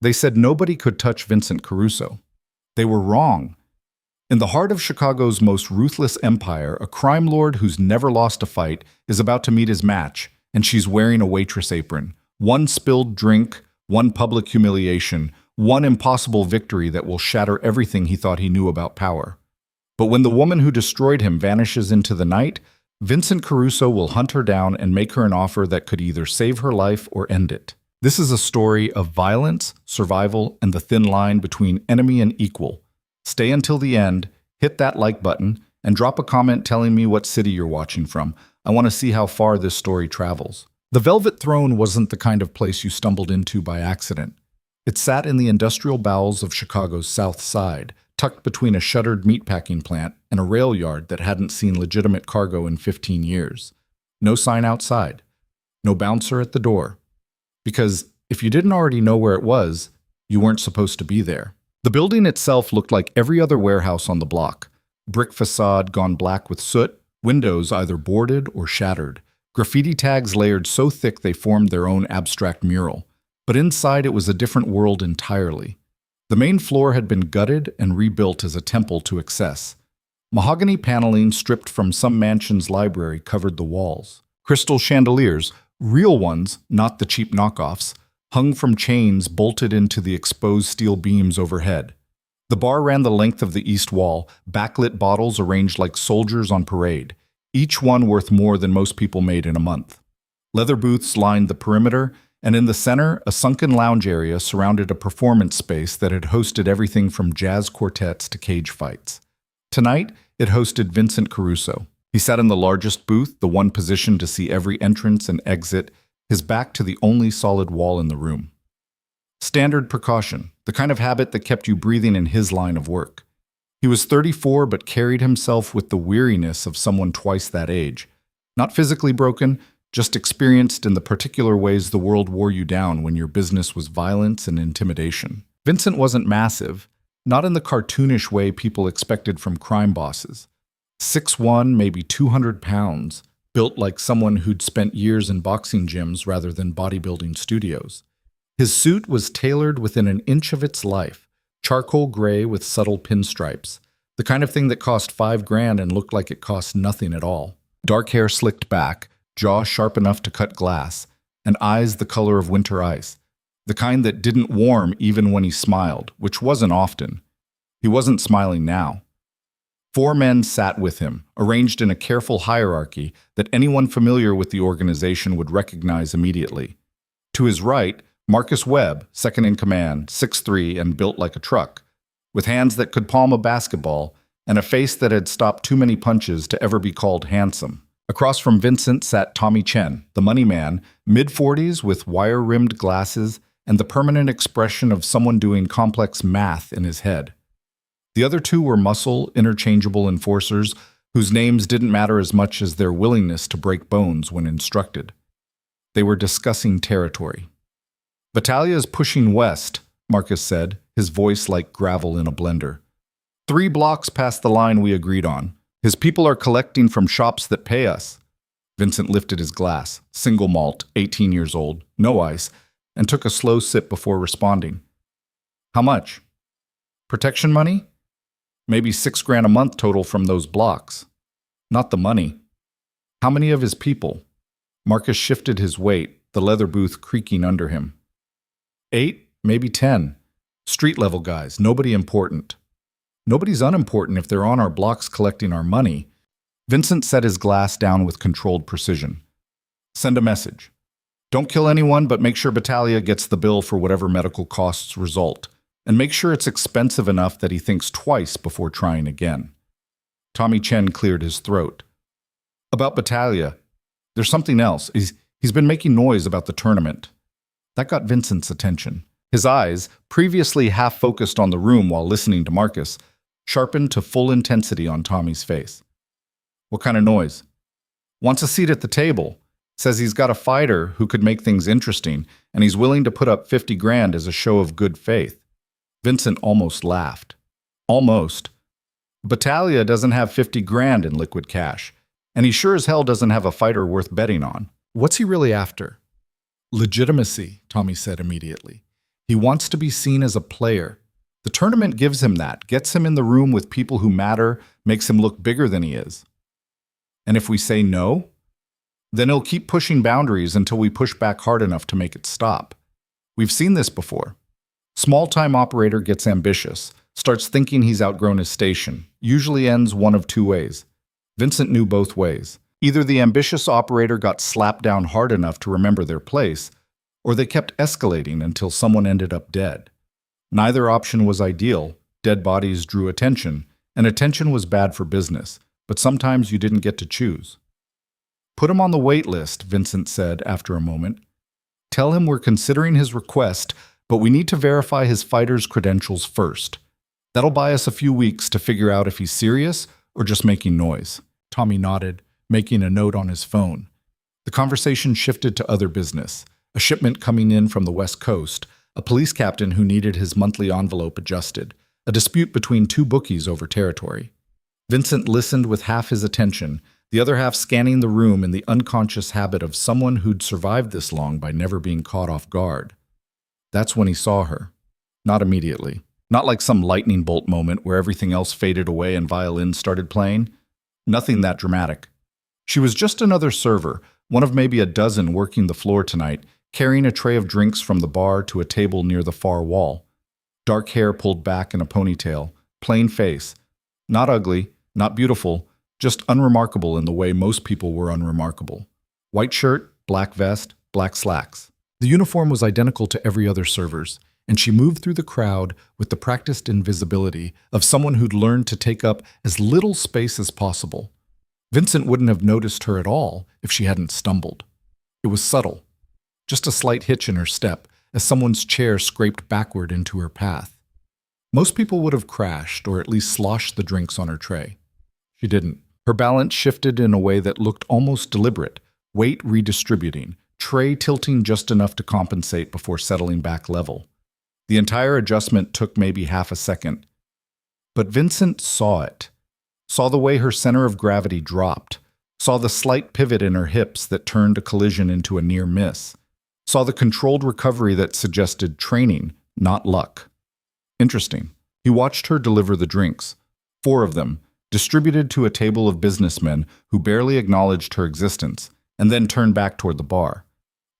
They said nobody could touch Vincent Caruso. They were wrong. In the heart of Chicago's most ruthless empire, a crime lord who's never lost a fight is about to meet his match, and she's wearing a waitress apron. One spilled drink, one public humiliation, one impossible victory that will shatter everything he thought he knew about power. But when the woman who destroyed him vanishes into the night, Vincent Caruso will hunt her down and make her an offer that could either save her life or end it. This is a story of violence, survival, and the thin line between enemy and equal. Stay until the end, hit that like button, and drop a comment telling me what city you're watching from. I want to see how far this story travels. The Velvet Throne wasn't the kind of place you stumbled into by accident. It sat in the industrial bowels of Chicago's South Side, tucked between a shuttered meatpacking plant and a rail yard that hadn't seen legitimate cargo in 15 years. No sign outside. No bouncer at the door. Because if you didn't already know where it was, you weren't supposed to be there. The building itself looked like every other warehouse on the block. Brick facade gone black with soot, windows either boarded or shattered. Graffiti tags layered so thick they formed their own abstract mural. But inside it was a different world entirely. The main floor had been gutted and rebuilt as a temple to excess. Mahogany paneling stripped from some mansion's library covered the walls. Crystal chandeliers, real ones, not the cheap knockoffs, hung from chains bolted into the exposed steel beams overhead. The bar ran the length of the east wall, backlit bottles arranged like soldiers on parade, each one worth more than most people made in a month. Leather booths lined the perimeter, and in the center, a sunken lounge area surrounded a performance space that had hosted everything from jazz quartets to cage fights. Tonight, it hosted Vincent Caruso. He sat in the largest booth, the one positioned to see every entrance and exit, his back to the only solid wall in the room. Standard precaution, the kind of habit that kept you breathing in his line of work. He was 34 but carried himself with the weariness of someone twice that age. Not physically broken, just experienced in the particular ways the world wore you down when your business was violence and intimidation. Vincent wasn't massive, not in the cartoonish way people expected from crime bosses. 6'1", maybe 200 pounds, built like someone who'd spent years in boxing gyms rather than bodybuilding studios. His suit was tailored within an inch of its life, charcoal gray with subtle pinstripes, the kind of thing that cost $5,000 and looked like it cost nothing at all. Dark hair slicked back, jaw sharp enough to cut glass, and eyes the color of winter ice, the kind that didn't warm even when he smiled, which wasn't often. He wasn't smiling now. 4 men sat with him, arranged in a careful hierarchy that anyone familiar with the organization would recognize immediately. To his right, Marcus Webb, second in command, 6'3" and built like a truck, with hands that could palm a basketball and a face that had stopped too many punches to ever be called handsome. Across from Vincent sat Tommy Chen, the money man, mid-40s with wire-rimmed glasses and the permanent expression of someone doing complex math in his head. The other two were muscle, interchangeable enforcers whose names didn't matter as much as their willingness to break bones when instructed. They were discussing territory. "Battaglia is pushing west," Marcus said, his voice like gravel in a blender. 3 blocks past the line we agreed on. His people are collecting from shops that pay us. Vincent lifted his glass, single malt, 18 years old, no ice, and took a slow sip before responding. "How much?" "Protection money? Maybe $6,000 a month total from those blocks. Not the money." "How many of his people?" Marcus shifted his weight, the leather booth creaking under him. 8, maybe 10. Street-level guys, nobody important. "Nobody's unimportant if they're on our blocks collecting our money." Vincent set his glass down with controlled precision. "Send a message. Don't kill anyone, but make sure Battaglia gets the bill for whatever medical costs result. And make sure it's expensive enough that he thinks twice before trying again." Tommy Chen cleared his throat. "About Battaglia, there's something else. He's been making noise about the tournament." That got Vincent's attention. His eyes, previously half-focused on the room while listening to Marcus, sharpened to full intensity on Tommy's face. "What kind of noise?" "Wants a seat at the table. Says he's got a fighter who could make things interesting, and he's willing to put up $50,000 as a show of good faith." Vincent almost laughed. Almost. Battaglia doesn't have $50,000 in liquid cash, and he sure as hell doesn't have a fighter worth betting on. What's he really after? "Legitimacy," Tommy said immediately. He wants to be seen as a player. The tournament gives him that, gets him in the room with people who matter, makes him look bigger than he is. And if we say no, then he'll keep pushing boundaries until we push back hard enough to make it stop. We've seen this before. Small-time operator gets ambitious, starts thinking he's outgrown his station, usually ends one of two ways. Vincent knew both ways. Either the ambitious operator got slapped down hard enough to remember their place, or they kept escalating until someone ended up dead. Neither option was ideal. Dead bodies drew attention, and attention was bad for business, but sometimes you didn't get to choose. Put him on the wait list, Vincent said after a moment. Tell him we're considering his request, but we need to verify his fighter's credentials first. That'll buy us a few weeks to figure out if he's serious or just making noise. Tommy nodded, making a note on his phone. The conversation shifted to other business. A shipment coming in from the West Coast, a police captain who needed his monthly envelope adjusted, a dispute between two bookies over territory. Vincent listened with half his attention, the other half scanning the room in the unconscious habit of someone who'd survived this long by never being caught off guard. That's when he saw her. Not immediately. Not like some lightning bolt moment where everything else faded away and violins started playing. Nothing that dramatic. She was just another server, one of maybe a dozen working the floor tonight, carrying a tray of drinks from the bar to a table near the far wall. Dark hair pulled back in a ponytail, plain face. Not ugly, not beautiful, just unremarkable in the way most people were unremarkable. White shirt, black vest, black slacks. The uniform was identical to every other server's, and she moved through the crowd with the practiced invisibility of someone who'd learned to take up as little space as possible. Vincent wouldn't have noticed her at all if she hadn't stumbled. It was subtle. Just a slight hitch in her step as someone's chair scraped backward into her path. Most people would have crashed or at least sloshed the drinks on her tray. She didn't. Her balance shifted in a way that looked almost deliberate, weight redistributing, tray tilting just enough to compensate before settling back level. The entire adjustment took maybe half a second. But Vincent saw it. Saw the way her center of gravity dropped. Saw the slight pivot in her hips that turned a collision into a near miss. Saw the controlled recovery that suggested training, not luck. Interesting. He watched her deliver the drinks. 4 of them, distributed to a table of businessmen who barely acknowledged her existence, and then turned back toward the bar.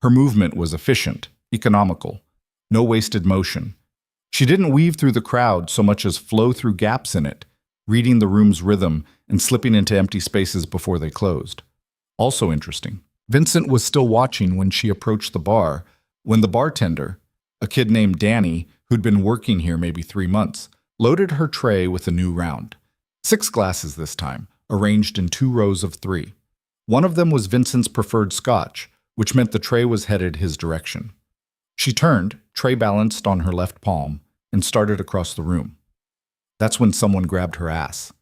Her movement was efficient, economical. No wasted motion. She didn't weave through the crowd so much as flow through gaps in it, reading the room's rhythm and slipping into empty spaces before they closed. Also interesting. Vincent was still watching when she approached the bar, when the bartender, a kid named Danny, who'd been working here maybe 3 months, loaded her tray with a new round. 6 glasses this time, arranged in 2 rows of 3. One of them was Vincent's preferred scotch, which meant the tray was headed his direction. She turned, tray balanced on her left palm, and started across the room. That's when someone grabbed her ass.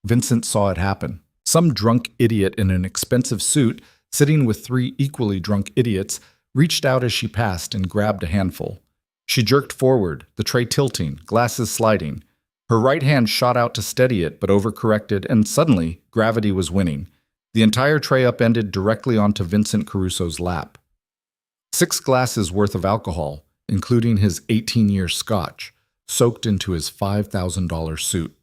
Vincent saw it happen. Some drunk idiot in an expensive suit, sitting with 3 equally drunk idiots, reached out as she passed and grabbed a handful. She jerked forward, the tray tilting, glasses sliding. Her right hand shot out to steady it, but overcorrected, and suddenly, gravity was winning. The entire tray upended directly onto Vincent Caruso's lap. 6 glasses worth of alcohol, including his 18-year scotch, soaked into his $5,000 suit.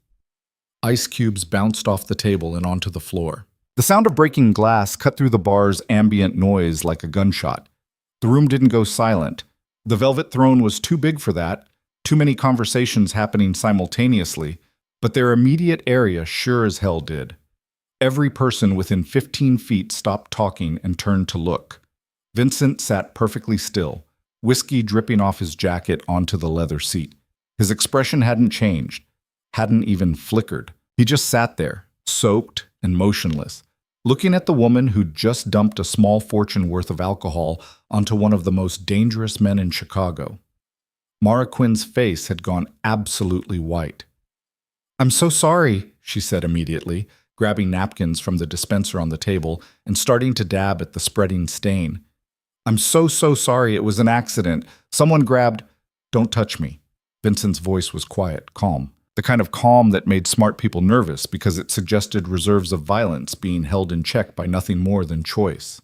Ice cubes bounced off the table and onto the floor. The sound of breaking glass cut through the bar's ambient noise like a gunshot. The room didn't go silent. The velvet throne was too big for that, too many conversations happening simultaneously, but their immediate area sure as hell did. Every person within 15 feet stopped talking and turned to look. Vincent sat perfectly still, whiskey dripping off his jacket onto the leather seat. His expression hadn't changed, hadn't even flickered. He just sat there, soaked and motionless, looking at the woman who'd just dumped a small fortune worth of alcohol onto one of the most dangerous men in Chicago. Mara Quinn's face had gone absolutely white. "I'm so sorry," she said immediately, grabbing napkins from the dispenser on the table and starting to dab at the spreading stain. "I'm so sorry. It was an accident. Someone grabbed—" "Don't touch me." Vincent's voice was quiet, calm. The kind of calm that made smart people nervous because it suggested reserves of violence being held in check by nothing more than choice.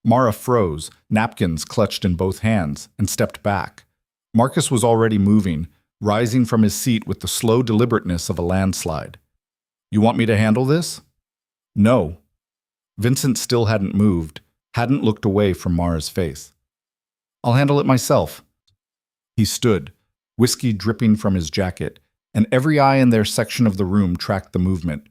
Mara froze, napkins clutched in both hands, and stepped back. Marcus was already moving, rising from his seat with the slow deliberateness of a landslide. You want me to handle this? No. Vincent still hadn't moved, hadn't looked away from Mara's face. I'll handle it myself. He stood, whiskey dripping from his jacket, and every eye in their section of the room tracked the movement.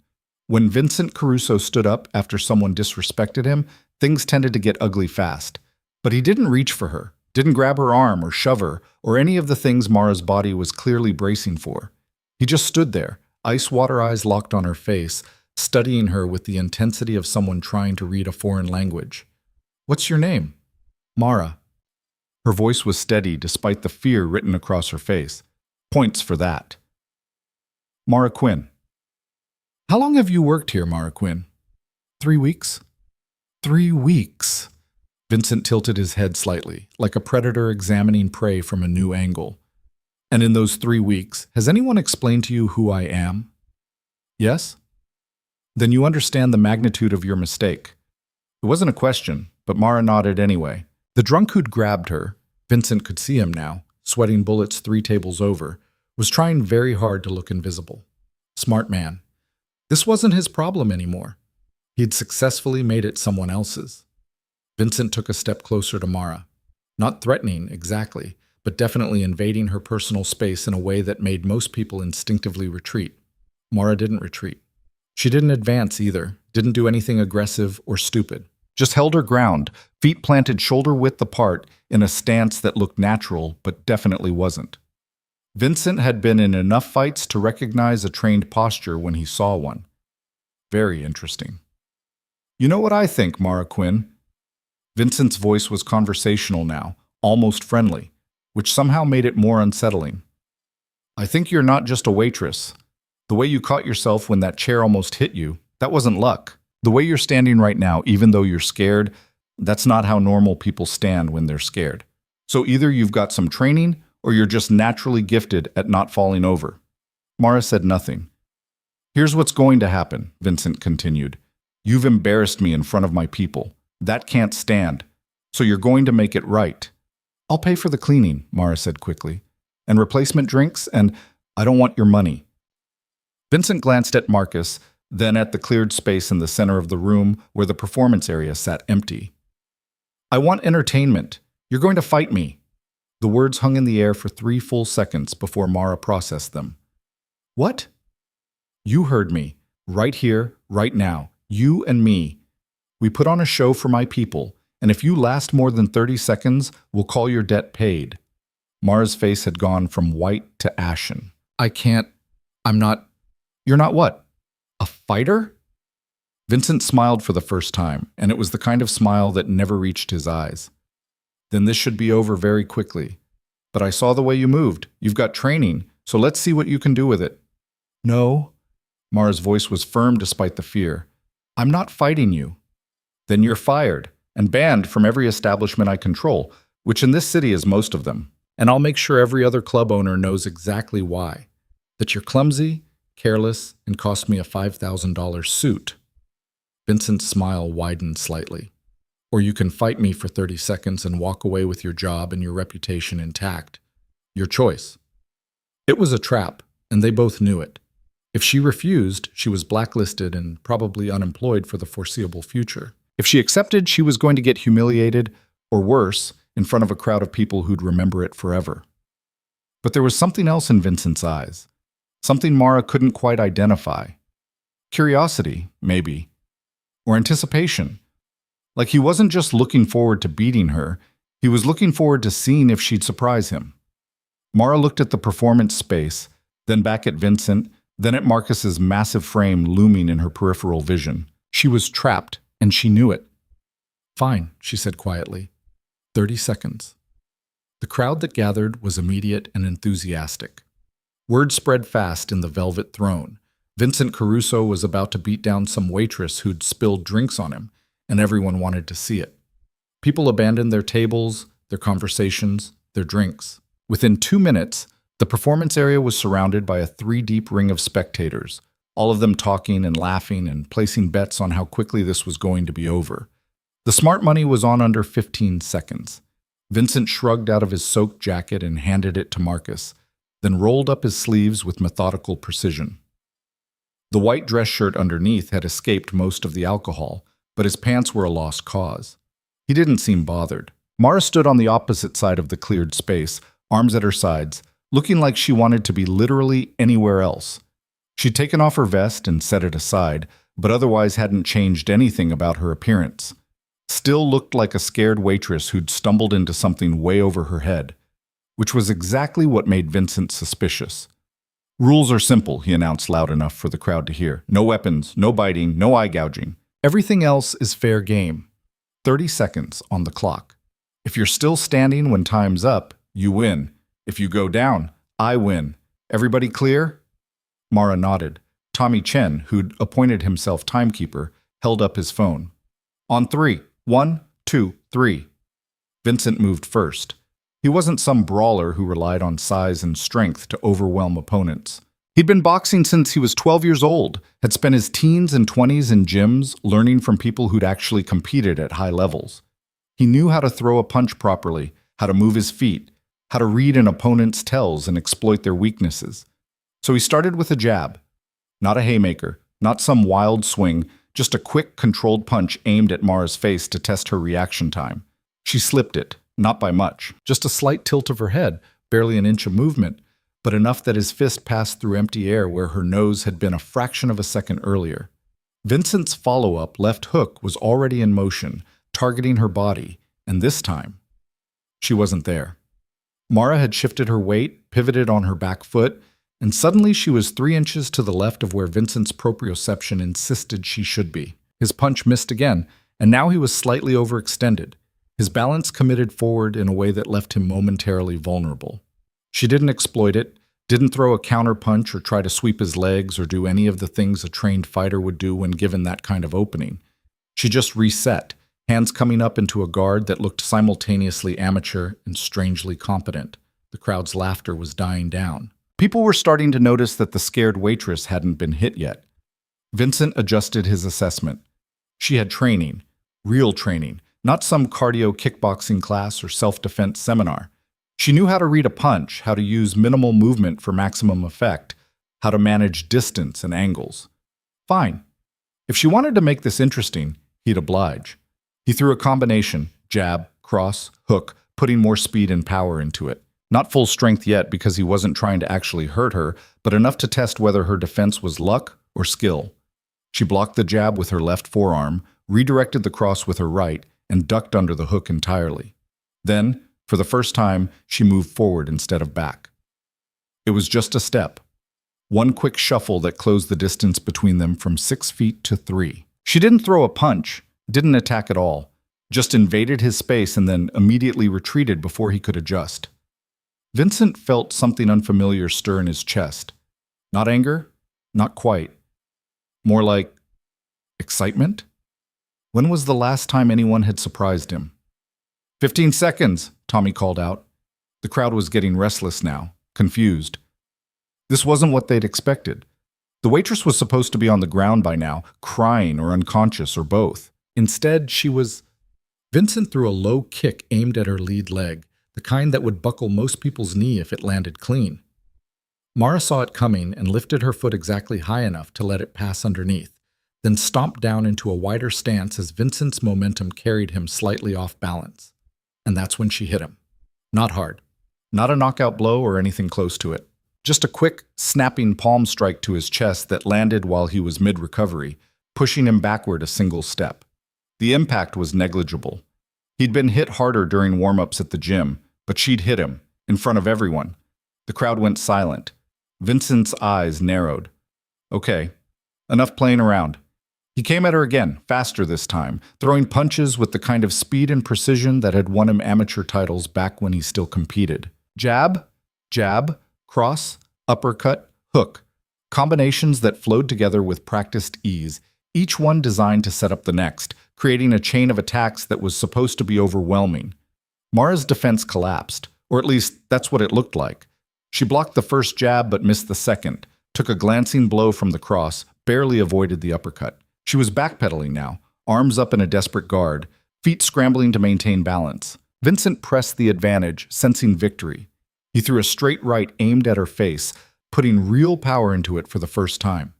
When Vincent Caruso stood up after someone disrespected him, things tended to get ugly fast. But he didn't reach for her, didn't grab her arm or shove her, or any of the things Mara's body was clearly bracing for. He just stood there, ice water eyes locked on her face, studying her with the intensity of someone trying to read a foreign language. What's your name? Mara. Her voice was steady despite the fear written across her face. Points for that. Mara Quinn. How long have you worked here, Mara Quinn? 3 weeks. 3 weeks. Vincent tilted his head slightly, like a predator examining prey from a new angle. And in those 3 weeks, has anyone explained to you who I am? Yes? Then you understand the magnitude of your mistake. It wasn't a question, but Mara nodded anyway. The drunk who'd grabbed her, Vincent could see him now, sweating bullets 3 tables over, was trying very hard to look invisible. Smart man. This wasn't his problem anymore. He'd successfully made it someone else's. Vincent took a step closer to Mara. Not threatening, exactly, but definitely invading her personal space in a way that made most people instinctively retreat. Mara didn't retreat. She didn't advance either, didn't do anything aggressive or stupid. Just held her ground, feet planted shoulder-width apart in a stance that looked natural but definitely wasn't. Vincent had been in enough fights to recognize a trained posture when he saw one. Very interesting. You know what I think, Mara Quinn? Vincent's voice was conversational now, almost friendly, which somehow made it more unsettling. I think you're not just a waitress. The way you caught yourself when that chair almost hit you, that wasn't luck. The way you're standing right now, even though you're scared, that's not how normal people stand when they're scared. So either you've got some training, or you're just naturally gifted at not falling over. Mara said nothing. Here's what's going to happen, Vincent continued. You've embarrassed me in front of my people. That can't stand. So you're going to make it right. I'll pay for the cleaning, Mara said quickly. And replacement drinks, and I don't want your money. Vincent glanced at Marcus, then at the cleared space in the center of the room where the performance area sat empty. I want entertainment. You're going to fight me. The words hung in the air for 3 full seconds before Mara processed them. What? You heard me. Right here, right now. You and me. We put on a show for my people, and if you last more than 30 seconds, we'll call your debt paid. Mara's face had gone from white to ashen. I'm not... You're not what? A fighter? Vincent smiled for the first time, and it was the kind of smile that never reached his eyes. Then this should be over very quickly. But I saw the way you moved. You've got training, so let's see what you can do with it. No. Mara's voice was firm despite the fear. I'm not fighting you. Then you're fired and banned from every establishment I control, which in this city is most of them. And I'll make sure every other club owner knows exactly why. That you're clumsy, careless, and cost me a $5,000 suit. Vincent's smile widened slightly. Or you can fight me for 30 seconds and walk away with your job and your reputation intact. Your choice. It was a trap, and they both knew it. If she refused, she was blacklisted and probably unemployed for the foreseeable future. If she accepted, she was going to get humiliated, or worse, in front of a crowd of people who'd remember it forever. But there was something else in Vincent's eyes. Something Mara couldn't quite identify. Curiosity, maybe. Or anticipation. Like he wasn't just looking forward to beating her, he was looking forward to seeing if she'd surprise him. Mara looked at the performance space, then back at Vincent, then at Marcus's massive frame looming in her peripheral vision. She was trapped, and she knew it. Fine, she said quietly. 30 seconds. The crowd that gathered was immediate and enthusiastic. Word spread fast in the Velvet Throne. Vincent Caruso was about to beat down some waitress who'd spilled drinks on him, and everyone wanted to see it. People abandoned their tables, their conversations, their drinks. Within 2 minutes, the performance area was surrounded by a 3-deep ring of spectators, all of them talking and laughing and placing bets on how quickly this was going to be over. The smart money was on under 15 seconds. Vincent shrugged out of his soaked jacket and handed it to Marcus, then rolled up his sleeves with methodical precision. The white dress shirt underneath had escaped most of the alcohol, but his pants were a lost cause. He didn't seem bothered. Mara stood on the opposite side of the cleared space, arms at her sides, looking like she wanted to be literally anywhere else. She'd taken off her vest and set it aside, but otherwise hadn't changed anything about her appearance. Still looked like a scared waitress who'd stumbled into something way over her head, which was exactly what made Vincent suspicious. "Rules are simple," he announced loud enough for the crowd to hear. "No weapons, no biting, no eye gouging. Everything else is fair game. 30 seconds on the clock. If you're still standing when time's up, you win. If you go down, I win. Everybody clear?" Mara nodded. Tommy Chen, who'd appointed himself timekeeper, held up his phone. "On 3. 1, 2, 3. Vincent moved first. He wasn't some brawler who relied on size and strength to overwhelm opponents. He'd been boxing since he was 12 years old, had spent his teens and 20s in gyms learning from people who'd actually competed at high levels. He knew how to throw a punch properly, how to move his feet, how to read an opponent's tells and exploit their weaknesses. So he started with a jab. Not a haymaker, not some wild swing, just a quick, controlled punch aimed at Mara's face to test her reaction time. She slipped it, not by much, just a slight tilt of her head, barely an inch of movement, but enough that his fist passed through empty air where her nose had been a fraction of a second earlier. Vincent's follow-up left hook was already in motion, targeting her body, and this time, she wasn't there. Mara had shifted her weight, pivoted on her back foot, and suddenly she was 3 inches to the left of where Vincent's proprioception insisted she should be. His punch missed again, and now he was slightly overextended. His balance committed forward in a way that left him momentarily vulnerable. She didn't exploit it, didn't throw a counterpunch or try to sweep his legs or do any of the things a trained fighter would do when given that kind of opening. She just reset, hands coming up into a guard that looked simultaneously amateur and strangely competent. The crowd's laughter was dying down. People were starting to notice that the scared waitress hadn't been hit yet. Vincent adjusted his assessment. She had training, real training, not some cardio kickboxing class or self-defense seminar. She knew how to read a punch, how to use minimal movement for maximum effect, how to manage distance and angles. Fine. If she wanted to make this interesting, he'd oblige. He threw a combination, jab, cross, hook, putting more speed and power into it. Not full strength yet because he wasn't trying to actually hurt her, but enough to test whether her defense was luck or skill. She blocked the jab with her left forearm, redirected the cross with her right, and ducked under the hook entirely. Then, for the first time, she moved forward instead of back. It was just a step. One quick shuffle that closed the distance between them from 6 feet to 3. She didn't throw a punch, didn't attack at all, just invaded his space and then immediately retreated before he could adjust. Vincent felt something unfamiliar stir in his chest. Not anger, not quite. More like excitement? When was the last time anyone had surprised him? 15 seconds, Tommy called out. The crowd was getting restless now, confused. This wasn't what they'd expected. The waitress was supposed to be on the ground by now, crying or unconscious or both. Instead, she was... Vincent threw a low kick aimed at her lead leg, the kind that would buckle most people's knee if it landed clean. Mara saw it coming and lifted her foot exactly high enough to let it pass underneath, then stomped down into a wider stance as Vincent's momentum carried him slightly off balance. And that's when she hit him. Not hard. Not a knockout blow or anything close to it. Just a quick, snapping palm strike to his chest that landed while he was mid-recovery, pushing him backward a single step. The impact was negligible. He'd been hit harder during warm-ups at the gym, but she'd hit him, in front of everyone. The crowd went silent. Vincent's eyes narrowed. Okay, enough playing around. He came at her again, faster this time, throwing punches with the kind of speed and precision that had won him amateur titles back when he still competed. Jab, jab, cross, uppercut, hook. Combinations that flowed together with practiced ease, each one designed to set up the next, creating a chain of attacks that was supposed to be overwhelming. Mara's defense collapsed, or at least that's what it looked like. She blocked the first jab but missed the second, took a glancing blow from the cross, barely avoided the uppercut. She was backpedaling now, arms up in a desperate guard, feet scrambling to maintain balance. Vincent pressed the advantage, sensing victory. He threw a straight right aimed at her face, putting real power into it for the first time.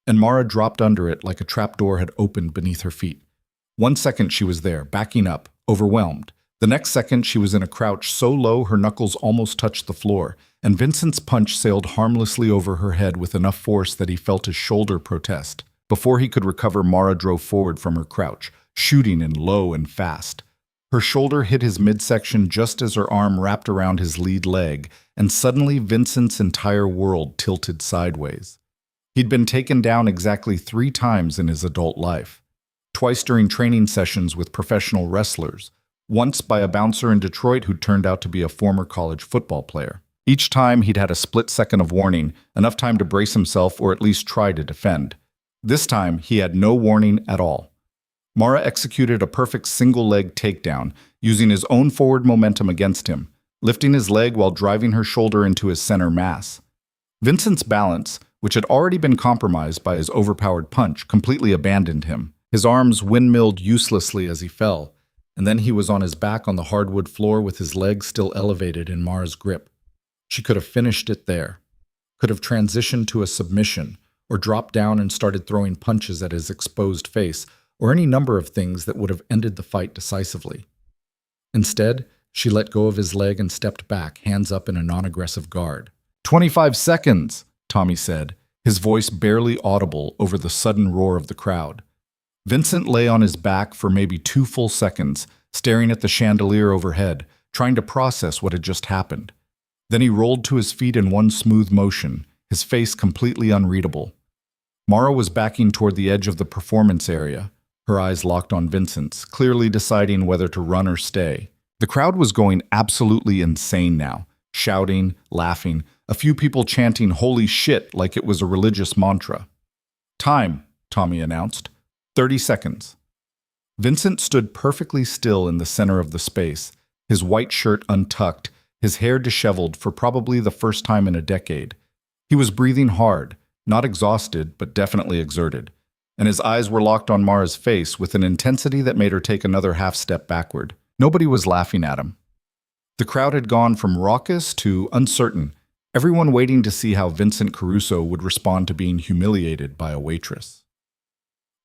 And Mara dropped under it like a trapdoor had opened beneath her feet. 1 second she was there, backing up, overwhelmed. The next second she was in a crouch so low her knuckles almost touched the floor, and Vincent's punch sailed harmlessly over her head with enough force that he felt his shoulder protest. Before he could recover, Mara drove forward from her crouch, shooting in low and fast. Her shoulder hit his midsection just as her arm wrapped around his lead leg, and suddenly Vincent's entire world tilted sideways. He'd been taken down exactly 3 times in his adult life. Twice during training sessions with professional wrestlers, once by a bouncer in Detroit who turned out to be a former college football player. Each time he'd had a split second of warning, enough time to brace himself or at least try to defend. This time he had no warning at all. Mara executed a perfect single-leg takedown, using his own forward momentum against him, lifting his leg while driving her shoulder into his center mass. Vincent's balance, which had already been compromised by his overpowered punch, completely abandoned him. His arms windmilled uselessly as he fell, and then he was on his back on the hardwood floor with his legs still elevated in Mara's grip. She could have finished it there, could have transitioned to a submission, or dropped down and started throwing punches at his exposed face, or any number of things that would have ended the fight decisively. Instead, she let go of his leg and stepped back, hands up in a non-aggressive guard. 25 seconds, Tommy said, his voice barely audible over the sudden roar of the crowd. Vincent lay on his back for maybe 2 full seconds, staring at the chandelier overhead, trying to process what had just happened. Then he rolled to his feet in one smooth motion, his face completely unreadable. Mara was backing toward the edge of the performance area, her eyes locked on Vincent's, clearly deciding whether to run or stay. The crowd was going absolutely insane now, shouting, laughing, a few people chanting "holy shit" like it was a religious mantra. "Time," Tommy announced. 30 seconds. Vincent stood perfectly still in the center of the space, his white shirt untucked, his hair disheveled for probably the first time in a decade. He was breathing hard, not exhausted, but definitely exerted, and his eyes were locked on Mara's face with an intensity that made her take another half step backward. Nobody was laughing at him. The crowd had gone from raucous to uncertain, everyone waiting to see how Vincent Caruso would respond to being humiliated by a waitress.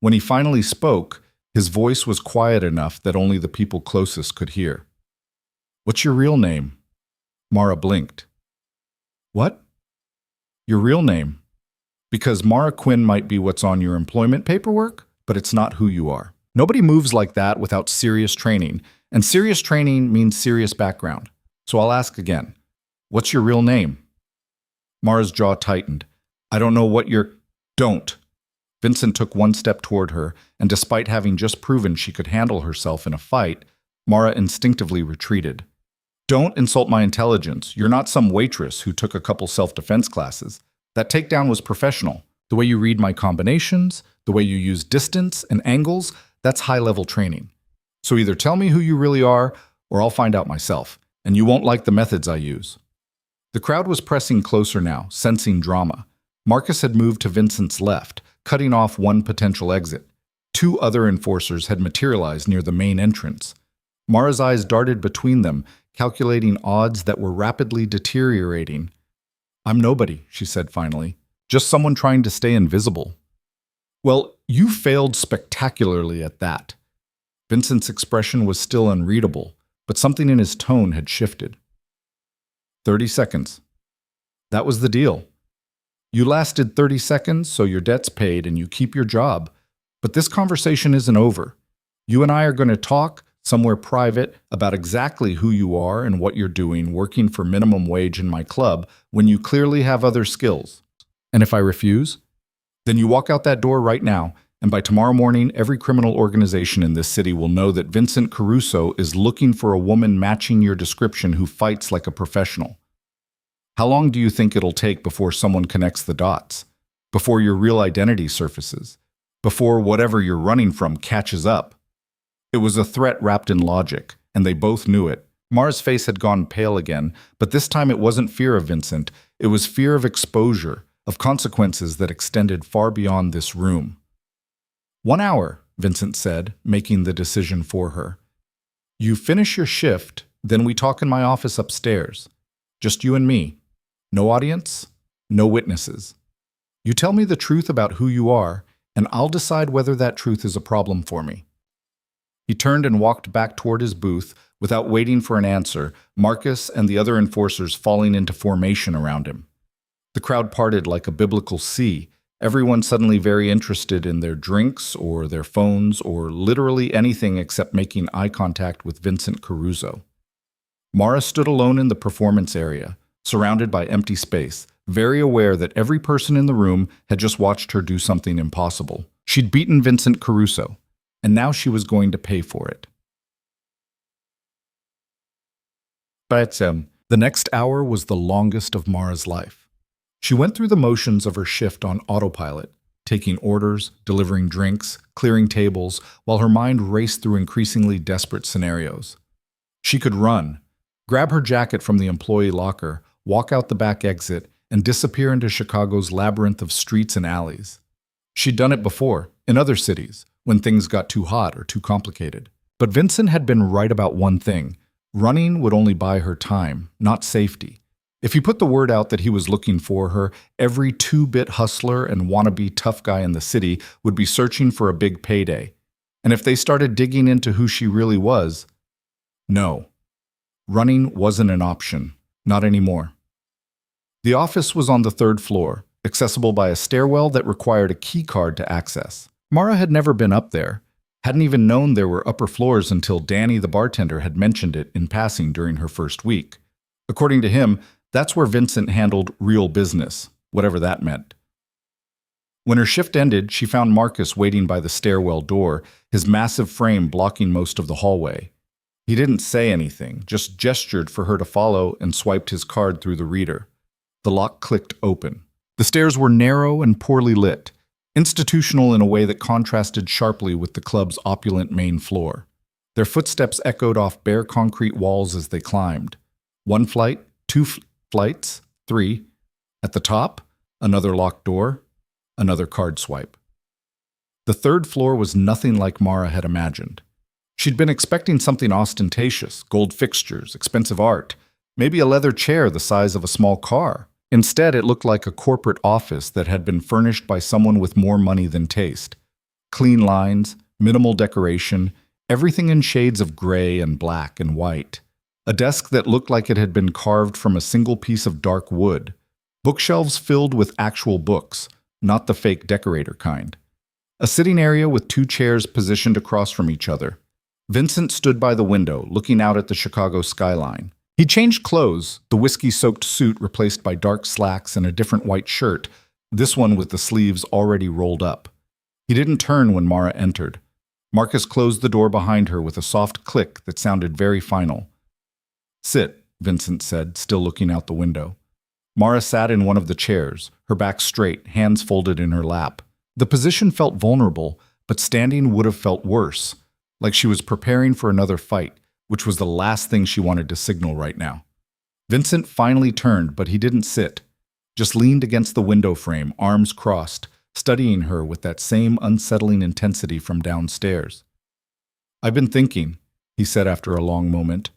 When he finally spoke, his voice was quiet enough that only the people closest could hear. "What's your real name?" Mara blinked. "What?" "Your real name. Because Mara Quinn might be what's on your employment paperwork, but it's not who you are. Nobody moves like that without serious training, and serious training means serious background. So I'll ask again. What's your real name?" Mara's jaw tightened. "I don't know what your—" "Don't." Vincent took 1 step toward her, and despite having just proven she could handle herself in a fight, Mara instinctively retreated. "Don't insult my intelligence. You're not some waitress who took a couple self-defense classes. That takedown was professional. The way you read my combinations, the way you use distance and angles, that's high-level training. So either tell me who you really are, or I'll find out myself, and you won't like the methods I use." The crowd was pressing closer now, sensing drama. Marcus had moved to Vincent's left, cutting off one potential exit. 2 other enforcers had materialized near the main entrance. Mara's eyes darted between them, calculating odds that were rapidly deteriorating. "I'm nobody," she said finally. "Just someone trying to stay invisible." "Well, you failed spectacularly at that." Vincent's expression was still unreadable, but something in his tone had shifted. 30 seconds. That was the deal. You lasted 30 seconds, so your debt's paid and you keep your job. But this conversation isn't over. You and I are going to talk, somewhere private, about exactly who you are and what you're doing working for minimum wage in my club when you clearly have other skills. And if I refuse? Then you walk out that door right now, and by tomorrow morning, every criminal organization in this city will know that Vincent Caruso is looking for a woman matching your description who fights like a professional. How long do you think it'll take before someone connects the dots? Before your real identity surfaces? Before whatever you're running from catches up? It was a threat wrapped in logic, and they both knew it. Mara's face had gone pale again, but this time it wasn't fear of Vincent. It was fear of exposure, of consequences that extended far beyond this room. 1 hour, Vincent said, making the decision for her. You finish your shift, then we talk in my office upstairs. Just you and me. No audience, no witnesses. You tell me the truth about who you are, and I'll decide whether that truth is a problem for me." He turned and walked back toward his booth without waiting for an answer, Marcus and the other enforcers falling into formation around him. The crowd parted like a biblical sea, everyone suddenly very interested in their drinks or their phones or literally anything except making eye contact with Vincent Caruso. Mara stood alone in the performance area, surrounded by empty space, very aware that every person in the room had just watched her do something impossible. She'd beaten Vincent Caruso, and now she was going to pay for it. But the next hour was the longest of Mara's life. She went through the motions of her shift on autopilot, taking orders, delivering drinks, clearing tables, while her mind raced through increasingly desperate scenarios. She could run, grab her jacket from the employee locker, walk out the back exit, and disappear into Chicago's labyrinth of streets and alleys. She'd done it before, in other cities, when things got too hot or too complicated. But Vincent had been right about one thing. Running would only buy her time, not safety. If he put the word out that he was looking for her, every two-bit hustler and wannabe tough guy in the city would be searching for a big payday. And if they started digging into who she really was, no. Running wasn't an option, not anymore. The office was on the third floor, accessible by a stairwell that required a key card to access. Mara had never been up there, hadn't even known there were upper floors until Danny the bartender had mentioned it in passing during her first week. According to him, that's where Vincent handled real business, whatever that meant. When her shift ended, she found Marcus waiting by the stairwell door, his massive frame blocking most of the hallway. He didn't say anything, just gestured for her to follow and swiped his card through the reader. The lock clicked open. The stairs were narrow and poorly lit, institutional in a way that contrasted sharply with the club's opulent main floor. Their footsteps echoed off bare concrete walls as they climbed. One flight, two flights, three. At the top, another locked door, another card swipe. The third floor was nothing like Mara had imagined. She'd been expecting something ostentatious, gold fixtures, expensive art, maybe a leather chair the size of a small car. Instead, it looked like a corporate office that had been furnished by someone with more money than taste. Clean lines, minimal decoration, everything in shades of gray and black and white. A desk that looked like it had been carved from a single piece of dark wood. Bookshelves filled with actual books, not the fake decorator kind. A sitting area with two chairs positioned across from each other. Vincent stood by the window, looking out at the Chicago skyline. He changed clothes, the whiskey-soaked suit replaced by dark slacks and a different white shirt, this one with the sleeves already rolled up. He didn't turn when Mara entered. Marcus closed the door behind her with a soft click that sounded very final. "Sit," Vincent said, still looking out the window. Mara sat in one of the chairs, her back straight, hands folded in her lap. The position felt vulnerable, but standing would have felt worse, like she was preparing for another fight, which was the last thing she wanted to signal right now. Vincent finally turned, but he didn't sit, just leaned against the window frame, arms crossed, studying her with that same unsettling intensity from downstairs. "I've been thinking," he said after a long moment,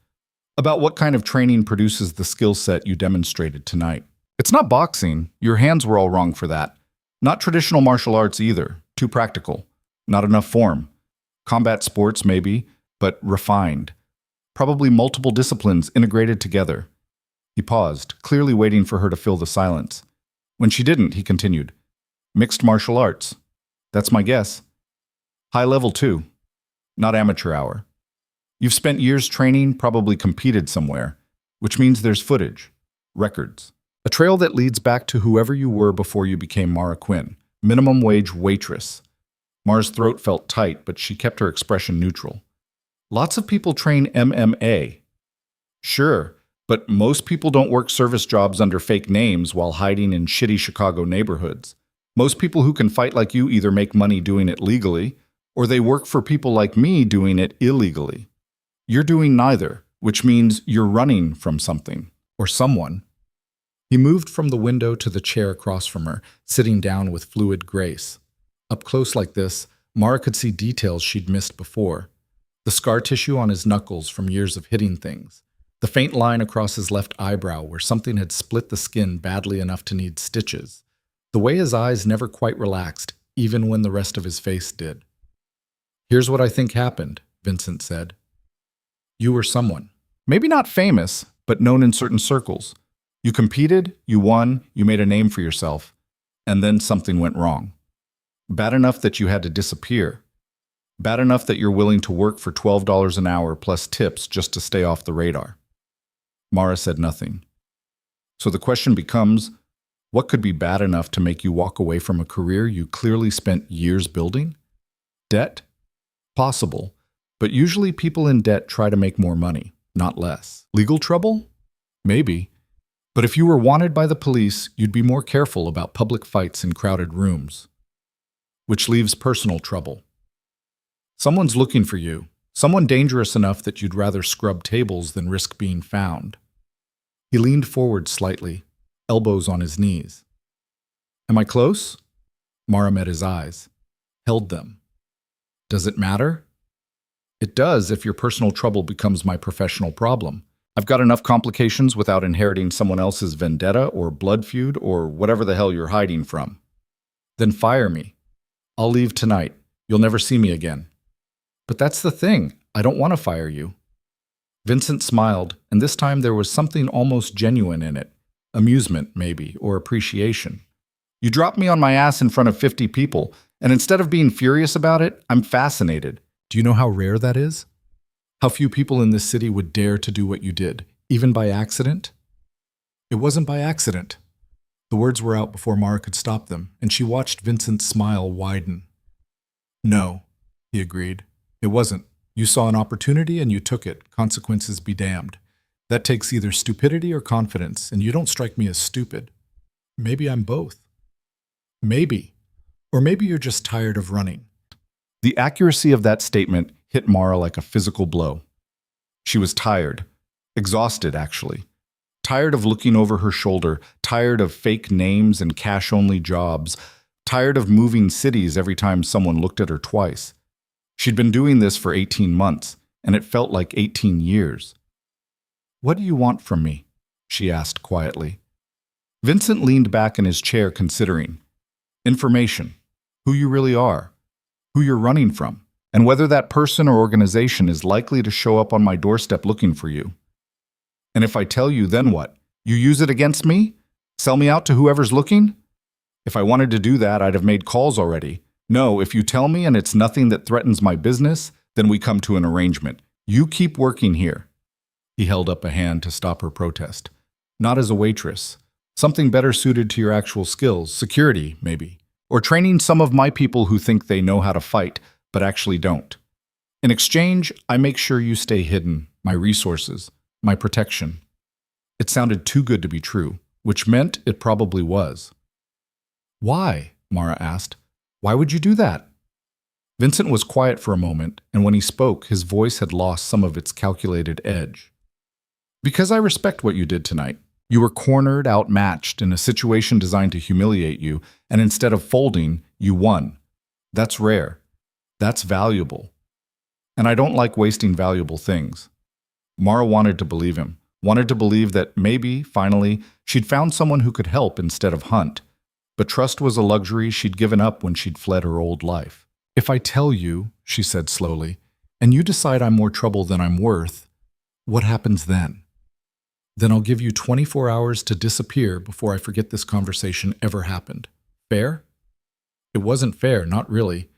"about what kind of training produces the skill set you demonstrated tonight. It's not boxing, your hands were all wrong for that. Not traditional martial arts either, too practical. Not enough form. Combat sports maybe, but refined. Probably multiple disciplines integrated together." He paused, clearly waiting for her to fill the silence. When she didn't, he continued, "Mixed martial arts. That's my guess. High level too. Not amateur hour. You've spent years training, probably competed somewhere, which means there's footage, records. A trail that leads back to whoever you were before you became Mara Quinn, minimum wage waitress." Mara's throat felt tight, but she kept her expression neutral. "Lots of people train MMA. Sure, but most people don't work service jobs under fake names while hiding in shitty Chicago neighborhoods. Most people who can fight like you either make money doing it legally, or they work for people like me doing it illegally. You're doing neither, which means you're running from something, or someone." He moved from the window to the chair across from her, sitting down with fluid grace. Up close like this, Mara could see details she'd missed before. The scar tissue on his knuckles from years of hitting things. The faint line across his left eyebrow where something had split the skin badly enough to need stitches. The way his eyes never quite relaxed, even when the rest of his face did. "Here's what I think happened," Vincent said. "You were someone. Maybe not famous, but known in certain circles. You competed, you won, you made a name for yourself, and then something went wrong. Bad enough that you had to disappear. Bad enough that you're willing to work for $12 an hour plus tips just to stay off the radar." Mara said nothing. So the question becomes, what could be bad enough to make you walk away from a career you clearly spent years building? Debt? Possible, but usually people in debt try to make more money, not less. Legal trouble? Maybe. But if you were wanted by the police, you'd be more careful about public fights in crowded rooms. Which leaves personal trouble. Someone's looking for you, someone dangerous enough that you'd rather scrub tables than risk being found. He leaned forward slightly, elbows on his knees. "Am I close?" Mara met his eyes, held them. "Does it matter?" "It does if your personal trouble becomes my professional problem. I've got enough complications without inheriting someone else's vendetta or blood feud or whatever the hell you're hiding from." "Then fire me. I'll leave tonight. You'll never see me again." "But that's the thing. I don't want to fire you." Vincent smiled, and this time there was something almost genuine in it. Amusement, maybe, or appreciation. "You dropped me on my ass in front of 50 people, and instead of being furious about it, I'm fascinated. Do you know how rare that is? How few people in this city would dare to do what you did, even by accident?" "It wasn't by accident." The words were out before Mara could stop them, and she watched Vincent's smile widen. "No," he agreed. "It wasn't. You saw an opportunity and you took it. Consequences be damned. That takes either stupidity or confidence, and you don't strike me as stupid. Maybe I'm both. Maybe. Or maybe you're just tired of running." The accuracy of that statement hit Mara like a physical blow. She was tired. Exhausted, actually. Tired of looking over her shoulder, tired of fake names and cash-only jobs, tired of moving cities every time someone looked at her twice. She'd been doing this for 18 months, and it felt like 18 years. "What do you want from me?" she asked quietly. Vincent leaned back in his chair considering. Information. Who you really are. Who you're running from. And whether that person or organization is likely to show up on my doorstep looking for you. "And if I tell you, then what? You use it against me? Sell me out to whoever's looking?" "If I wanted to do that, I'd have made calls already. No, if you tell me and it's nothing that threatens my business, then we come to an arrangement. You keep working here." He held up a hand to stop her protest. "Not as a waitress. Something better suited to your actual skills. Security, maybe. Or training some of my people who think they know how to fight, but actually don't. In exchange, I make sure you stay hidden, my resources, my protection." It sounded too good to be true, which meant it probably was. "Why?" Mara asked. "Why would you do that?" Vincent was quiet for a moment, and when he spoke, his voice had lost some of its calculated edge. "Because I respect what you did tonight. You were cornered, outmatched, in a situation designed to humiliate you, and instead of folding, you won. That's rare. That's valuable. And I don't like wasting valuable things." Mara wanted to believe him, wanted to believe that maybe, finally, she'd found someone who could help instead of hunt. But trust was a luxury she'd given up when she'd fled her old life. "If I tell you," she said slowly, "and you decide I'm more trouble than I'm worth, what happens then? Then I'll give you 24 hours to disappear before I forget this conversation ever happened. Fair?" It wasn't fair, not really,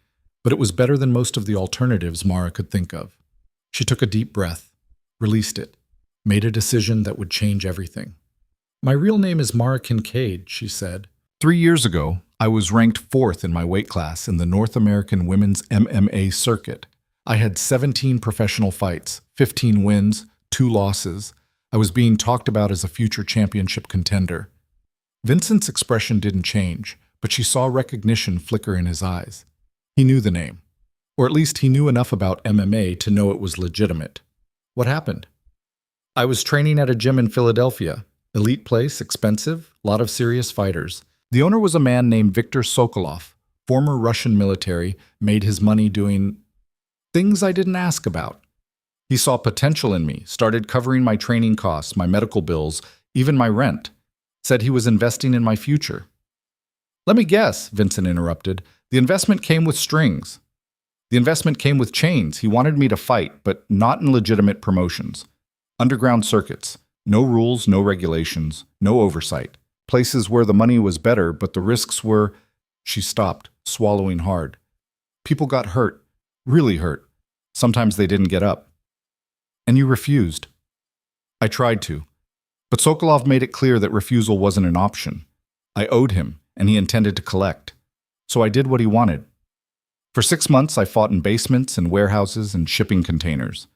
but it was better than most of the alternatives Mara could think of. She took a deep breath, released it, made a decision that would change everything. "My real name is Mara Kincaid," she said. 3 years ago, I was ranked 4th in my weight class in the North American Women's MMA circuit. I had 17 professional fights, 15 wins, 2 losses. I was being talked about as a future championship contender. Vincent's expression didn't change, but she saw recognition flicker in his eyes. He knew the name. Or at least he knew enough about MMA to know it was legitimate. "What happened?" "I was training at a gym in Philadelphia. Elite place, expensive, lot of serious fighters. The owner was a man named Viktor Sokolov, former Russian military, made his money doing things I didn't ask about. He saw potential in me, started covering my training costs, my medical bills, even my rent. Said he was investing in my future. Let me guess, Vincent interrupted. The investment came with strings. The investment came with chains. He wanted me to fight, but not in legitimate promotions. Underground circuits. No rules, no regulations, no oversight. Places where the money was better, but the risks were… She stopped, swallowing hard. People got hurt, really hurt. Sometimes they didn't get up. And you refused. I tried to. But Sokolov made it clear that refusal wasn't an option. I owed him, and he intended to collect. So I did what he wanted. For 6 months, I fought in basements and warehouses and shipping containers.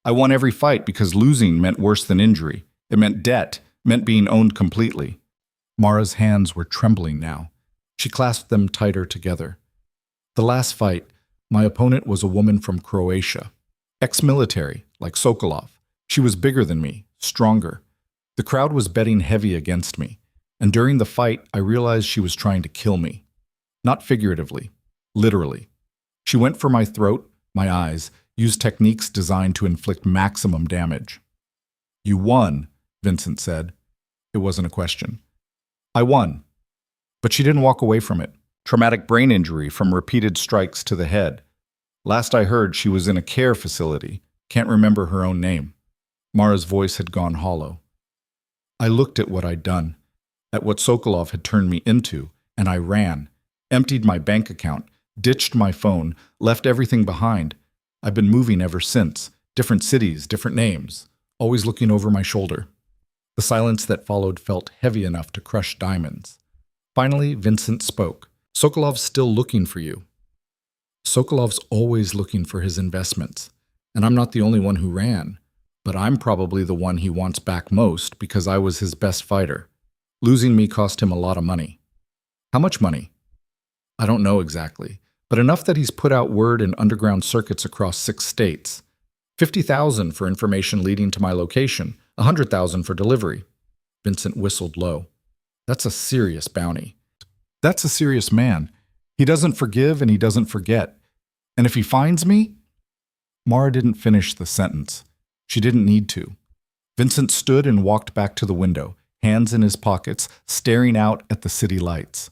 I won every fight because losing meant worse than injury. It meant debt, meant being owned completely. Mara's hands were trembling now. She clasped them tighter together. The last fight, my opponent was a woman from Croatia. Ex-military, like Sokolov. She was bigger than me, stronger. The crowd was betting heavy against me. And during the fight, I realized she was trying to kill me. Not figuratively, literally. She went for my throat, my eyes, used techniques designed to inflict maximum damage. You won, Vincent said. It wasn't a question. I won. But she didn't walk away from it. Traumatic brain injury from repeated strikes to the head. Last I heard, she was in a care facility. Can't remember her own name. Mara's voice had gone hollow. I looked at what I'd done, at what Sokolov had turned me into, and I ran, emptied my bank account, ditched my phone, left everything behind. I've been moving ever since, different cities, different names, always looking over my shoulder. The silence that followed felt heavy enough to crush diamonds. Finally, Vincent spoke. Sokolov's still looking for you. Sokolov's always looking for his investments, and I'm not the only one who ran. But I'm probably the one he wants back most because I was his best fighter. Losing me cost him a lot of money. How much money? I don't know exactly, but enough that he's put out word in underground circuits across 6 states. 50,000 for information leading to my location, 100,000 for delivery. Vincent whistled low. That's a serious bounty. That's a serious man. He doesn't forgive and he doesn't forget. And if he finds me… Mara didn't finish the sentence. She didn't need to. Vincent stood and walked back to the window, hands in his pockets, staring out at the city lights.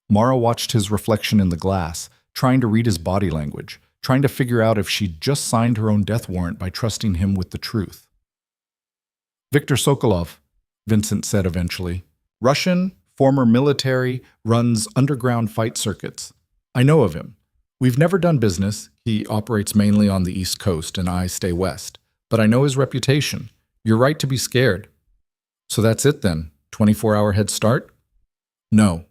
Mara watched his reflection in the glass, trying to read his body language, trying to figure out if she'd just signed her own death warrant by trusting him with the truth. Viktor Sokolov, Vincent said eventually. Russian, former military, runs underground fight circuits. I know of him. We've never done business. He operates mainly on the East Coast and I stay west. But I know his reputation. You're right to be scared. So that's it then? 24-hour head start? No.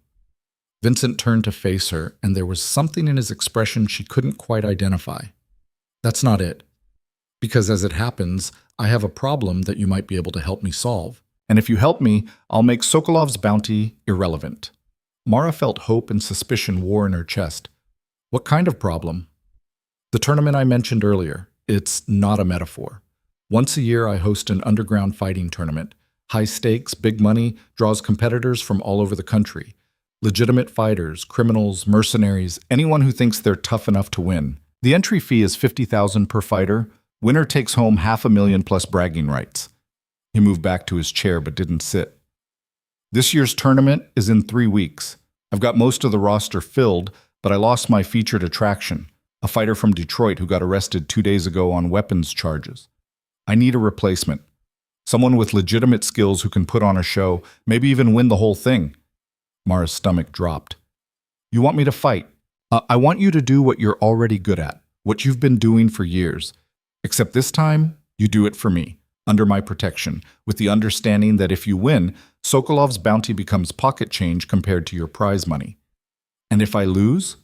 Vincent turned to face her, and there was something in his expression she couldn't quite identify. That's not it. Because as it happens, I have a problem that you might be able to help me solve. And if you help me, I'll make Sokolov's bounty irrelevant. Mara felt hope and suspicion war in her chest. What kind of problem? The tournament I mentioned earlier. It's not a metaphor. Once a year, I host an underground fighting tournament. High stakes, big money, draws competitors from all over the country. Legitimate fighters, criminals, mercenaries, anyone who thinks they're tough enough to win. The entry fee is $50,000 per fighter. Winner takes home $500,000 plus bragging rights. He moved back to his chair but didn't sit. This year's tournament is in 3 weeks. I've got most of the roster filled, but I lost my featured attraction, a fighter from Detroit who got arrested 2 days ago on weapons charges. I need a replacement. Someone with legitimate skills who can put on a show, maybe even win the whole thing. Mara's stomach dropped. You want me to fight? I want you to do what you're already good at, what you've been doing for years. Except this time, you do it for me, under my protection, with the understanding that if you win, Sokolov's bounty becomes pocket change compared to your prize money. And if I lose?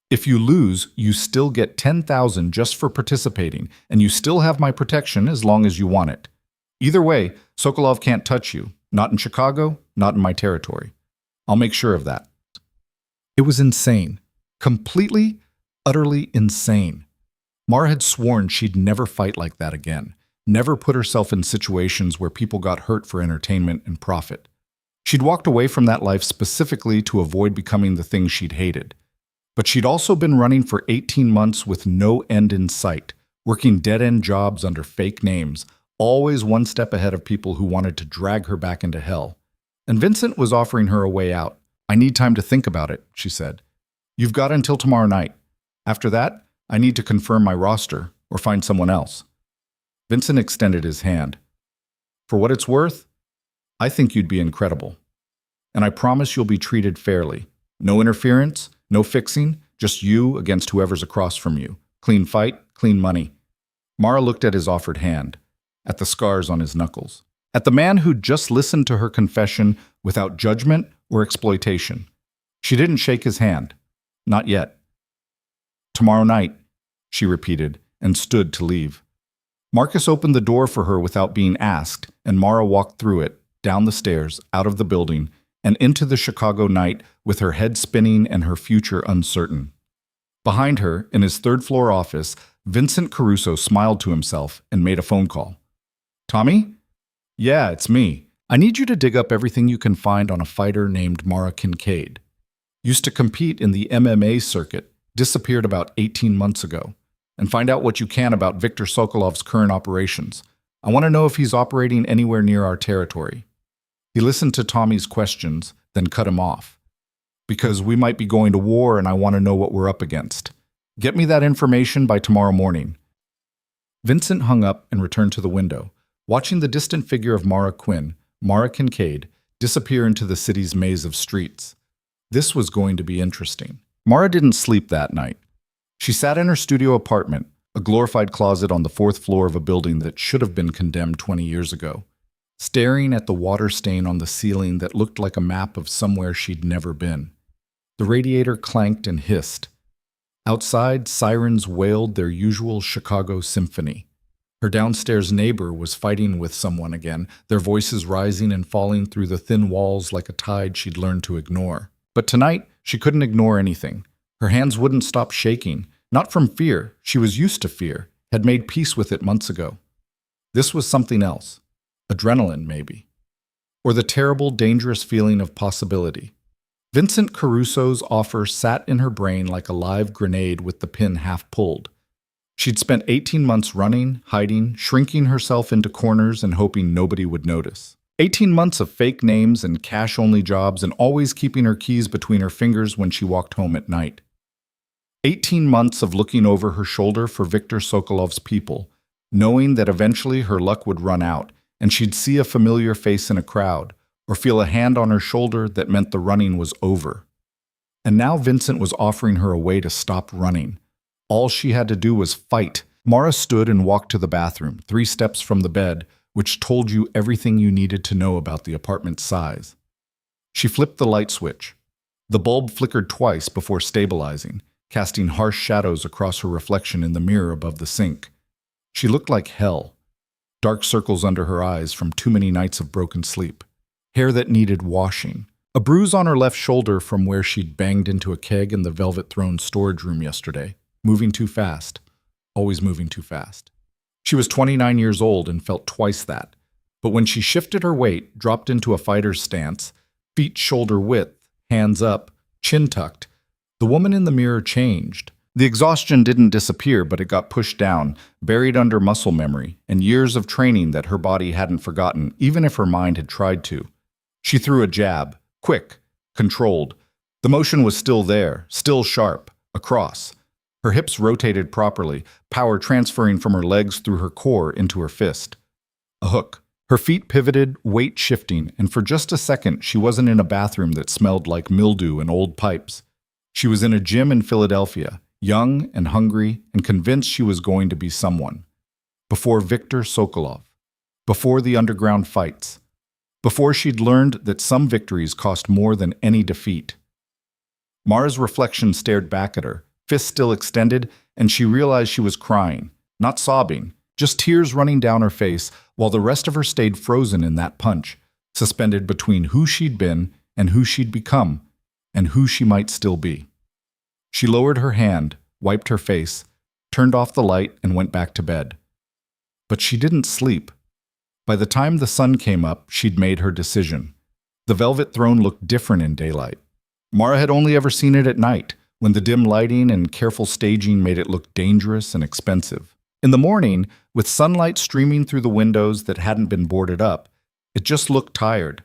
If you lose, you still get $10,000 just for participating, and you still have my protection as long as you want it. Either way, Sokolov can't touch you. Not in Chicago, not in my territory. I'll make sure of that. It was insane. Completely, utterly insane. Mara had sworn she'd never fight like that again. Never put herself in situations where people got hurt for entertainment and profit. She'd walked away from that life specifically to avoid becoming the thing she'd hated. But she'd also been running for 18 months with no end in sight, working dead-end jobs under fake names, always one step ahead of people who wanted to drag her back into hell. And Vincent was offering her a way out. "I need time to think about it," she said. "You've got until tomorrow night. After that, I need to confirm my roster or find someone else." Vincent extended his hand. "For what it's worth, I think you'd be incredible. And I promise you'll be treated fairly. No interference, no fixing, just you against whoever's across from you. Clean fight, clean money." Mara looked at his offered hand, at the scars on his knuckles, at the man who'd just listened to her confession without judgment or exploitation. She didn't shake his hand. Not yet. "Tomorrow night," she repeated, and stood to leave. Marcus opened the door for her without being asked, and Mara walked through it, down the stairs, out of the building, and into the Chicago night with her head spinning and her future uncertain. Behind her, in his third-floor office, Vincent Caruso smiled to himself and made a phone call. "Tommy? Yeah, it's me. I need you to dig up everything you can find on a fighter named Mara Kincaid. Used to compete in the MMA circuit, disappeared about 18 months ago. And find out what you can about Viktor Sokolov's current operations. I want to know if he's operating anywhere near our territory." He listened to Tommy's questions, then cut him off. "Because we might be going to war and I want to know what we're up against. Get me that information by tomorrow morning." Vincent hung up and returned to the window, watching the distant figure of Mara Kincaid, disappear into the city's maze of streets. This was going to be interesting. Mara didn't sleep that night. She sat in her studio apartment, a glorified closet on the 4th floor of a building that should have been condemned 20 years ago, staring at the water stain on the ceiling that looked like a map of somewhere she'd never been. The radiator clanked and hissed. Outside, sirens wailed their usual Chicago symphony. Her downstairs neighbor was fighting with someone again, their voices rising and falling through the thin walls like a tide she'd learned to ignore. But tonight, she couldn't ignore anything. Her hands wouldn't stop shaking, not from fear. She was used to fear, had made peace with it months ago. This was something else. Adrenaline, maybe. Or the terrible, dangerous feeling of possibility. Vincent Caruso's offer sat in her brain like a live grenade with the pin half pulled. She'd spent 18 months running, hiding, shrinking herself into corners and hoping nobody would notice. 18 months of fake names and cash-only jobs and always keeping her keys between her fingers when she walked home at night. 18 months of looking over her shoulder for Viktor Sokolov's people, knowing that eventually her luck would run out and she'd see a familiar face in a crowd or feel a hand on her shoulder that meant the running was over. And now Vincent was offering her a way to stop running. All she had to do was fight. Mara stood and walked to the bathroom, 3 steps from the bed, which told you everything you needed to know about the apartment's size. She flipped the light switch. The bulb flickered twice before stabilizing, casting harsh shadows across her reflection in the mirror above the sink. She looked like hell. Dark circles under her eyes from too many nights of broken sleep. Hair that needed washing. A bruise on her left shoulder from where she'd banged into a keg in the Velvet Throne storage room yesterday. Moving too fast. Always moving too fast. She was 29 years old and felt twice that. But when she shifted her weight, dropped into a fighter's stance, feet shoulder width, hands up, chin tucked, the woman in the mirror changed. The exhaustion didn't disappear, but it got pushed down, buried under muscle memory, and years of training that her body hadn't forgotten, even if her mind had tried to. She threw a jab, quick, controlled. The motion was still there, still sharp, across. Her hips rotated properly, power transferring from her legs through her core into her fist. A hook. Her feet pivoted, weight shifting, and for just a second she wasn't in a bathroom that smelled like mildew and old pipes. She was in a gym in Philadelphia, young and hungry and convinced she was going to be someone. Before Viktor Sokolov. Before the underground fights. Before she'd learned that some victories cost more than any defeat. Mara's reflection stared back at her, fist still extended, and she realized she was crying, not sobbing, just tears running down her face, while the rest of her stayed frozen in that punch, suspended between who she'd been and who she'd become, and who she might still be. She lowered her hand, wiped her face, turned off the light, and went back to bed. But she didn't sleep. By the time the sun came up, she'd made her decision. The Velvet Throne looked different in daylight. Mara had only ever seen it at night, when the dim lighting and careful staging made it look dangerous and expensive. In the morning, with sunlight streaming through the windows that hadn't been boarded up, it just looked tired.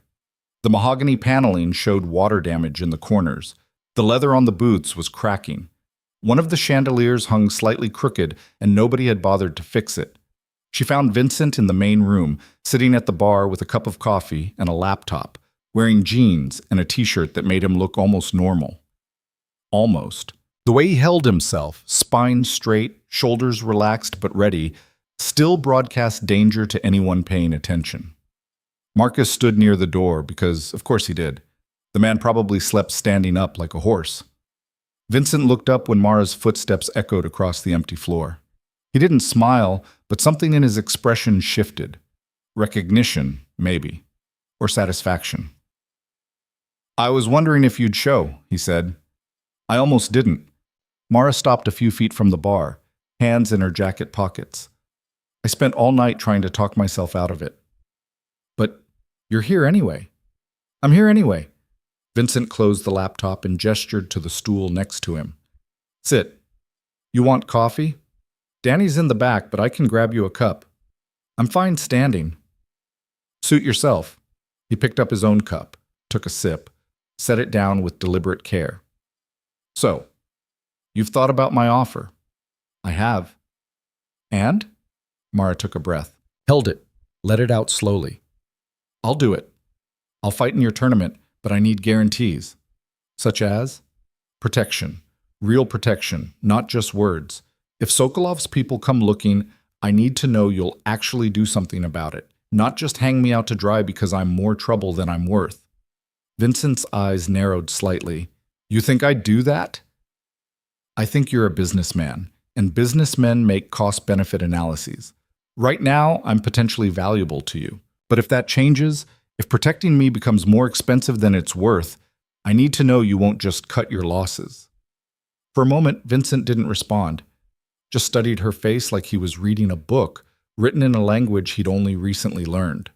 The mahogany paneling showed water damage in the corners. The leather on the booths was cracking. One of the chandeliers hung slightly crooked, and nobody had bothered to fix it. She found Vincent in the main room, sitting at the bar with a cup of coffee and a laptop, wearing jeans and a t-shirt that made him look almost normal. Almost. The way he held himself, spine straight, shoulders relaxed but ready, still broadcast danger to anyone paying attention. Marcus stood near the door because, of course he did. The man probably slept standing up like a horse. Vincent looked up when Mara's footsteps echoed across the empty floor. He didn't smile, but something in his expression shifted. Recognition, maybe. Or satisfaction. "I was wondering if you'd show," he said. "I almost didn't." Mara stopped a few feet from the bar, hands in her jacket pockets. "I spent all night trying to talk myself out of it." "But you're here anyway." "I'm here anyway." Vincent closed the laptop and gestured to the stool next to him. "Sit. You want coffee? Danny's in the back, but I can grab you a cup." "I'm fine standing." "Suit yourself." He picked up his own cup, took a sip, set it down with deliberate care. "So, you've thought about my offer." "I have." "And?" Mara took a breath, held it, let it out slowly. "I'll do it. I'll fight in your tournament, but I need guarantees." "Such as?" "Protection. Real protection, not just words. If Sokolov's people come looking, I need to know you'll actually do something about it, not just hang me out to dry because I'm more trouble than I'm worth." Vincent's eyes narrowed slightly. "You think I'd do that?" "I think you're a businessman, and businessmen make cost-benefit analyses. Right now, I'm potentially valuable to you. But if that changes, if protecting me becomes more expensive than it's worth, I need to know you won't just cut your losses." For a moment, Vincent didn't respond, just studied her face like he was reading a book written in a language he'd only recently learned.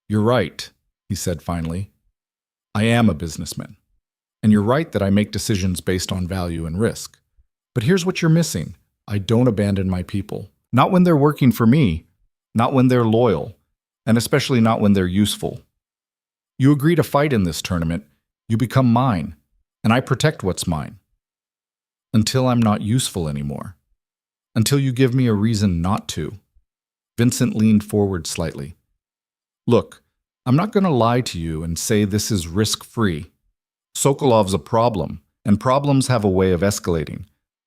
"You're right," he said finally. "I am a businessman. And you're right that I make decisions based on value and risk. But here's what you're missing. I don't abandon my people. Not when they're working for me, not when they're loyal, and especially not when they're useful. You agree to fight in this tournament, you become mine, and I protect what's mine. Until I'm not useful anymore. Until you give me a reason not to." Vincent leaned forward slightly. "Look, I'm not going to lie to you and say this is risk-free. Sokolov's a problem, and problems have a way of escalating.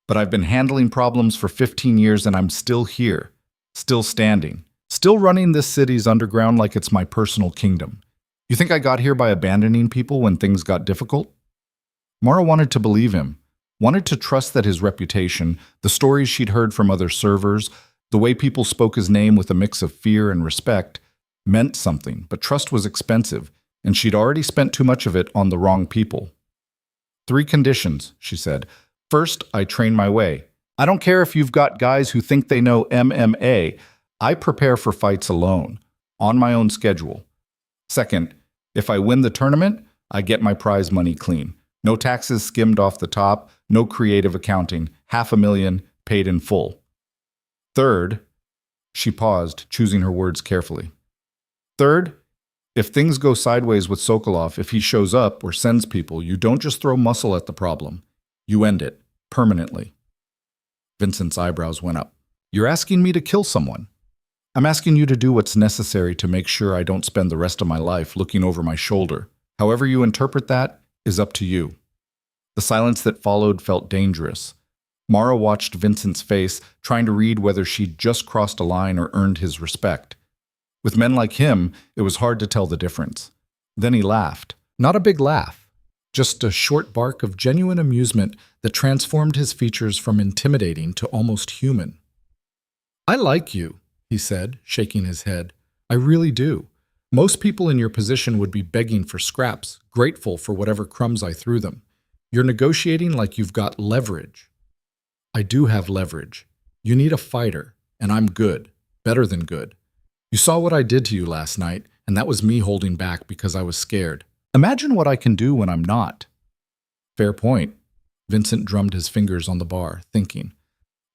But I've been handling problems for 15 years and I'm still here, still standing, still running this city's underground like it's my personal kingdom. You think I got here by abandoning people when things got difficult?" Mara wanted to believe him, wanted to trust that his reputation, the stories she'd heard from other servers, the way people spoke his name with a mix of fear and respect, meant something, but trust was expensive, and she'd already spent too much of it on the wrong people. "3 conditions," she said. "First, I train my way. I don't care if you've got guys who think they know MMA. I prepare for fights alone, on my own schedule. Second, if I win the tournament, I get my prize money clean. No taxes skimmed off the top, no creative accounting, $500,000 paid in full. Third," she paused, choosing her words carefully. "Third, if things go sideways with Sokolov, if he shows up or sends people, you don't just throw muscle at the problem. You end it, permanently." Vincent's eyebrows went up. "You're asking me to kill someone?" "I'm asking you to do what's necessary to make sure I don't spend the rest of my life looking over my shoulder. However you interpret that is up to you." The silence that followed felt dangerous. Mara watched Vincent's face, trying to read whether she'd just crossed a line or earned his respect. With men like him, it was hard to tell the difference. Then he laughed. Not a big laugh, just a short bark of genuine amusement that transformed his features from intimidating to almost human. "I like you," he said, shaking his head. "I really do. Most people in your position would be begging for scraps, grateful for whatever crumbs I threw them. You're negotiating like you've got leverage." "I do have leverage. You need a fighter, and I'm good, better than good. You saw what I did to you last night, and that was me holding back because I was scared. Imagine what I can do when I'm not." "Fair point." Vincent drummed his fingers on the bar, thinking.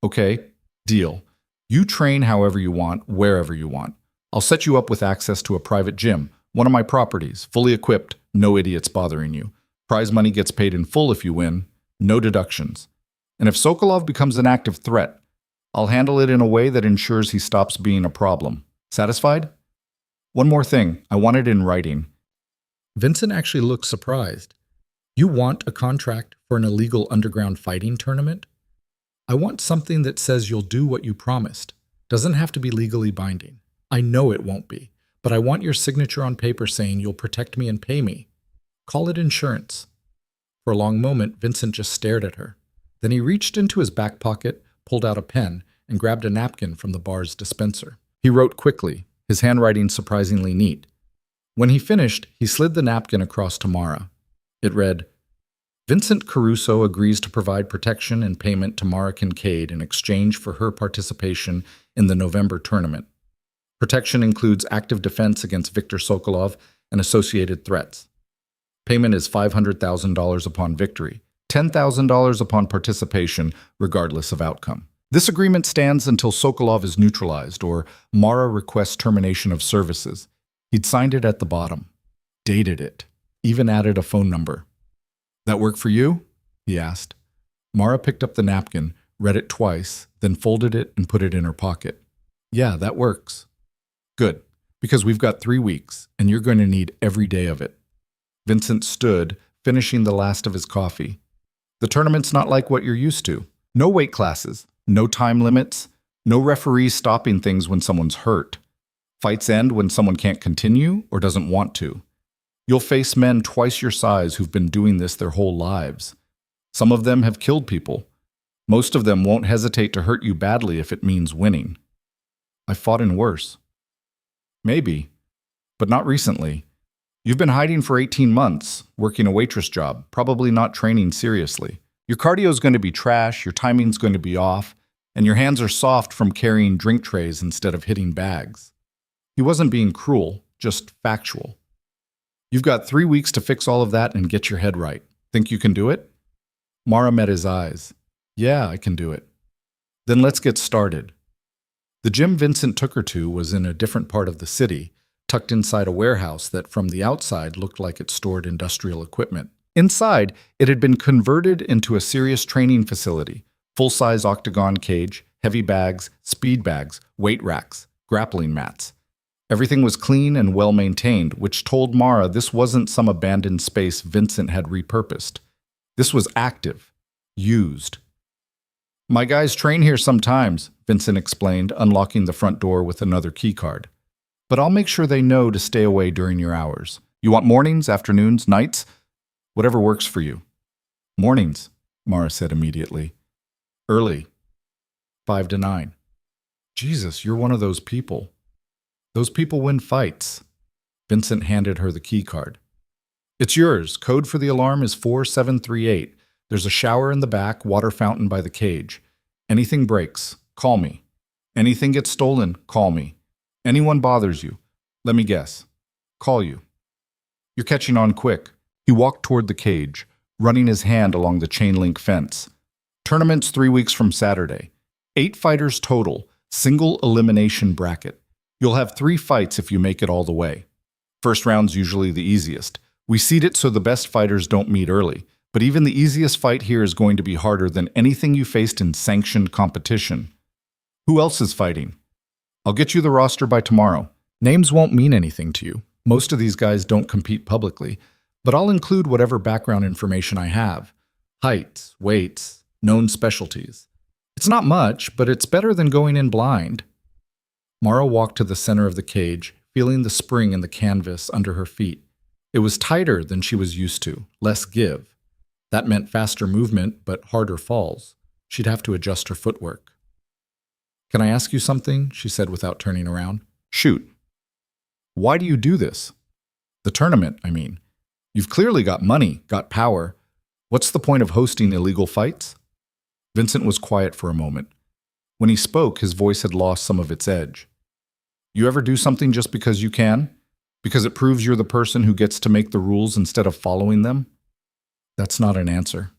"Okay, deal. You train however you want, wherever you want. I'll set you up with access to a private gym, one of my properties, fully equipped, no idiots bothering you. Prize money gets paid in full if you win, no deductions. And if Sokolov becomes an active threat, I'll handle it in a way that ensures he stops being a problem. Satisfied? One more thing, I want it in writing. Vincent actually looked surprised. You want a contract for an illegal underground fighting tournament? I want something that says you'll do what you promised. Doesn't have to be legally binding. I know it won't be, but I want your signature on paper saying you'll protect me and pay me. Call it insurance. For a long moment, Vincent just stared at her. Then he reached into his back pocket, pulled out a pen, and grabbed a napkin from the bar's dispenser. He wrote quickly, his handwriting surprisingly neat. When he finished, he slid the napkin across to Mara. It read, Vincent Caruso agrees to provide protection and payment to Mara Kincaid in exchange for her participation in the November tournament. Protection includes active defense against Viktor Sokolov and associated threats. Payment is $500,000 upon victory, $10,000 upon participation, regardless of outcome. This agreement stands until Sokolov is neutralized or Mara requests termination of services. He'd signed it at the bottom, dated it, even added a phone number. That work for you? He asked. Mara picked up the napkin, read it twice, then folded it and put it in her pocket. Yeah, that works. Good, because we've got 3 weeks, and you're going to need every day of it. Vincent stood, finishing the last of his coffee. The tournament's not like what you're used to. No weight classes, no time limits, no referees stopping things when someone's hurt. Fights end when someone can't continue or doesn't want to. You'll face men twice your size who've been doing this their whole lives. Some of them have killed people. Most of them won't hesitate to hurt you badly if it means winning. I fought in worse. Maybe, but not recently. You've been hiding for 18 months, working a waitress job, probably not training seriously. Your cardio's going to be trash, your timing's going to be off, and your hands are soft from carrying drink trays instead of hitting bags. He wasn't being cruel, just factual. You've got 3 weeks to fix all of that and get your head right. Think you can do it? Mara met his eyes. Yeah, I can do it. Then let's get started. The gym Vincent took her to was in a different part of the city, tucked inside a warehouse that from the outside looked like it stored industrial equipment. Inside, it had been converted into a serious training facility, full-size octagon cage, heavy bags, speed bags, weight racks, grappling mats. Everything was clean and well-maintained, which told Mara this wasn't some abandoned space Vincent had repurposed. This was active, used. My guys train here sometimes, Vincent explained, unlocking the front door with another keycard. But I'll make sure they know to stay away during your hours. You want mornings, afternoons, nights? Whatever works for you. Mornings, Mara said immediately. Early. 5 to 9. Jesus, you're one of those people. Those people win fights. Vincent handed her the key card. It's yours. Code for the alarm is 4738. There's a shower in the back, water fountain by the cage. Anything breaks, call me. Anything gets stolen, call me. Anyone bothers you, let me guess. Call you. You're catching on quick. He walked toward the cage, running his hand along the chain-link fence. Tournament's 3 weeks from Saturday. 8 fighters total, single elimination bracket. You'll have 3 fights if you make it all the way. First round's usually the easiest. We seed it so the best fighters don't meet early, but even the easiest fight here is going to be harder than anything you faced in sanctioned competition. Who else is fighting? I'll get you the roster by tomorrow. Names won't mean anything to you. Most of these guys don't compete publicly, but I'll include whatever background information I have. Heights, weights, known specialties. It's not much, but it's better than going in blind. Mara walked to the center of the cage, feeling the spring in the canvas under her feet. It was tighter than she was used to, less give. That meant faster movement, but harder falls. She'd have to adjust her footwork. Can I ask you something? She said without turning around. Shoot. Why do you do this? The tournament, I mean. You've clearly got money, got power. What's the point of hosting illegal fights? Vincent was quiet for a moment. When he spoke, his voice had lost some of its edge. You ever do something just because you can? Because it proves you're the person who gets to make the rules instead of following them? That's not an answer.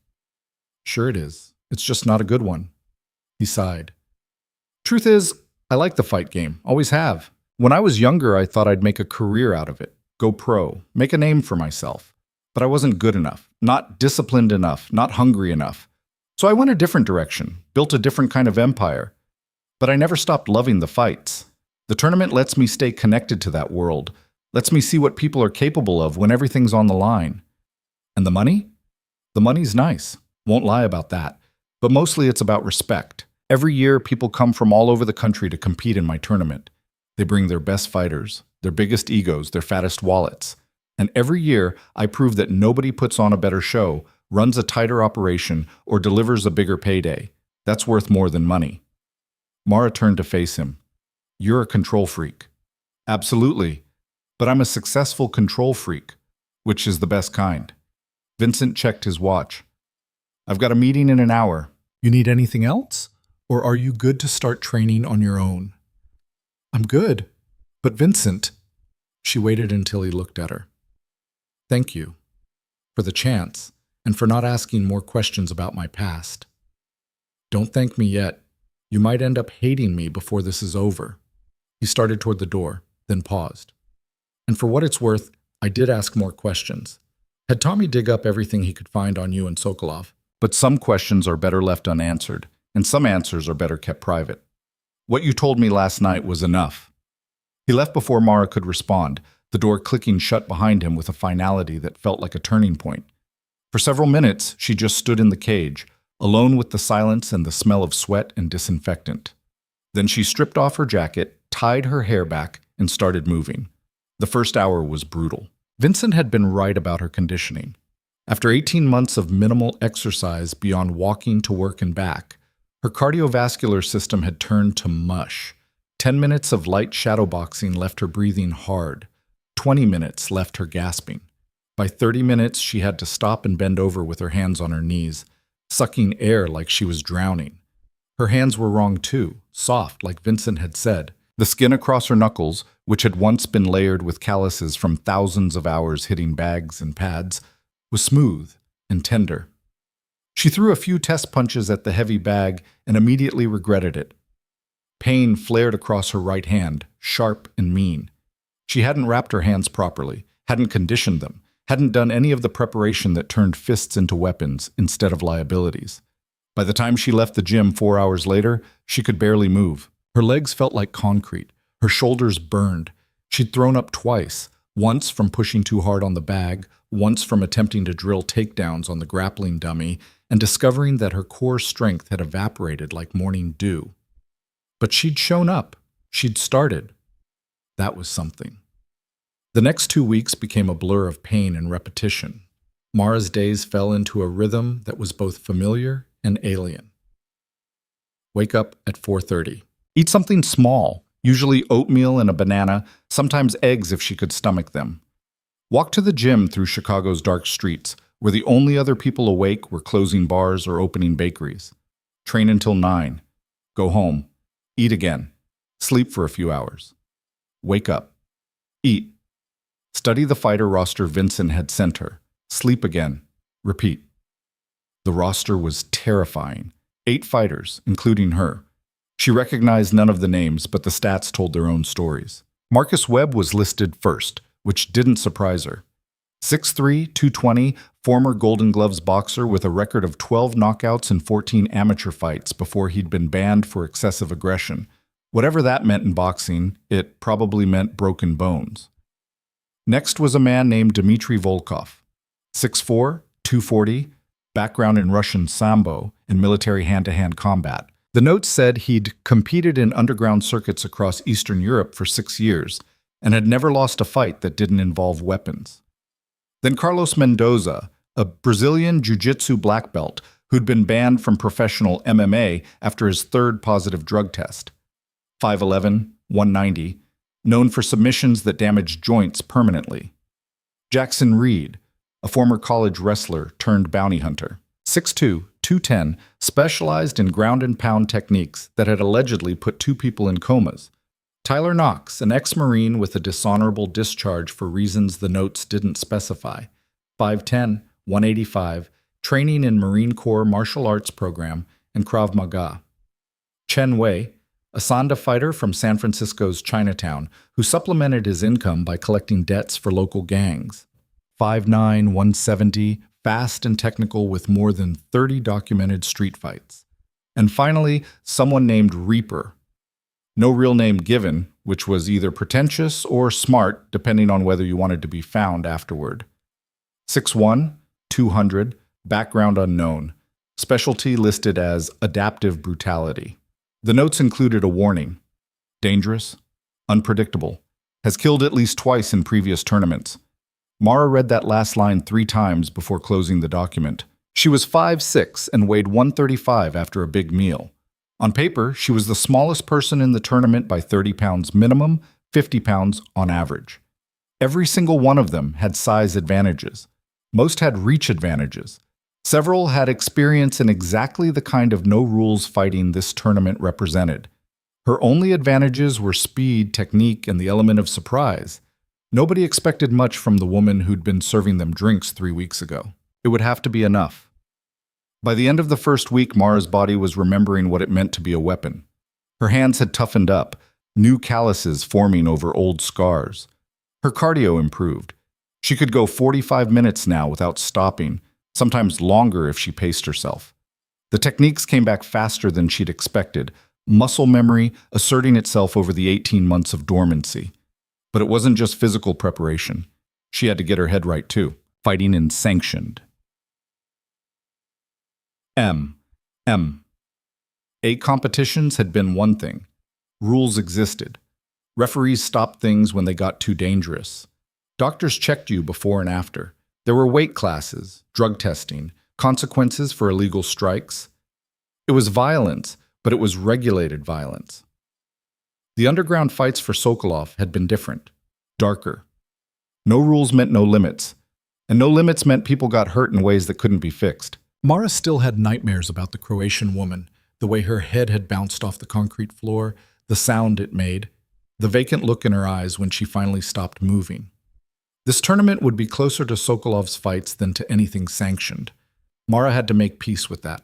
Sure it is. It's just not a good one. He sighed. Truth is, I like the fight game, always have. When I was younger, I thought I'd make a career out of it, go pro, make a name for myself. But I wasn't good enough, not disciplined enough, not hungry enough. So I went a different direction, built a different kind of empire. But I never stopped loving the fights. The tournament lets me stay connected to that world, lets me see what people are capable of when everything's on the line. And the money? The money's nice, won't lie about that. But mostly it's about respect. Every year, people come from all over the country to compete in my tournament. They bring their best fighters, their biggest egos, their fattest wallets. And every year, I prove that nobody puts on a better show, runs a tighter operation, or delivers a bigger payday. That's worth more than money. Mara turned to face him. You're a control freak. Absolutely. But I'm a successful control freak, which is the best kind. Vincent checked his watch. I've got a meeting in an hour. You need anything else? Or are you good to start training on your own? I'm good. But Vincent... She waited until he looked at her. Thank you. For the chance, and for not asking more questions about my past. Don't thank me yet. You might end up hating me before this is over. He started toward the door, then paused. And for what it's worth, I did ask more questions. Had Tommy dig up everything he could find on you and Sokolov. But some questions are better left unanswered, and some answers are better kept private. What you told me last night was enough. He left before Mara could respond, the door clicking shut behind him with a finality that felt like a turning point. For several minutes, she just stood in the cage, alone with the silence and the smell of sweat and disinfectant. Then she stripped off her jacket, tied her hair back, and started moving. The first hour was brutal. Vincent had been right about her conditioning. After 18 months of minimal exercise beyond walking to work and back, her cardiovascular system had turned to mush. 10 minutes of light shadowboxing left her breathing hard. 20 minutes left her gasping. By 30 minutes, she had to stop and bend over with her hands on her knees, sucking air like she was drowning. Her hands were wrong too, soft like Vincent had said. The skin across her knuckles, which had once been layered with calluses from thousands of hours hitting bags and pads, was smooth and tender. She threw a few test punches at the heavy bag and immediately regretted it. Pain flared across her right hand, sharp and mean. She hadn't wrapped her hands properly, hadn't conditioned them, hadn't done any of the preparation that turned fists into weapons instead of liabilities. By the time she left the gym 4 hours later, she could barely move. Her legs felt like concrete. Her shoulders burned. She'd thrown up twice, once from pushing too hard on the bag, once from attempting to drill takedowns on the grappling dummy, and discovering that her core strength had evaporated like morning dew. But she'd shown up. She'd started. That was something. The next 2 weeks became a blur of pain and repetition. Mara's days fell into a rhythm that was both familiar and alien. Wake up at 4:30. Eat something small, usually oatmeal and a banana, sometimes eggs if she could stomach them. Walk to the gym through Chicago's dark streets, where the only other people awake were closing bars or opening bakeries. Train until 9. Go home. Eat again. Sleep for a few hours. Wake up. Eat. Study the fighter roster Vincent had sent her. Sleep again. Repeat. The roster was terrifying. 8 fighters, including her. She recognized none of the names, but the stats told their own stories. Marcus Webb was listed first, which didn't surprise her. 6'3", 220, former Golden Gloves boxer with a record of 12 knockouts and 14 amateur fights before he'd been banned for excessive aggression. Whatever that meant in boxing, it probably meant broken bones. Next was a man named Dmitry Volkov. 6'4", 240, background in Russian Sambo and military hand-to-hand combat. The note said he'd competed in underground circuits across Eastern Europe for 6 years and had never lost a fight that didn't involve weapons. Then Carlos Mendoza, a Brazilian jiu-jitsu black belt who'd been banned from professional MMA after his 3rd positive drug test. 5'11", 190, known for submissions that damaged joints permanently. Jackson Reed, a former college wrestler turned bounty hunter. 6'2", 210, specialized in ground-and-pound techniques that had allegedly put 2 people in comas. Tyler Knox, an ex-Marine with a dishonorable discharge for reasons the notes didn't specify. 5'10", 185, training in Marine Corps martial arts program and Krav Maga. Chen Wei, a Sanda fighter from San Francisco's Chinatown who supplemented his income by collecting debts for local gangs. 5'9", 170, fast and technical with more than 30 documented street fights. And finally, someone named Reaper. No real name given, which was either pretentious or smart, depending on whether you wanted to be found afterward. 6'1", 200, background unknown. Specialty listed as adaptive brutality. The notes included a warning. Dangerous, unpredictable, has killed at least twice in previous tournaments. Mara read that last line 3 times before closing the document. She was 5'6" and weighed 135 after a big meal. On paper, she was the smallest person in the tournament by 30 pounds minimum, 50 pounds on average. Every single one of them had size advantages. Most had reach advantages. Several had experience in exactly the kind of no-rules fighting this tournament represented. Her only advantages were speed, technique, and the element of surprise. Nobody expected much from the woman who'd been serving them drinks 3 weeks ago. It would have to be enough. By the end of the first week, Mara's body was remembering what it meant to be a weapon. Her hands had toughened up, new calluses forming over old scars. Her cardio improved. She could go 45 minutes now without stopping, sometimes longer if she paced herself. The techniques came back faster than she'd expected, muscle memory asserting itself over the 18 months of dormancy. But it wasn't just physical preparation. She had to get her head right too, fighting in sanctioned. A competitions had been one thing. Rules existed. Referees stopped things when they got too dangerous. Doctors checked you before and after. There were weight classes, drug testing, consequences for illegal strikes. It was violence, but it was regulated violence. The underground fights for Sokolov had been different, darker. No rules meant no limits, and no limits meant people got hurt in ways that couldn't be fixed. Mara still had nightmares about the Croatian woman, the way her head had bounced off the concrete floor, the sound it made, the vacant look in her eyes when she finally stopped moving. This tournament would be closer to Sokolov's fights than to anything sanctioned. Mara had to make peace with that.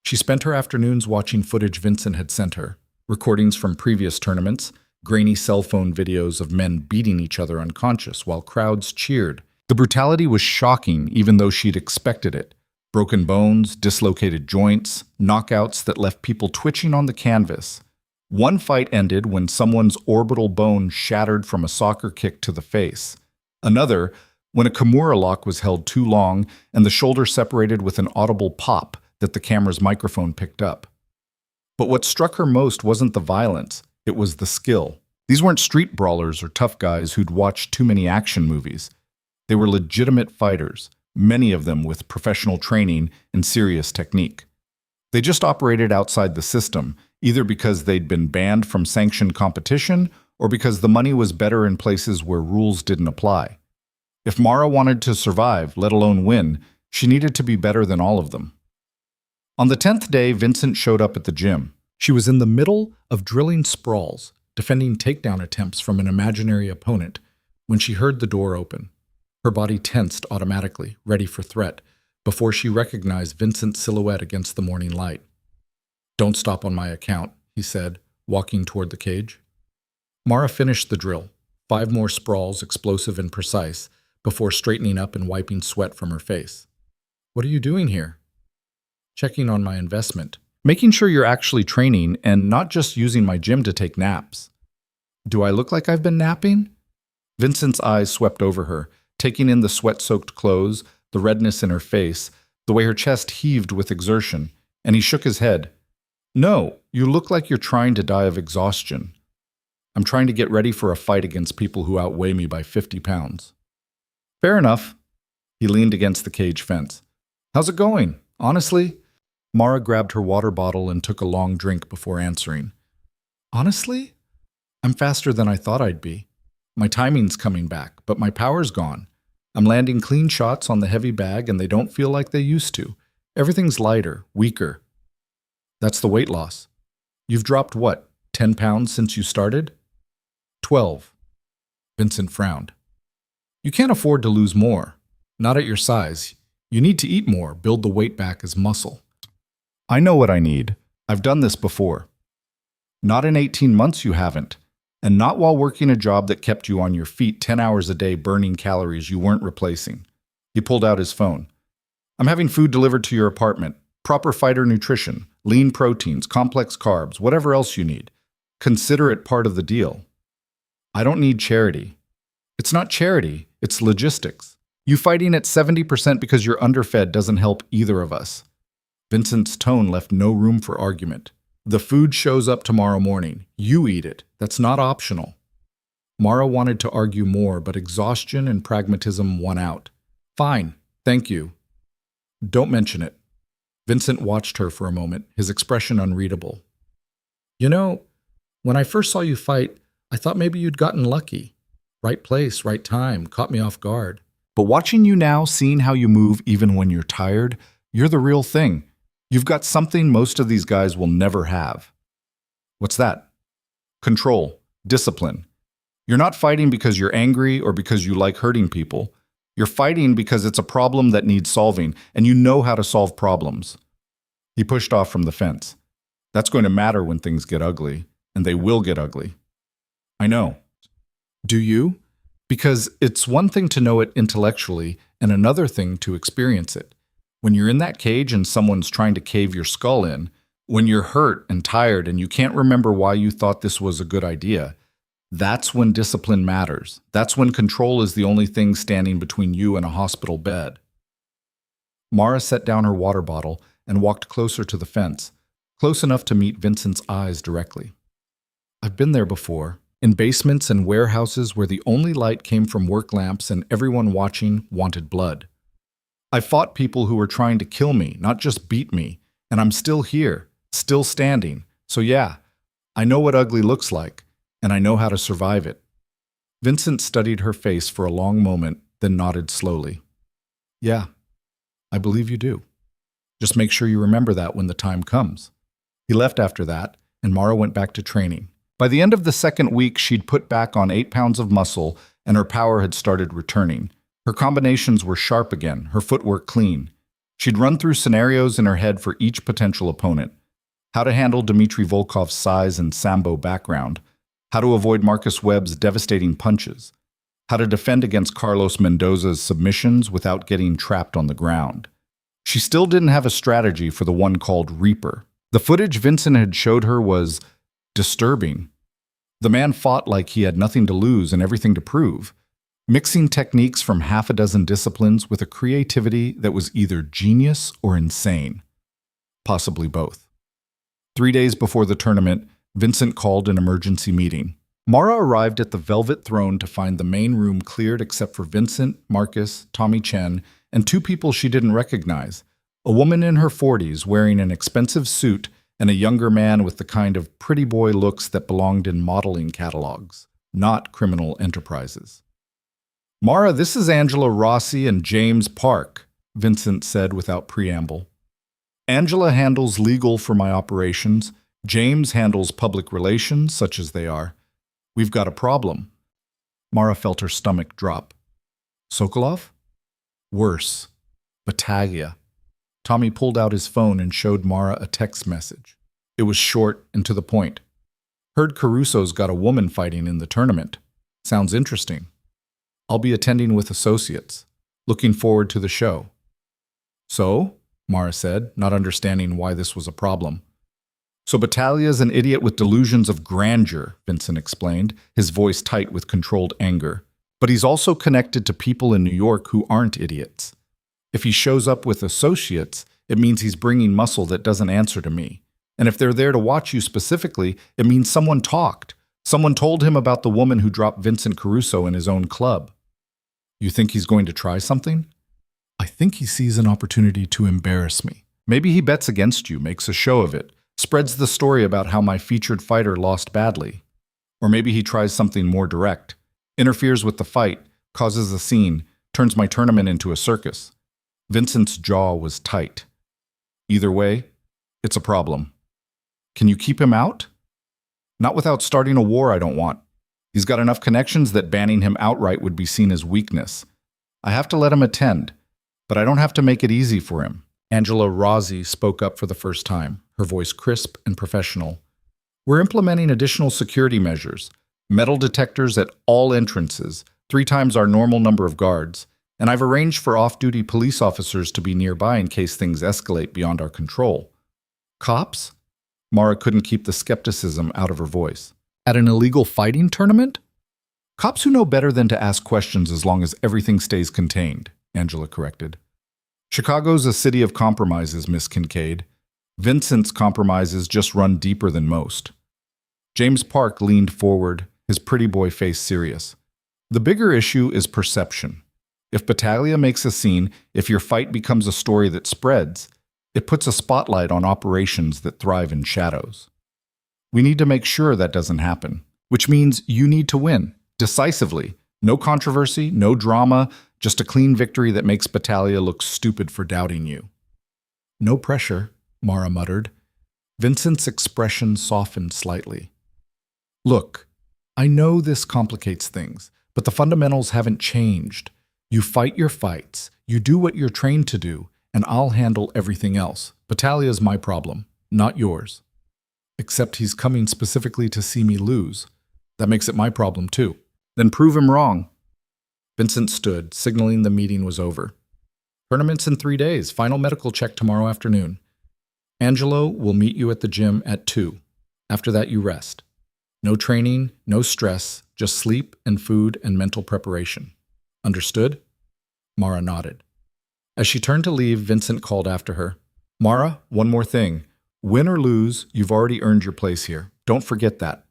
She spent her afternoons watching footage Vincent had sent her, recordings from previous tournaments, grainy cell phone videos of men beating each other unconscious while crowds cheered. The brutality was shocking even though she'd expected it. Broken bones, dislocated joints, knockouts that left people twitching on the canvas. One fight ended when someone's orbital bone shattered from a soccer kick to the face. Another, when a Kimura lock was held too long and the shoulder separated with an audible pop that the camera's microphone picked up. But what struck her most wasn't the violence, it was the skill. These weren't street brawlers or tough guys who'd watched too many action movies. They were legitimate fighters, many of them with professional training and serious technique. They just operated outside the system, either because they'd been banned from sanctioned competition or because the money was better in places where rules didn't apply. If Mara wanted to survive, let alone win, she needed to be better than all of them. On the 10th day, Vincent showed up at the gym. She was in the middle of drilling sprawls, defending takedown attempts from an imaginary opponent, when she heard the door open. Her body tensed automatically, ready for threat, before she recognized Vincent's silhouette against the morning light. "Don't stop on my account," he said, walking toward the cage. Mara finished the drill, 5 more sprawls, explosive and precise, before straightening up and wiping sweat from her face. "What are you doing here?" "Checking on my investment. Making sure you're actually training and not just using my gym to take naps." "Do I look like I've been napping?" Vincent's eyes swept over her, taking in the sweat-soaked clothes, the redness in her face, the way her chest heaved with exertion, and he shook his head. "No, you look like you're trying to die of exhaustion. I'm trying to get ready for a fight against people who outweigh me by 50 pounds. "Fair enough." He leaned against the cage fence. "How's it going? Honestly?" Mara grabbed her water bottle and took a long drink before answering. "Honestly? I'm faster than I thought I'd be. My timing's coming back, but my power's gone. I'm landing clean shots on the heavy bag and they don't feel like they used to. Everything's lighter, weaker. That's the weight loss. You've dropped what, 10 pounds since you started?" 12. Vincent frowned. "You can't afford to lose more. Not at your size. You need to eat more, build the weight back as muscle." "I know what I need. I've done this before." Not in 18 months you haven't. And not while working a job that kept you on your feet 10 hours a day burning calories you weren't replacing. He pulled out his phone. I'm having food delivered to your apartment. Proper fighter nutrition, lean proteins, complex carbs, whatever else you need. Consider it part of the deal. I don't need charity. It's not charity, it's logistics. You fighting at 70% because you're underfed doesn't help either of us. Vincent's tone left no room for argument. The food shows up tomorrow morning. You eat it. That's not optional. Mara wanted to argue more, but exhaustion and pragmatism won out. Fine, thank you. Don't mention it. Vincent watched her for a moment, his expression unreadable. You know, when I first saw you fight, I thought maybe you'd gotten lucky. Right place, right time, caught me off guard. But watching you now, seeing how you move even when you're tired, you're the real thing. You've got something most of these guys will never have. What's that? Control, discipline. You're not fighting because you're angry or because you like hurting people. You're fighting because it's a problem that needs solving, and you know how to solve problems. He pushed off from the fence. That's going to matter when things get ugly, and they will get ugly. I know. Do you? Because it's one thing to know it intellectually and another thing to experience it. When you're in that cage and someone's trying to cave your skull in, when you're hurt and tired and you can't remember why you thought this was a good idea, that's when discipline matters. That's when control is the only thing standing between you and a hospital bed. Mara set down her water bottle and walked closer to the fence, close enough to meet Vincent's eyes directly. I've been there before, in basements and warehouses where the only light came from work lamps and everyone watching wanted blood. I fought people who were trying to kill me, not just beat me, and I'm still here, still standing. So yeah, I know what ugly looks like, and I know how to survive it. Vincent studied her face for a long moment, then nodded slowly. Yeah, I believe you do. Just make sure you remember that when the time comes. He left after that, and Mara went back to training. By the end of the second week, she'd put back on 8 pounds of muscle, and her power had started returning. Her combinations were sharp again, her footwork clean. She'd run through scenarios in her head for each potential opponent. How to handle Dmitry Volkov's size and Sambo background. How to avoid Marcus Webb's devastating punches. How to defend against Carlos Mendoza's submissions without getting trapped on the ground. She still didn't have a strategy for the one called Reaper. The footage Vincent had showed her was disturbing. The man fought like he had nothing to lose and everything to prove, mixing techniques from half a dozen disciplines with a creativity that was either genius or insane. Possibly both. 3 days before the tournament, Vincent called an emergency meeting. Mara arrived at the Velvet Throne to find the main room cleared except for Vincent, Marcus, Tommy Chen, and 2 people she didn't recognize, a woman in her 40s wearing an expensive suit and a younger man with the kind of pretty boy looks that belonged in modeling catalogs, not criminal enterprises. Mara, this is Angela Rossi and James Park, Vincent said without preamble. Angela handles legal for my operations. James handles public relations, such as they are. We've got a problem. Mara felt her stomach drop. Sokolov? Worse. Battaglia. Tommy pulled out his phone and showed Mara a text message. It was short and to the point. Heard Caruso's got a woman fighting in the tournament. Sounds interesting. I'll be attending with associates. Looking forward to the show. So? Mara said, not understanding why this was a problem. So Battaglia's an idiot with delusions of grandeur, Vincent explained, his voice tight with controlled anger. But he's also connected to people in New York who aren't idiots. If he shows up with associates, it means he's bringing muscle that doesn't answer to me. And if they're there to watch you specifically, it means someone talked. Someone told him about the woman who dropped Vincent Caruso in his own club. You think he's going to try something? I think he sees an opportunity to embarrass me. Maybe he bets against you, makes a show of it, spreads the story about how my featured fighter lost badly. Or maybe he tries something more direct, interferes with the fight, causes a scene, turns my tournament into a circus. Vincent's jaw was tight. Either way, it's a problem. Can you keep him out? Not without starting a war I don't want. He's got enough connections that banning him outright would be seen as weakness. I have to let him attend, but I don't have to make it easy for him. Angela Rossi spoke up for the first time, her voice crisp and professional. We're implementing additional security measures, metal detectors at all entrances, 3 times our normal number of guards, and I've arranged for off-duty police officers to be nearby in case things escalate beyond our control. Cops? Mara couldn't keep the skepticism out of her voice. At an illegal fighting tournament? Cops who know better than to ask questions as long as everything stays contained, Angela corrected. Chicago's a city of compromises, Miss Kincaid. Vincent's compromises just run deeper than most. James Park leaned forward, his pretty boy face serious. The bigger issue is perception. If Battaglia makes a scene, if your fight becomes a story that spreads, it puts a spotlight on operations that thrive in shadows. We need to make sure that doesn't happen, which means you need to win, decisively. No controversy, no drama, just a clean victory that makes Battaglia look stupid for doubting you. No pressure, Mara muttered. Vincent's expression softened slightly. Look, I know this complicates things, but the fundamentals haven't changed. You fight your fights, you do what you're trained to do, and I'll handle everything else. Battaglia's my problem, not yours. Except he's coming specifically to see me lose. That makes it my problem too. Then prove him wrong. Vincent stood, signaling the meeting was over. Tournament's in 3 days, final medical check tomorrow afternoon. Angelo will meet you at the gym at 2. After that, you rest. No training, no stress, just sleep and food and mental preparation. Understood? Mara nodded. As she turned to leave, Vincent called after her. Mara, one more thing. Win or lose, you've already earned your place here. Don't forget that.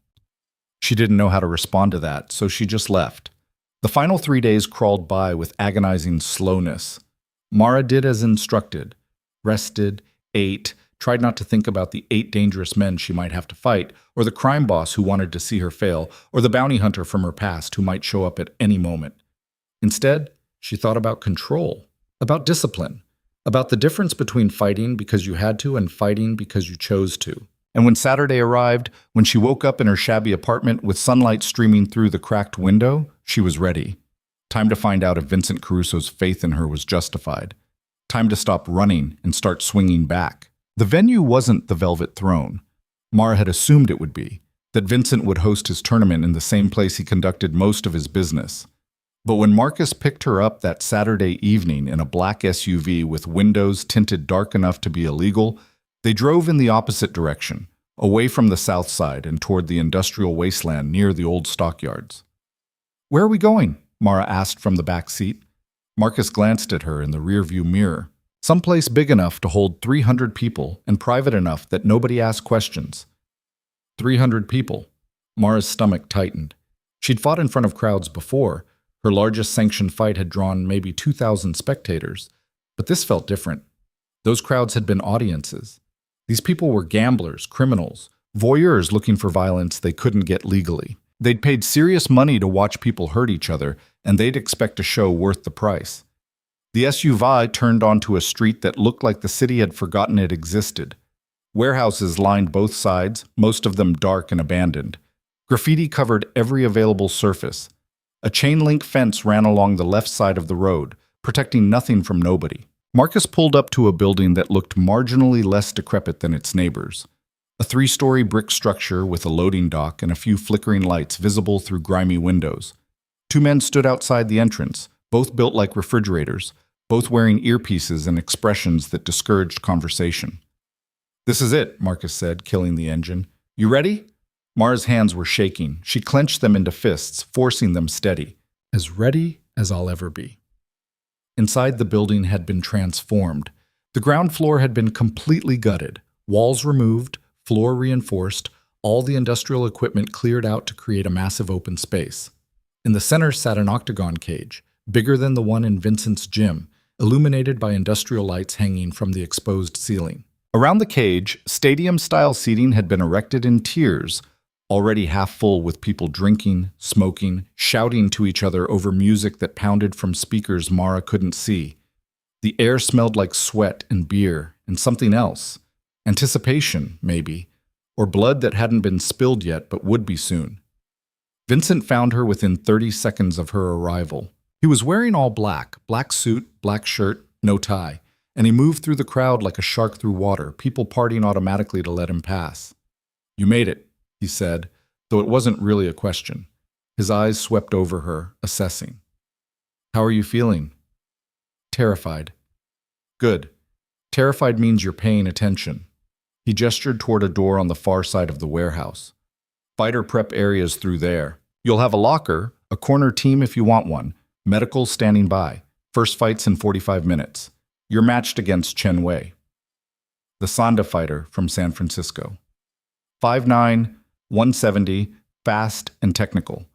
She didn't know how to respond to that, so she just left. The final 3 days crawled by with agonizing slowness. Mara did as instructed. Rested, ate, tried not to think about the 8 dangerous men she might have to fight, or the crime boss who wanted to see her fail, or the bounty hunter from her past who might show up at any moment. Instead, she thought about control, about discipline, about the difference between fighting because you had to and fighting because you chose to. And when Saturday arrived, when she woke up in her shabby apartment with sunlight streaming through the cracked window, she was ready. Time to find out if Vincent Caruso's faith in her was justified. Time to stop running and start swinging back. The venue wasn't the Velvet Throne. Mara had assumed it would be, that Vincent would host his tournament in the same place he conducted most of his business. But when Marcus picked her up that Saturday evening in a black SUV with windows tinted dark enough to be illegal, they drove in the opposite direction, away from the south side and toward the industrial wasteland near the old stockyards. "Where are we going?" Mara asked from the back seat. Marcus glanced at her in the rearview mirror. Someplace big enough to hold 300 people and private enough that nobody asked questions. 300 people. Mara's stomach tightened. She'd fought in front of crowds before. Her largest sanctioned fight had drawn maybe 2,000 spectators. But this felt different. Those crowds had been audiences. These people were gamblers, criminals, voyeurs looking for violence they couldn't get legally. They'd paid serious money to watch people hurt each other, and they'd expect a show worth the price. The SUV turned onto a street that looked like the city had forgotten it existed. Warehouses lined both sides, most of them dark and abandoned. Graffiti covered every available surface. A chain-link fence ran along the left side of the road, protecting nothing from nobody. Marcus pulled up to a building that looked marginally less decrepit than its neighbors. A 3-story brick structure with a loading dock and a few flickering lights visible through grimy windows. 2 men stood outside the entrance, both built like refrigerators, both wearing earpieces and expressions that discouraged conversation. "This is it," Marcus said, killing the engine. "You ready?" Mara's hands were shaking. She clenched them into fists, forcing them steady. "As ready as I'll ever be." Inside the building had been transformed. The ground floor had been completely gutted, walls removed, floor reinforced, all the industrial equipment cleared out to create a massive open space. In the center sat an octagon cage, bigger than the one in Vincent's gym, illuminated by industrial lights hanging from the exposed ceiling. Around the cage, stadium-style seating had been erected in tiers, already half full with people drinking, smoking, shouting to each other over music that pounded from speakers Mara couldn't see. The air smelled like sweat and beer and something else. Anticipation, maybe, or blood that hadn't been spilled yet but would be soon. Vincent found her within 30 seconds of her arrival. He was wearing all black suit, black shirt, no tie, and he moved through the crowd like a shark through water, people partying automatically to let him pass. "You made it," he said, though it wasn't really a question. His eyes swept over her, assessing. How are you feeling? Terrified. Good. Terrified means you're paying attention. He gestured toward a door on the far side of the warehouse. Fighter prep areas through there. You'll have a locker, a corner team if you want one, medical standing by. First fights in 45 minutes. You're matched against Chen Wei, the Sanda fighter from San Francisco. 5'9", 170, fast and technical.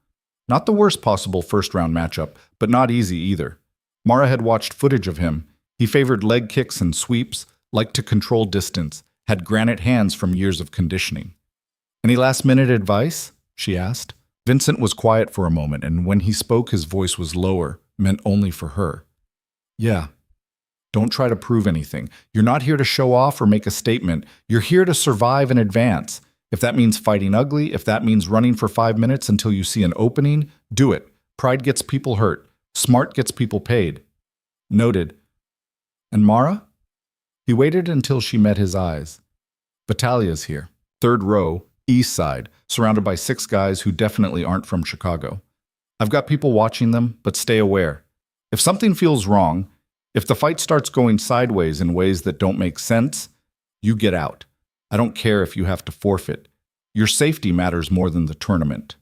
Not the worst possible first-round matchup, but not easy either. Mara had watched footage of him. He favored leg kicks and sweeps, liked to control distance, had granite hands from years of conditioning. Any last-minute advice? She asked. Vincent was quiet for a moment, and when he spoke his voice was lower, meant only for her. Yeah. Don't try to prove anything. You're not here to show off or make a statement. You're here to survive and advance. If that means fighting ugly, if that means running for 5 minutes until you see an opening, do it. Pride gets people hurt. Smart gets people paid. Noted. And Mara? He waited until she met his eyes. Batalia's here. 3rd row, east side, surrounded by 6 guys who definitely aren't from Chicago. I've got people watching them, but stay aware. If something feels wrong, if the fight starts going sideways in ways that don't make sense, you get out. I don't care if you have to forfeit. Your safety matters more than the tournament.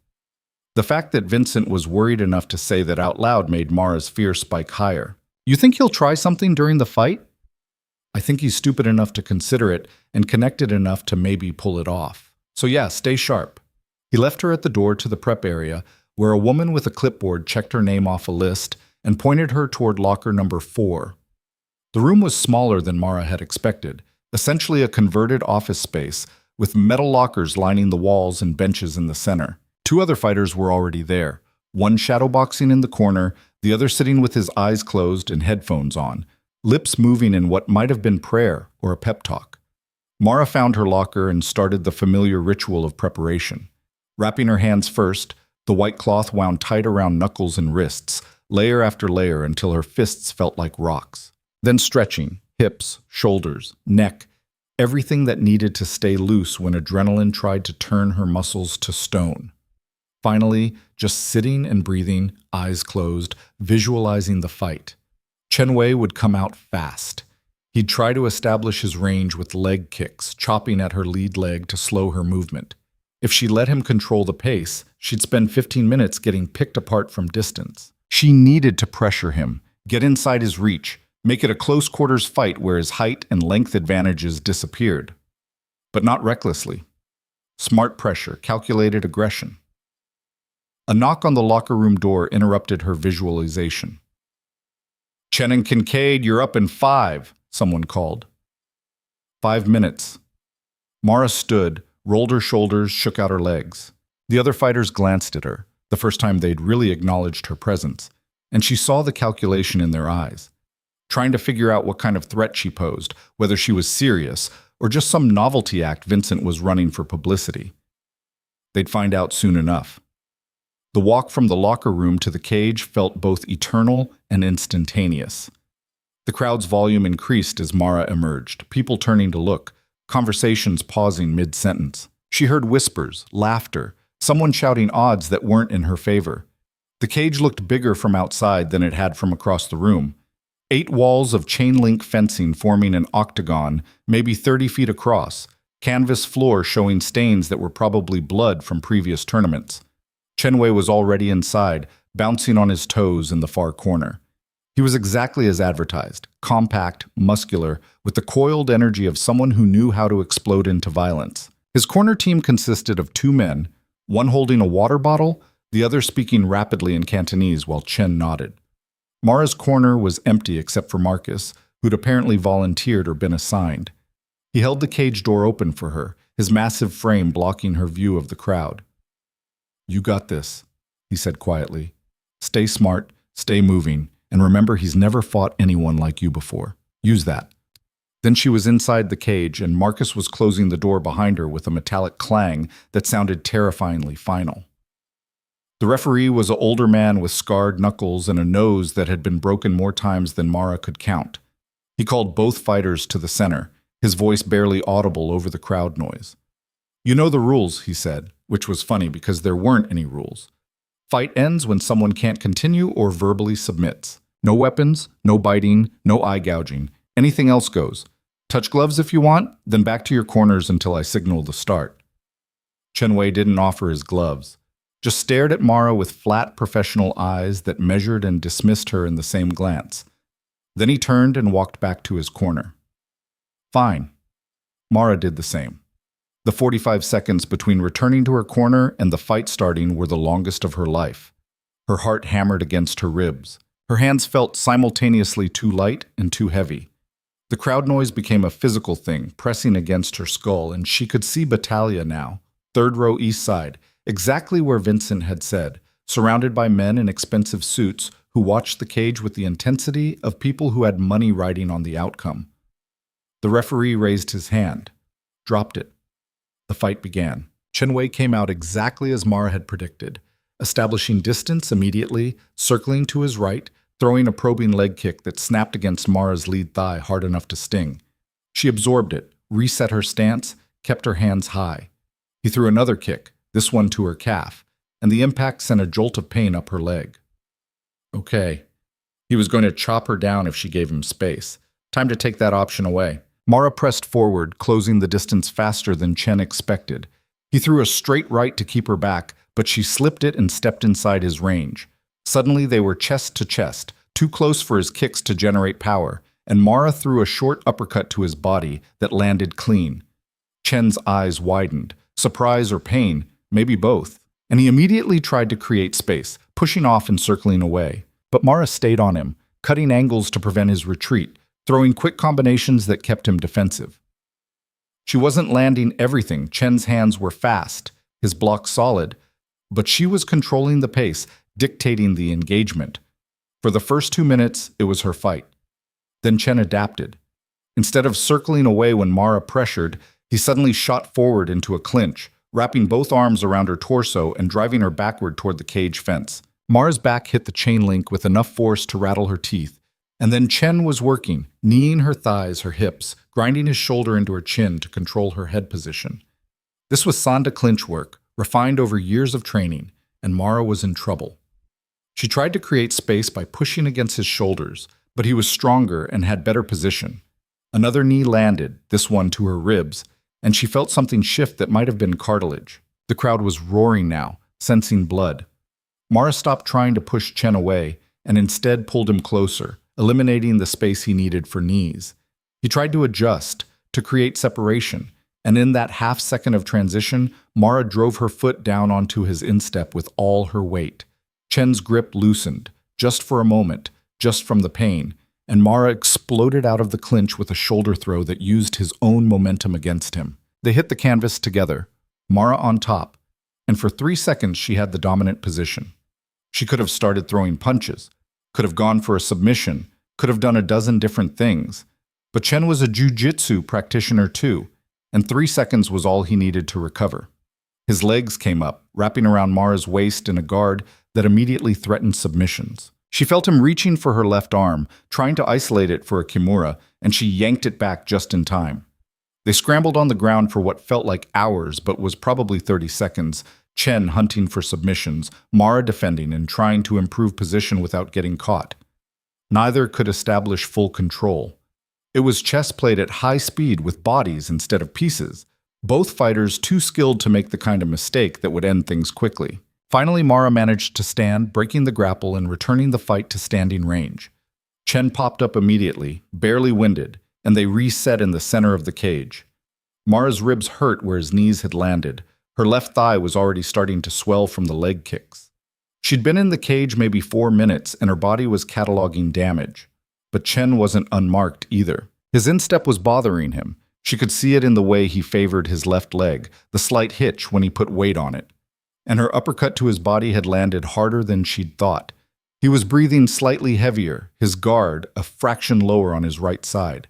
The fact that Vincent was worried enough to say that out loud made Mara's fear spike higher. You think he'll try something during the fight? I think he's stupid enough to consider it and connected enough to maybe pull it off. So yeah, stay sharp. He left her at the door to the prep area, where a woman with a clipboard checked her name off a list and pointed her toward locker number 4. The room was smaller than Mara had expected, essentially a converted office space, with metal lockers lining the walls and benches in the center. 2 other fighters were already there, one shadowboxing in the corner, the other sitting with his eyes closed and headphones on, lips moving in what might have been prayer or a pep talk. Mara found her locker and started the familiar ritual of preparation. Wrapping her hands first, the white cloth wound tight around knuckles and wrists, layer after layer until her fists felt like rocks. Then stretching, hips, shoulders, neck, everything that needed to stay loose when adrenaline tried to turn her muscles to stone. Finally, just sitting and breathing, eyes closed, visualizing the fight. Chen Wei would come out fast. He'd try to establish his range with leg kicks, chopping at her lead leg to slow her movement. If she let him control the pace, she'd spend 15 minutes getting picked apart from distance. She needed to pressure him, get inside his reach, make it a close quarters fight where his height and length advantages disappeared. But not recklessly. Smart pressure, calculated aggression. A knock on the locker room door interrupted her visualization. Chen and Kincaid, you're up in 5, someone called. 5 minutes. Mara stood, rolled her shoulders, shook out her legs. The other fighters glanced at her, the first time they'd really acknowledged her presence, and she saw the calculation in their eyes, trying to figure out what kind of threat she posed, whether she was serious or just some novelty act Vincent was running for publicity. They'd find out soon enough. The walk from the locker room to the cage felt both eternal and instantaneous. The crowd's volume increased as Mara emerged, people turning to look, conversations pausing mid-sentence. She heard whispers, laughter, someone shouting odds that weren't in her favor. The cage looked bigger from outside than it had from across the room. 8 walls of chain-link fencing forming an octagon, maybe 30 feet across, canvas floor showing stains that were probably blood from previous tournaments. Chen Wei was already inside, bouncing on his toes in the far corner. He was exactly as advertised, compact, muscular, with the coiled energy of someone who knew how to explode into violence. His corner team consisted of 2 men, one holding a water bottle, the other speaking rapidly in Cantonese while Chen nodded. Mara's corner was empty except for Marcus, who'd apparently volunteered or been assigned. He held the cage door open for her, his massive frame blocking her view of the crowd. You got this, he said quietly. Stay smart, stay moving, and remember he's never fought anyone like you before. Use that. Then she was inside the cage, and Marcus was closing the door behind her with a metallic clang that sounded terrifyingly final. The referee was an older man with scarred knuckles and a nose that had been broken more times than Mara could count. He called both fighters to the center, his voice barely audible over the crowd noise. You know the rules, he said, which was funny because there weren't any rules. Fight ends when someone can't continue or verbally submits. No weapons, no biting, no eye gouging. Anything else goes. Touch gloves if you want, then back to your corners until I signal the start. Chen Wei didn't offer his gloves, just stared at Mara with flat professional eyes that measured and dismissed her in the same glance. Then he turned and walked back to his corner. Fine. Mara did the same. The 45 seconds between returning to her corner and the fight starting were the longest of her life. Her heart hammered against her ribs. Her hands felt simultaneously too light and too heavy. The crowd noise became a physical thing, pressing against her skull, and she could see Battaglia now, third row east side, exactly where Vincent had said, surrounded by men in expensive suits who watched the cage with the intensity of people who had money riding on the outcome. The referee raised his hand, dropped it. The fight began. Chen Wei came out exactly as Mara had predicted, establishing distance immediately, circling to his right, throwing a probing leg kick that snapped against Mara's lead thigh hard enough to sting. She absorbed it, reset her stance, kept her hands high. He threw another kick, this one to her calf, and the impact sent a jolt of pain up her leg. Okay. He was going to chop her down if she gave him space. Time to take that option away. Mara pressed forward, closing the distance faster than Chen expected. He threw a straight right to keep her back, but she slipped it and stepped inside his range. Suddenly they were chest to chest, too close for his kicks to generate power, and Mara threw a short uppercut to his body that landed clean. Chen's eyes widened. Surprise or pain, maybe both, and he immediately tried to create space, pushing off and circling away. But Mara stayed on him, cutting angles to prevent his retreat, throwing quick combinations that kept him defensive. She wasn't landing everything. Chen's hands were fast, his block solid, but she was controlling the pace, dictating the engagement. For the first 2 minutes, it was her fight. Then Chen adapted. Instead of circling away when Mara pressured, he suddenly shot forward into a clinch, wrapping both arms around her torso and driving her backward toward the cage fence. Mara's back hit the chain link with enough force to rattle her teeth, and then Chen was working, kneeing her thighs, her hips, grinding his shoulder into her chin to control her head position. This was Sanda clinch work, refined over years of training, and Mara was in trouble. She tried to create space by pushing against his shoulders, but he was stronger and had better position. Another knee landed, this one to her ribs, and she felt something shift that might have been cartilage. The crowd was roaring now, sensing blood. Mara stopped trying to push Chen away and instead pulled him closer, eliminating the space he needed for knees. He tried to adjust, to create separation, and in that half second of transition, Mara drove her foot down onto his instep with all her weight. Chen's grip loosened, just for a moment, just from the pain, and Mara exploded out of the clinch with a shoulder throw that used his own momentum against him. They hit the canvas together, Mara on top, and for 3 seconds she had the dominant position. She could have started throwing punches, could have gone for a submission, could have done a dozen different things. But Chen was a jiu-jitsu practitioner too, and 3 seconds was all he needed to recover. His legs came up, wrapping around Mara's waist in a guard that immediately threatened submissions. She felt him reaching for her left arm, trying to isolate it for a kimura, and she yanked it back just in time. They scrambled on the ground for what felt like hours, but was probably 30 seconds, Chen hunting for submissions, Mara defending and trying to improve position without getting caught. Neither could establish full control. It was chess played at high speed with bodies instead of pieces, both fighters too skilled to make the kind of mistake that would end things quickly. Finally, Mara managed to stand, breaking the grapple and returning the fight to standing range. Chen popped up immediately, barely winded, and they reset in the center of the cage. Mara's ribs hurt where his knees had landed. Her left thigh was already starting to swell from the leg kicks. She'd been in the cage maybe 4 minutes, and her body was cataloging damage. But Chen wasn't unmarked either. His instep was bothering him. She could see it in the way he favored his left leg, the slight hitch when he put weight on it. And her uppercut to his body had landed harder than she'd thought. He was breathing slightly heavier, his guard a fraction lower on his right side.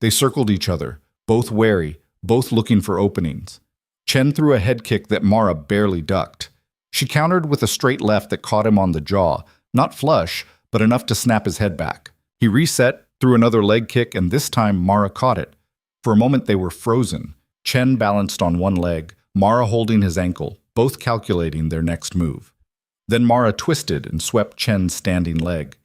They circled each other, both wary, both looking for openings. Chen threw a head kick that Mara barely ducked. She countered with a straight left that caught him on the jaw, not flush, but enough to snap his head back. He reset, threw another leg kick, and this time Mara caught it. For a moment they were frozen. Chen balanced on one leg, Mara holding his ankle, both calculating their next move. Then Mara twisted and swept Chen's standing leg.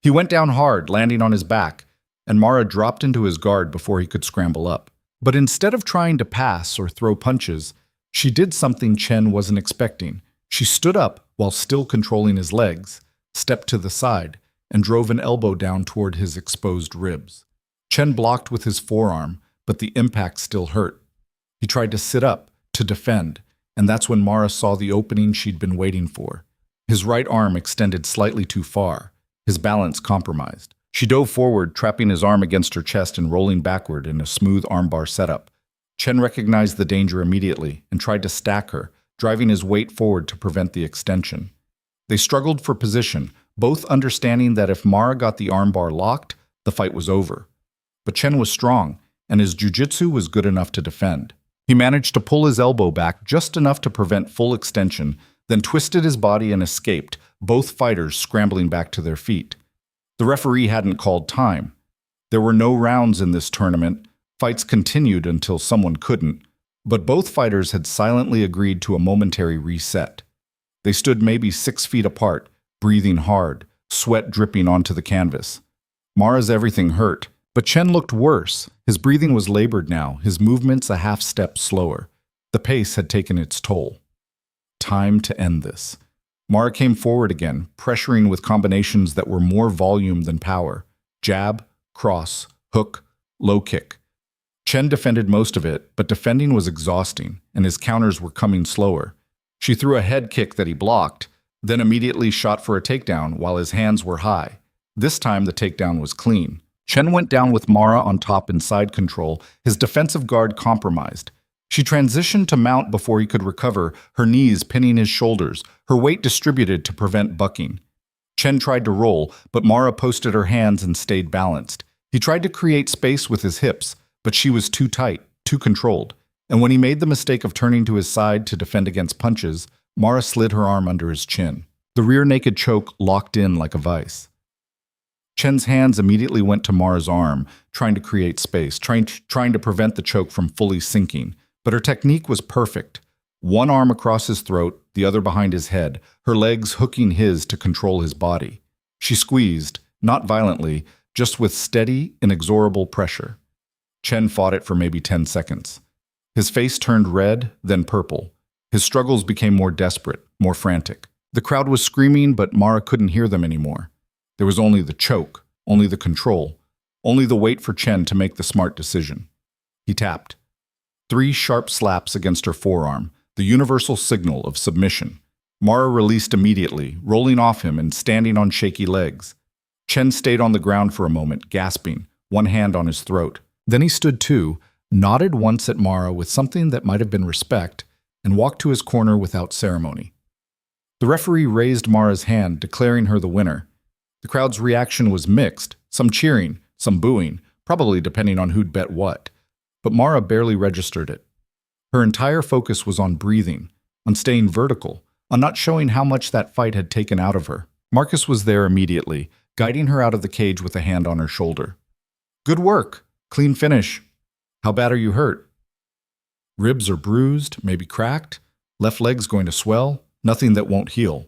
He went down hard, landing on his back, and Mara dropped into his guard before he could scramble up. But instead of trying to pass or throw punches, she did something Chen wasn't expecting. She stood up while still controlling his legs, stepped to the side, and drove an elbow down toward his exposed ribs. Chen blocked with his forearm, but the impact still hurt. He tried to sit up, to defend, and that's when Mara saw the opening she'd been waiting for. His right arm extended slightly too far, his balance compromised. She dove forward, trapping his arm against her chest and rolling backward in a smooth armbar setup. Chen recognized the danger immediately and tried to stack her, driving his weight forward to prevent the extension. They struggled for position, both understanding that if Mara got the armbar locked, the fight was over. But Chen was strong, and his jiu-jitsu was good enough to defend. He managed to pull his elbow back just enough to prevent full extension, then twisted his body and escaped, both fighters scrambling back to their feet. The referee hadn't called time. There were no rounds in this tournament. Fights continued until someone couldn't, but both fighters had silently agreed to a momentary reset. They stood maybe 6 feet apart, breathing hard, sweat dripping onto the canvas. Mara's everything hurt, but Chen looked worse. His breathing was labored now, his movements a half step slower. The pace had taken its toll. Time to end this. Mara came forward again, pressuring with combinations that were more volume than power. Jab, cross, hook, low kick. Chen defended most of it, but defending was exhausting, and his counters were coming slower. She threw a head kick that he blocked, then immediately shot for a takedown while his hands were high. This time the takedown was clean. Chen went down with Mara on top in side control, his defensive guard compromised. She transitioned to mount before he could recover, her knees pinning his shoulders, her weight distributed to prevent bucking. Chen tried to roll, but Mara posted her hands and stayed balanced. He tried to create space with his hips, but she was too tight, too controlled. And when he made the mistake of turning to his side to defend against punches, Mara slid her arm under his chin. The rear naked choke locked in like a vice. Chen's hands immediately went to Mara's arm, trying to create space, trying to prevent the choke from fully sinking. But her technique was perfect. One arm across his throat, the other behind his head, her legs hooking his to control his body. She squeezed, not violently, just with steady, inexorable pressure. Chen fought it for maybe 10 seconds. His face turned red, then purple. His struggles became more desperate, more frantic. The crowd was screaming, but Mara couldn't hear them anymore. There was only the choke, only the control, only the wait for Chen to make the smart decision. He tapped. 3 sharp slaps against her forearm, the universal signal of submission. Mara released immediately, rolling off him and standing on shaky legs. Chen stayed on the ground for a moment, gasping, one hand on his throat. Then he stood too, nodded once at Mara with something that might have been respect, and walked to his corner without ceremony. The referee raised Mara's hand, declaring her the winner. The crowd's reaction was mixed, some cheering, some booing, probably depending on who'd bet what. But Mara barely registered it. Her entire focus was on breathing, on staying vertical, on not showing how much that fight had taken out of her. Marcus was there immediately, guiding her out of the cage with a hand on her shoulder. "Good work. Clean finish. How bad are you hurt?" "Ribs are bruised, maybe cracked. Left leg's going to swell. Nothing that won't heal.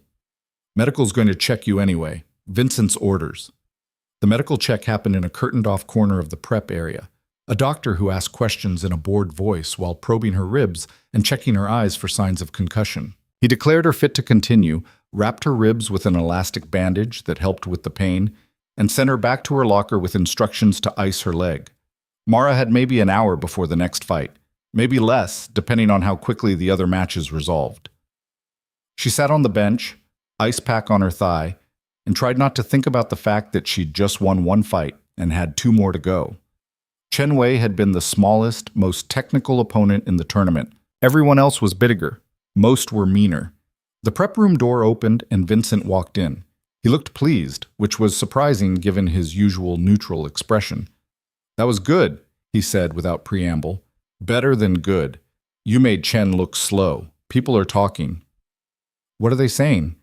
Medical's going to check you anyway. Vincent's orders." The medical check happened in a curtained-off corner of the prep area. A doctor who asked questions in a bored voice while probing her ribs and checking her eyes for signs of concussion. He declared her fit to continue, wrapped her ribs with an elastic bandage that helped with the pain, and sent her back to her locker with instructions to ice her leg. Mara had maybe an hour before the next fight, maybe less, depending on how quickly the other matches resolved. She sat on the bench, ice pack on her thigh, and tried not to think about the fact that she'd just won 1 fight and had 2 more to go. Chen Wei had been the smallest, most technical opponent in the tournament. Everyone else was bigger. Most were meaner. The prep room door opened and Vincent walked in. He looked pleased, which was surprising given his usual neutral expression. "That was good," he said without preamble. "Better than good. You made Chen look slow. People are talking." "What are they saying?"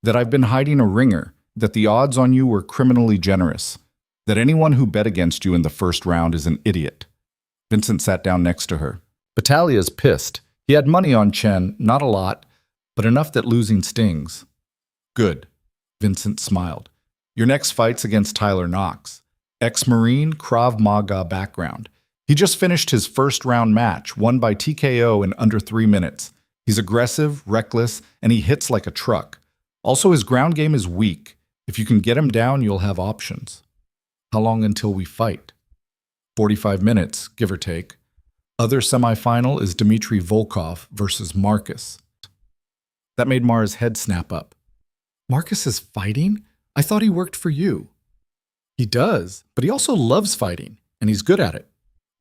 "That I've been hiding a ringer, that the odds on you were criminally generous, that anyone who bet against you in the first round is an idiot." Vincent sat down next to her. "Batalia's pissed. He had money on Chen, not a lot, but enough that losing stings. Good. Vincent smiled. Your next fight's against Tyler Knox. Ex-Marine, Krav Maga background. He just finished his first-round match, won by TKO in under 3 minutes. He's aggressive, reckless, and he hits like a truck. Also, his ground game is weak. If you can get him down, you'll have options. How long until we fight? 45 minutes, give or take. Other semifinal is Dmitry Volkov versus Marcus. That made Mara's head snap up. Marcus is fighting? I thought he worked for you. He does, but he also loves fighting, and he's good at it.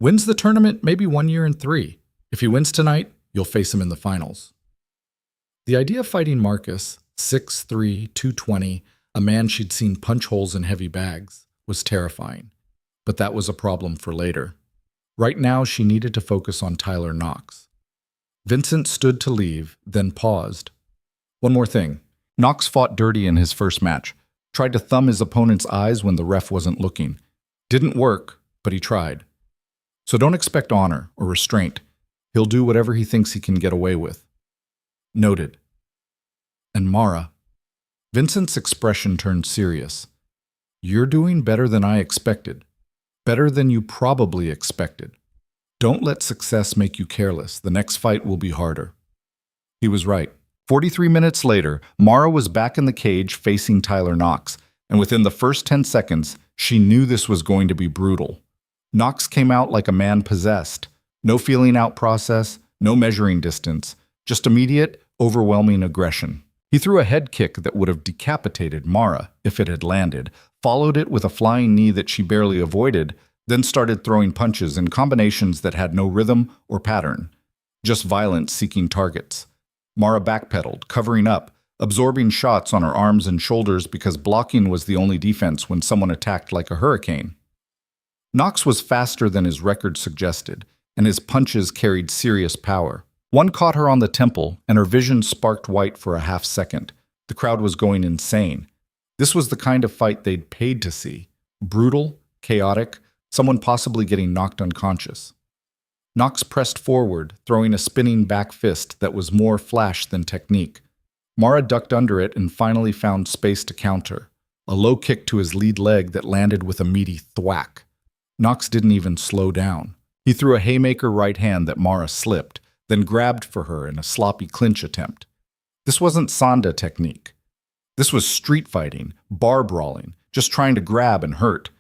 Wins the tournament maybe 1 year in 3. If he wins tonight, you'll face him in the finals. The idea of fighting Marcus, 6'3", 220, a man she'd seen punch holes in heavy bags, was terrifying. But that was a problem for later. Right now, she needed to focus on Tyler Knox. Vincent stood to leave, then paused. One more thing. Knox fought dirty in his first match. Tried to thumb his opponent's eyes when the ref wasn't looking. Didn't work, but he tried. So don't expect honor or restraint. He'll do whatever he thinks he can get away with. Noted. And Mara. Vincent's expression turned serious. You're doing better than I expected. Better than you probably expected. Don't let success make you careless. The next fight will be harder. He was right. 43 minutes later, Mara was back in the cage facing Tyler Knox, and within the first 10 seconds, she knew this was going to be brutal. Knox came out like a man possessed. No feeling out process, no measuring distance, just immediate, overwhelming aggression. He threw a head kick that would have decapitated Mara if it had landed, followed it with a flying knee that she barely avoided, then started throwing punches in combinations that had no rhythm or pattern, just violence seeking targets. Mara backpedaled, covering up, absorbing shots on her arms and shoulders because blocking was the only defense when someone attacked like a hurricane. Knox was faster than his record suggested, and his punches carried serious power. One caught her on the temple, and her vision sparked white for a half second. The crowd was going insane. This was the kind of fight they'd paid to see. Brutal, chaotic, someone possibly getting knocked unconscious. Knox pressed forward, throwing a spinning back fist that was more flash than technique. Mara ducked under it and finally found space to counter. A low kick to his lead leg that landed with a meaty thwack. Knox didn't even slow down. He threw a haymaker right hand that Mara slipped, then grabbed for her in a sloppy clinch attempt. This wasn't Sanda technique. This was street fighting, bar brawling, just trying to grab and hurt.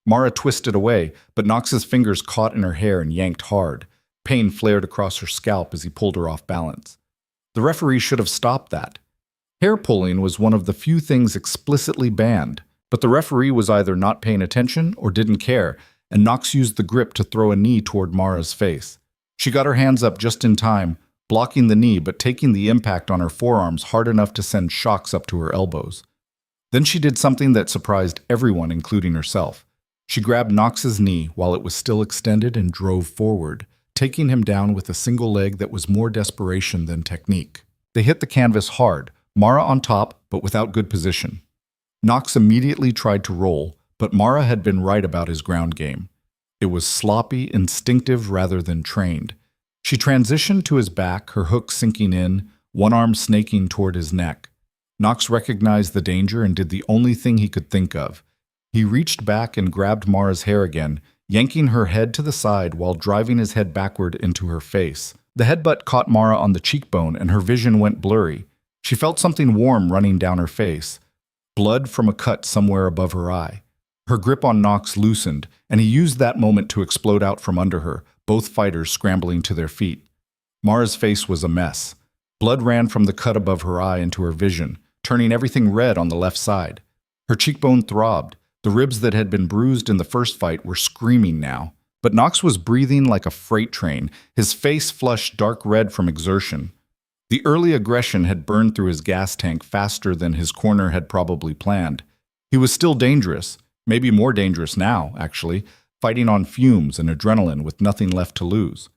Mara twisted away, but Knox's fingers caught in her hair and yanked hard. Pain flared across her scalp as he pulled her off balance. The referee should have stopped that. Hair pulling was one of the few things explicitly banned, but the referee was either not paying attention or didn't care, and Knox used the grip to throw a knee toward Mara's face. She got her hands up just in time, blocking the knee but taking the impact on her forearms hard enough to send shocks up to her elbows. Then she did something that surprised everyone, including herself. She grabbed Knox's knee while it was still extended and drove forward, taking him down with a single leg that was more desperation than technique. They hit the canvas hard, Mara on top but without good position. Knox immediately tried to roll, but Mara had been right about his ground game. It was sloppy, instinctive rather than trained. She transitioned to his back, her hook sinking in, one arm snaking toward his neck. Knox recognized the danger and did the only thing he could think of. He reached back and grabbed Mara's hair again, yanking her head to the side while driving his head backward into her face. The headbutt caught Mara on the cheekbone and her vision went blurry. She felt something warm running down her face. Blood from a cut somewhere above her eye. Her grip on Knox loosened, and he used that moment to explode out from under her, both fighters scrambling to their feet. Mara's face was a mess. Blood ran from the cut above her eye into her vision, turning everything red on the left side. Her cheekbone throbbed. The ribs that had been bruised in the first fight were screaming now. But Knox was breathing like a freight train, his face flushed dark red from exertion. The early aggression had burned through his gas tank faster than his corner had probably planned. He was still dangerous, maybe more dangerous now, actually, fighting on fumes and adrenaline with nothing left to lose.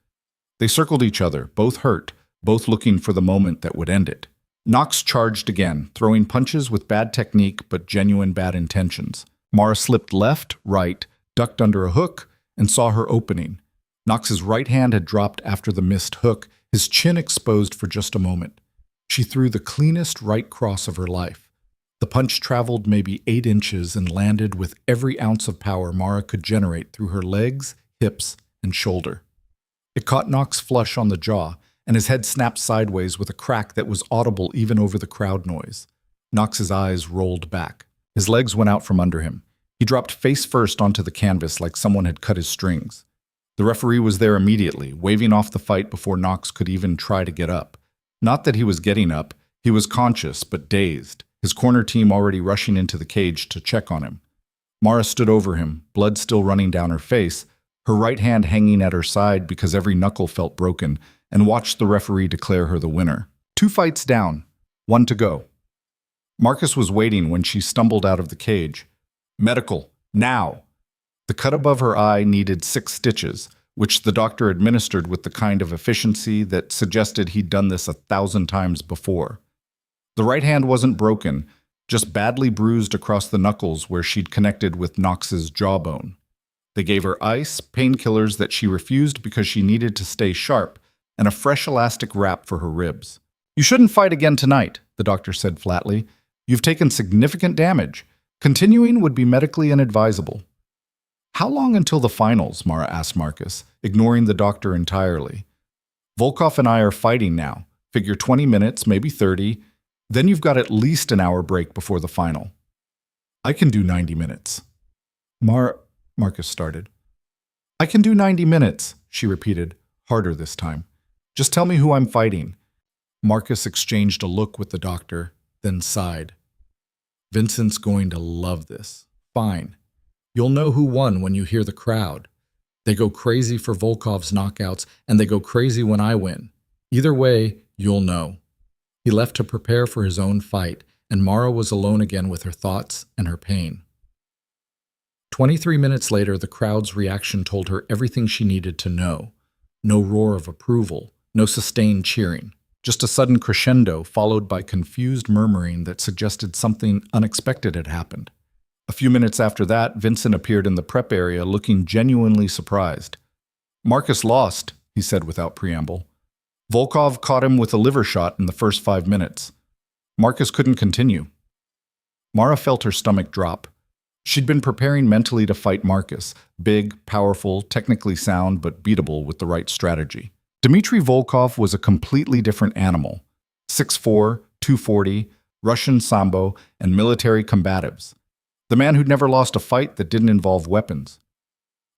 They circled each other, both hurt, both looking for the moment that would end it. Knox charged again, throwing punches with bad technique but genuine bad intentions. Mara slipped left, right, ducked under a hook, and saw her opening. Knox's right hand had dropped after the missed hook, his chin exposed for just a moment. She threw the cleanest right cross of her life. The punch traveled maybe 8 inches and landed with every ounce of power Mara could generate through her legs, hips, and shoulder. It caught Knox flush on the jaw, and his head snapped sideways with a crack that was audible even over the crowd noise. Knox's eyes rolled back. His legs went out from under him. He dropped face first onto the canvas like someone had cut his strings. The referee was there immediately, waving off the fight before Knox could even try to get up. Not that he was getting up, he was conscious but dazed, his corner team already rushing into the cage to check on him. Mara stood over him, blood still running down her face, her right hand hanging at her side because every knuckle felt broken, and watched the referee declare her the winner. 2 fights down, 1 to go. Marcus was waiting when she stumbled out of the cage. Medical, now! The cut above her eye needed 6 stitches, which the doctor administered with the kind of efficiency that suggested he'd done this 1,000 times before. The right hand wasn't broken, just badly bruised across the knuckles where she'd connected with Knox's jawbone. They gave her ice, painkillers that she refused because she needed to stay sharp, and a fresh elastic wrap for her ribs. You shouldn't fight again tonight, the doctor said flatly. You've taken significant damage. Continuing would be medically inadvisable. How long until the finals? Mara asked Marcus, ignoring the doctor entirely. Volkov and I are fighting now. Figure 20 minutes, maybe 30. Then you've got at least an hour break before the final. I can do 90 minutes. Marcus started. I can do 90 minutes, she repeated, harder this time. Just tell me who I'm fighting. Marcus exchanged a look with the doctor, then sighed. Vincent's going to love this. Fine. You'll know who won when you hear the crowd. They go crazy for Volkov's knockouts, and they go crazy when I win. Either way, you'll know. He left to prepare for his own fight, and Mara was alone again with her thoughts and her pain. 23 minutes later, the crowd's reaction told her everything she needed to know. No roar of approval, no sustained cheering. Just a sudden crescendo followed by confused murmuring that suggested something unexpected had happened. A few minutes after that, Vincent appeared in the prep area looking genuinely surprised. Marcus lost, he said without preamble. Volkov caught him with a liver shot in the first 5 minutes. Marcus couldn't continue. Mara felt her stomach drop. She'd been preparing mentally to fight Marcus, big, powerful, technically sound, but beatable with the right strategy. Dmitry Volkov was a completely different animal. 6'4", 240, Russian Sambo, and military combatives. The man who'd never lost a fight that didn't involve weapons.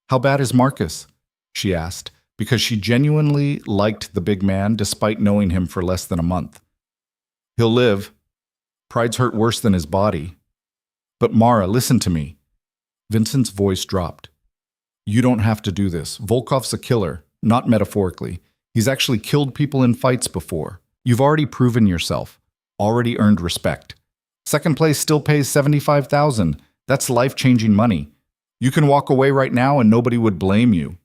How bad is Marcus? She asked, because she genuinely liked the big man despite knowing him for less than a month. He'll live. Pride's hurt worse than his body. But Mara, listen to me. Vincent's voice dropped. You don't have to do this. Volkov's a killer, not metaphorically. He's actually killed people in fights before. You've already proven yourself, already earned respect. Second place still pays $75,000. That's life-changing money. You can walk away right now and nobody would blame you.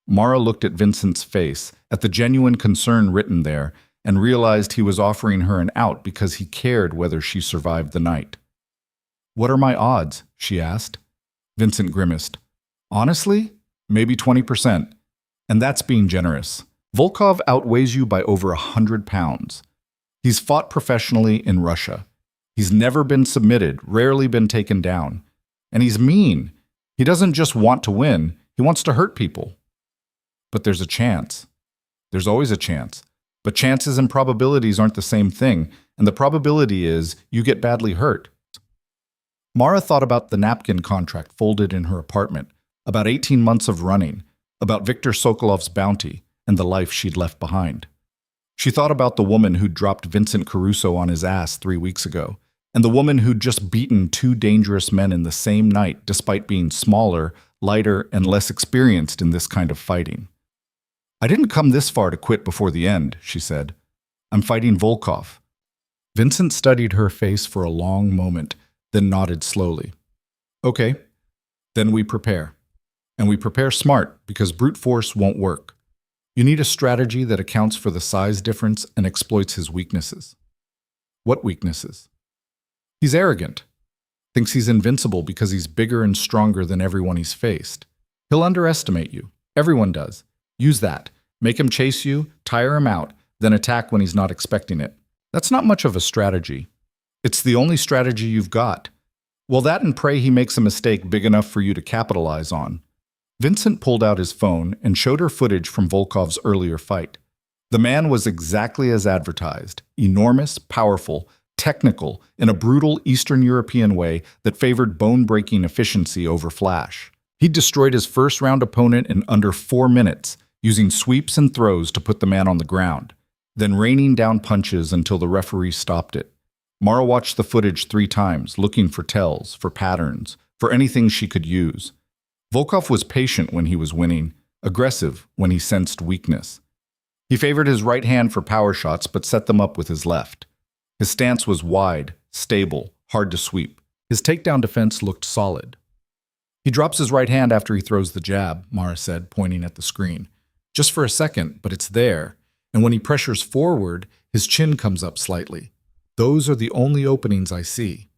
Mara looked at Vincent's face, at the genuine concern written there, and realized he was offering her an out because he cared whether she survived the night. What are my odds? She asked. Vincent grimaced. Honestly, maybe 20%. And that's being generous. Volkov outweighs you by over 100 pounds. He's fought professionally in Russia. He's never been submitted, rarely been taken down. And he's mean. He doesn't just want to win, he wants to hurt people. But there's a chance. There's always a chance. But chances and probabilities aren't the same thing, and the probability is you get badly hurt. Mara thought about the napkin contract folded in her apartment, about 18 months of running, about Viktor Sokolov's bounty, and the life she'd left behind. She thought about the woman who'd dropped Vincent Caruso on his ass 3 weeks ago, and the woman who'd just beaten 2 dangerous men in the same night despite being smaller, lighter, and less experienced in this kind of fighting. I didn't come this far to quit before the end, she said. I'm fighting Volkov. Vincent studied her face for a long moment, then nodded slowly. Okay, then we prepare. And we prepare smart, because brute force won't work. You need a strategy that accounts for the size difference and exploits his weaknesses. What weaknesses? He's arrogant. Thinks he's invincible because he's bigger and stronger than everyone he's faced. He'll underestimate you. Everyone does. Use that. Make him chase you, tire him out, then attack when he's not expecting it. That's not much of a strategy. It's the only strategy you've got. Well, that and pray he makes a mistake big enough for you to capitalize on. Vincent pulled out his phone and showed her footage from Volkov's earlier fight. The man was exactly as advertised, enormous, powerful, technical, in a brutal Eastern European way that favored bone-breaking efficiency over flash. He destroyed his first-round opponent in under 4 minutes, using sweeps and throws to put the man on the ground, then raining down punches until the referee stopped it. Mara watched the footage 3 times, looking for tells, for patterns, for anything she could use. Volkov was patient when he was winning, aggressive when he sensed weakness. He favored his right hand for power shots but set them up with his left. His stance was wide, stable, hard to sweep. His takedown defense looked solid. He drops his right hand after he throws the jab, Mara said, pointing at the screen. Just for a second, but it's there, and when he pressures forward, his chin comes up slightly. Those are the only openings I see.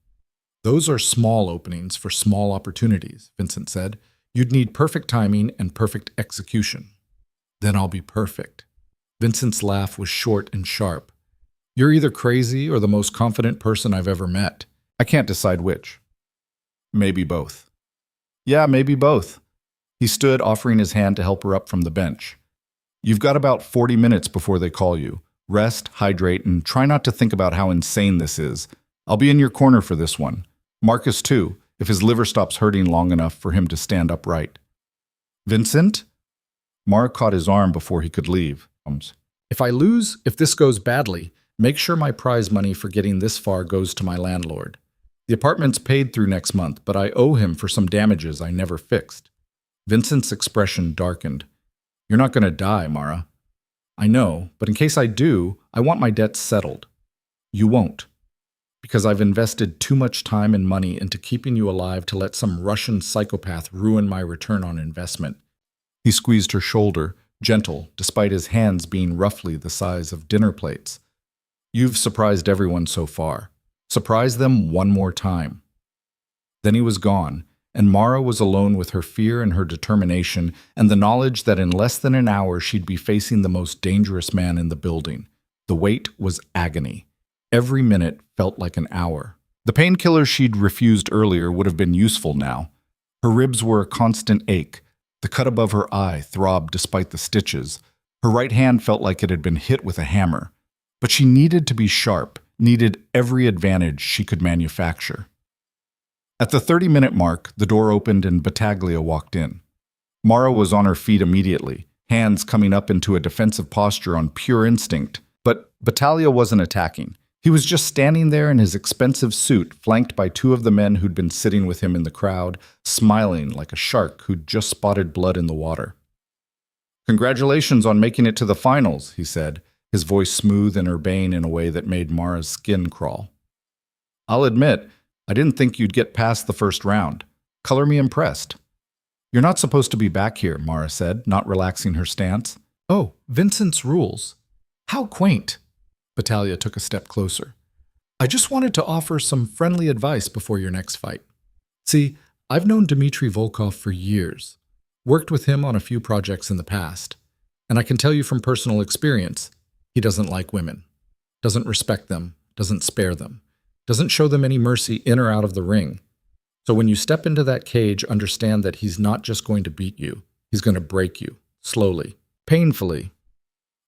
Those are small openings for small opportunities, Vincent said. You'd need perfect timing and perfect execution. Then I'll be perfect. Vincent's laugh was short and sharp. You're either crazy or the most confident person I've ever met. I can't decide which. Maybe both. Yeah, maybe both. He stood, offering his hand to help her up from the bench. You've got about 40 minutes before they call you. Rest, hydrate, and try not to think about how insane this is. I'll be in your corner for this one. Marcus, too, if his liver stops hurting long enough for him to stand upright. Vincent? Mara caught his arm before he could leave. If I lose, if this goes badly, make sure my prize money for getting this far goes to my landlord. The apartment's paid through next month, but I owe him for some damages I never fixed. Vincent's expression darkened. You're not going to die, Mara. I know, but in case I do, I want my debts settled. You won't. Because I've invested too much time and money into keeping you alive to let some Russian psychopath ruin my return on investment. He squeezed her shoulder, gentle, despite his hands being roughly the size of dinner plates. You've surprised everyone so far. Surprise them one more time. Then he was gone, and Mara was alone with her fear and her determination and the knowledge that in less than an hour she'd be facing the most dangerous man in the building. The wait was agony. Every minute felt like an hour. The painkiller she'd refused earlier would have been useful now. Her ribs were a constant ache. The cut above her eye throbbed despite the stitches. Her right hand felt like it had been hit with a hammer. But she needed to be sharp, needed every advantage she could manufacture. At the 30-minute mark, the door opened and Battaglia walked in. Mara was on her feet immediately, hands coming up into a defensive posture on pure instinct. But Battaglia wasn't attacking. He was just standing there in his expensive suit, flanked by 2 of the men who'd been sitting with him in the crowd, smiling like a shark who'd just spotted blood in the water. Congratulations on making it to the finals, he said, his voice smooth and urbane in a way that made Mara's skin crawl. I'll admit, I didn't think you'd get past the first round. Color me impressed. You're not supposed to be back here, Mara said, not relaxing her stance. Oh, Vincent's rules. How quaint. Battaglia took a step closer. I just wanted to offer some friendly advice before your next fight. See, I've known Dmitry Volkov for years, worked with him on a few projects in the past, and I can tell you from personal experience, he doesn't like women, doesn't respect them, doesn't spare them, doesn't show them any mercy in or out of the ring. So when you step into that cage, understand that he's not just going to beat you, he's going to break you, slowly, painfully,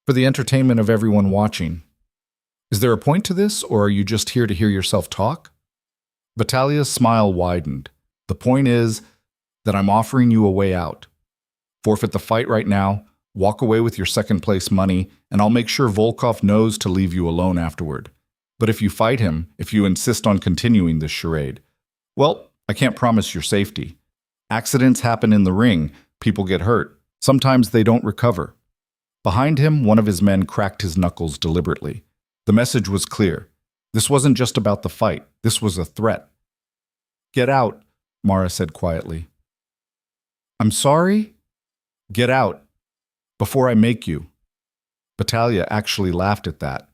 for the entertainment of everyone watching. Is there a point to this, or are you just here to hear yourself talk? Battaglia's smile widened. The point is that I'm offering you a way out. Forfeit the fight right now, walk away with your second-place money, and I'll make sure Volkov knows to leave you alone afterward. But if you fight him, if you insist on continuing this charade, well, I can't promise your safety. Accidents happen in the ring, people get hurt. Sometimes they don't recover. Behind him, one of his men cracked his knuckles deliberately. The message was clear. This wasn't just about the fight. This was a threat. Get out, Mara said quietly. I'm sorry? Get out. Before I make you. Battaglia actually laughed at that.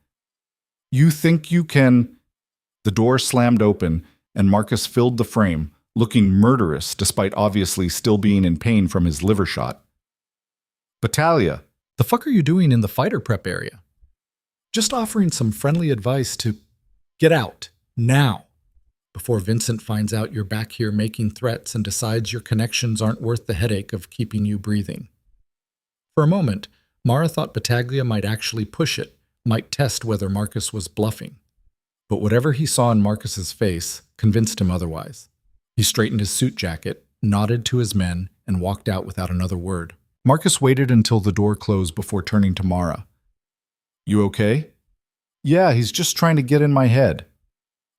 You think you can... The door slammed open, and Marcus filled the frame, looking murderous despite obviously still being in pain from his liver shot. Battaglia, The fuck are you doing in the fighter prep area? Just offering some friendly advice to get out, now, before Vincent finds out you're back here making threats and decides your connections aren't worth the headache of keeping you breathing. For a moment, Mara thought Battaglia might actually push it, might test whether Marcus was bluffing. But whatever he saw in Marcus's face convinced him otherwise. He straightened his suit jacket, nodded to his men, and walked out without another word. Marcus waited until the door closed before turning to Mara. You okay? Yeah, he's just trying to get in my head.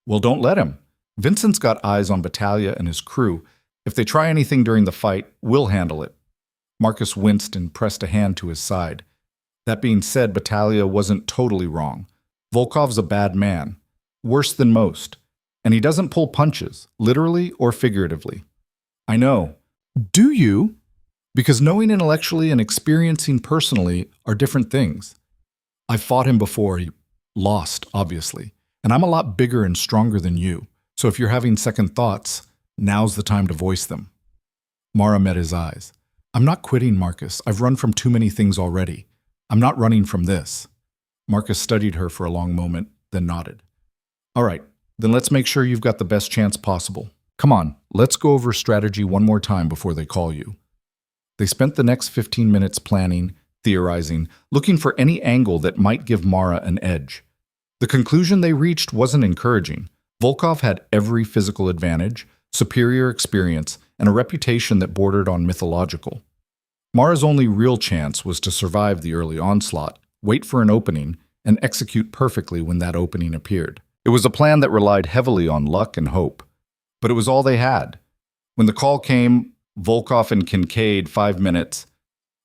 Well, don't let him. Vincent's got eyes on Battaglia and his crew. If they try anything during the fight, we'll handle it. Marcus winced and pressed a hand to his side. That being said, Battaglia wasn't totally wrong. Volkov's a bad man, worse than most, and he doesn't pull punches, literally or figuratively. I know. Do you? Because knowing intellectually and experiencing personally are different things. I've fought him before. He lost, obviously, and I'm a lot bigger and stronger than you, so if you're having second thoughts, now's the time to voice them. Mara met his eyes. I'm not quitting, Marcus. I've run from too many things already. I'm not running from this. Marcus studied her for a long moment, then nodded. All right, then let's make sure you've got the best chance possible. Come on, let's go over strategy one more time before they call you. They spent the next 15 minutes planning, theorizing, looking for any angle that might give Mara an edge. The conclusion they reached wasn't encouraging. Volkov had every physical advantage, superior experience, and a reputation that bordered on mythological. Mara's only real chance was to survive the early onslaught, wait for an opening, and execute perfectly when that opening appeared. It was a plan that relied heavily on luck and hope, but it was all they had. When the call came, Volkov and Kincaid, 5 minutes,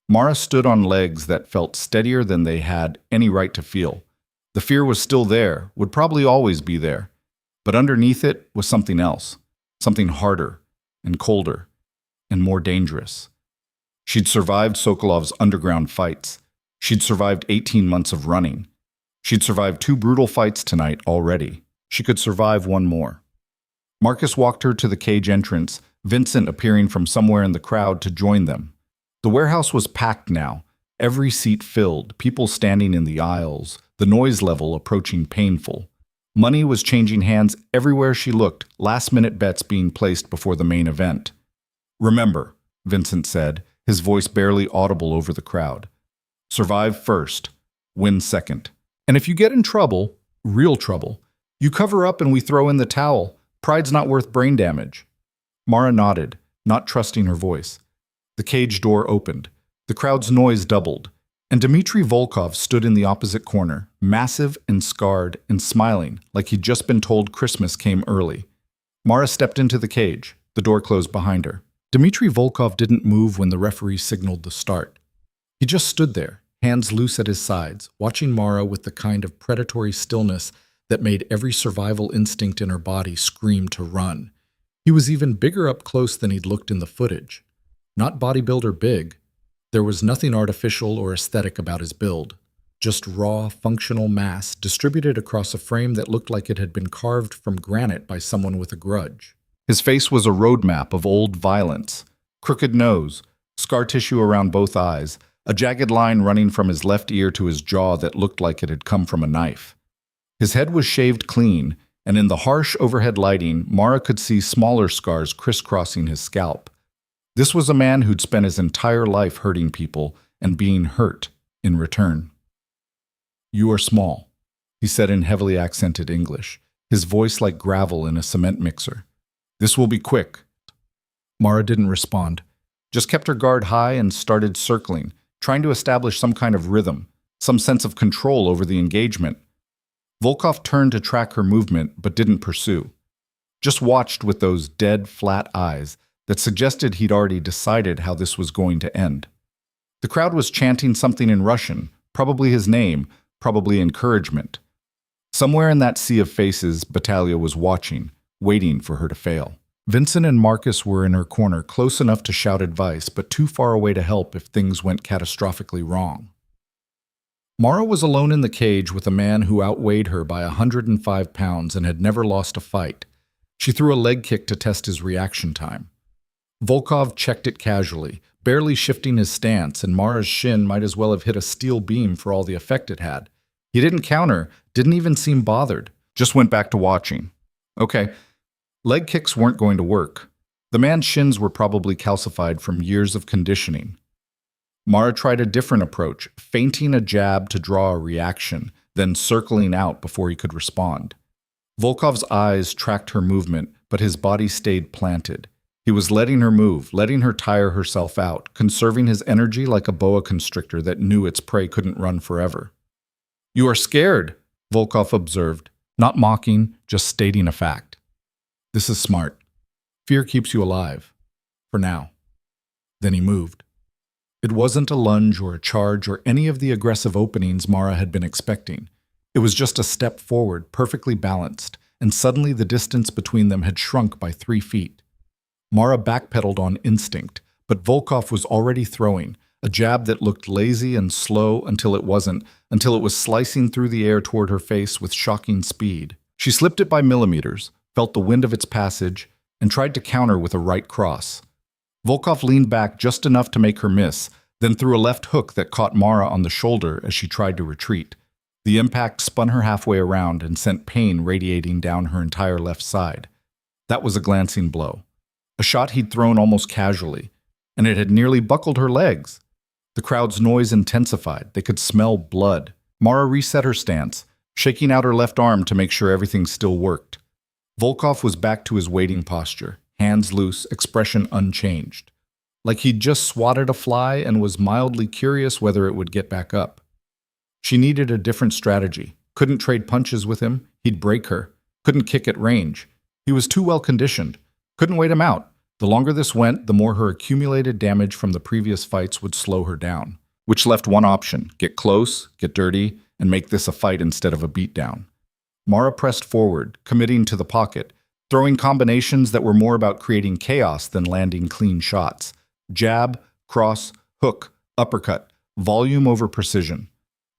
Mara stood on legs that felt steadier than they had any right to feel. The fear was still there, would probably always be there, but underneath it was something else, something harder and colder and more dangerous. She'd survived Sokolov's underground fights. She'd survived 18 months of running. She'd survived 2 brutal fights tonight already. She could survive one more. Marcus walked her to the cage entrance, Vincent appearing from somewhere in the crowd to join them. The warehouse was packed now, every seat filled, people standing in the aisles, the noise level approaching painful. Money was changing hands everywhere she looked, last-minute bets being placed before the main event. Remember, Vincent said, his voice barely audible over the crowd. Survive first, win second. And if you get in trouble, real trouble, you cover up and we throw in the towel. Pride's not worth brain damage. Mara nodded, not trusting her voice. The cage door opened. The crowd's noise doubled, and Dmitry Volkov stood in the opposite corner, massive and scarred and smiling like he'd just been told Christmas came early. Mara stepped into the cage. The door closed behind her. Dmitry Volkov didn't move when the referee signaled the start. He just stood there, hands loose at his sides, watching Mara with the kind of predatory stillness that made every survival instinct in her body scream to run. He was even bigger up close than he'd looked in the footage. Not bodybuilder big. There was nothing artificial or aesthetic about his build. Just raw, functional mass distributed across a frame that looked like it had been carved from granite by someone with a grudge. His face was a roadmap of old violence. Crooked nose, scar tissue around both eyes, a jagged line running from his left ear to his jaw that looked like it had come from a knife. His head was shaved clean, and in the harsh overhead lighting, Mara could see smaller scars crisscrossing his scalp. This was a man who'd spent his entire life hurting people and being hurt in return. You are small, he said in heavily accented English, his voice like gravel in a cement mixer. This will be quick. Mara didn't respond, just kept her guard high and started circling, trying to establish some kind of rhythm, some sense of control over the engagement. Volkov turned to track her movement but didn't pursue. Just watched with those dead, flat eyes that suggested he'd already decided how this was going to end. The crowd was chanting something in Russian, probably his name, probably encouragement. Somewhere in that sea of faces, Battaglia was watching, waiting for her to fail. Vincent and Marcus were in her corner, close enough to shout advice, but too far away to help if things went catastrophically wrong. Mara was alone in the cage with a man who outweighed her by 105 pounds and had never lost a fight. She threw a leg kick to test his reaction time. Volkov checked it casually, barely shifting his stance, and Mara's shin might as well have hit a steel beam for all the effect it had. He didn't counter, didn't even seem bothered, just went back to watching. Okay, leg kicks weren't going to work. The man's shins were probably calcified from years of conditioning. Mara tried a different approach, feinting a jab to draw a reaction, then circling out before he could respond. Volkov's eyes tracked her movement, but his body stayed planted. He was letting her move, letting her tire herself out, conserving his energy like a boa constrictor that knew its prey couldn't run forever. "You are scared," Volkov observed, not mocking, just stating a fact. "This is smart. Fear keeps you alive. For now." Then he moved. It wasn't a lunge or a charge or any of the aggressive openings Mara had been expecting. It was just a step forward, perfectly balanced, and suddenly the distance between them had shrunk by 3 feet. Mara backpedaled on instinct, but Volkov was already throwing, a jab that looked lazy and slow until it wasn't, until it was slicing through the air toward her face with shocking speed. She slipped it by millimeters, felt the wind of its passage, and tried to counter with a right cross. Volkov leaned back just enough to make her miss, then threw a left hook that caught Mara on the shoulder as she tried to retreat. The impact spun her halfway around and sent pain radiating down her entire left side. That was a glancing blow. A shot he'd thrown almost casually, and it had nearly buckled her legs. The crowd's noise intensified. They could smell blood. Mara reset her stance, shaking out her left arm to make sure everything still worked. Volkov was back to his waiting posture, hands loose, expression unchanged. Like he'd just swatted a fly and was mildly curious whether it would get back up. She needed a different strategy. Couldn't trade punches with him. He'd break her. Couldn't kick at range. He was too well conditioned. Couldn't wait him out. The longer this went, the more her accumulated damage from the previous fights would slow her down. Which left one option: get close, get dirty, and make this a fight instead of a beatdown. Mara pressed forward, committing to the pocket, throwing combinations that were more about creating chaos than landing clean shots. Jab, cross, hook, uppercut, volume over precision.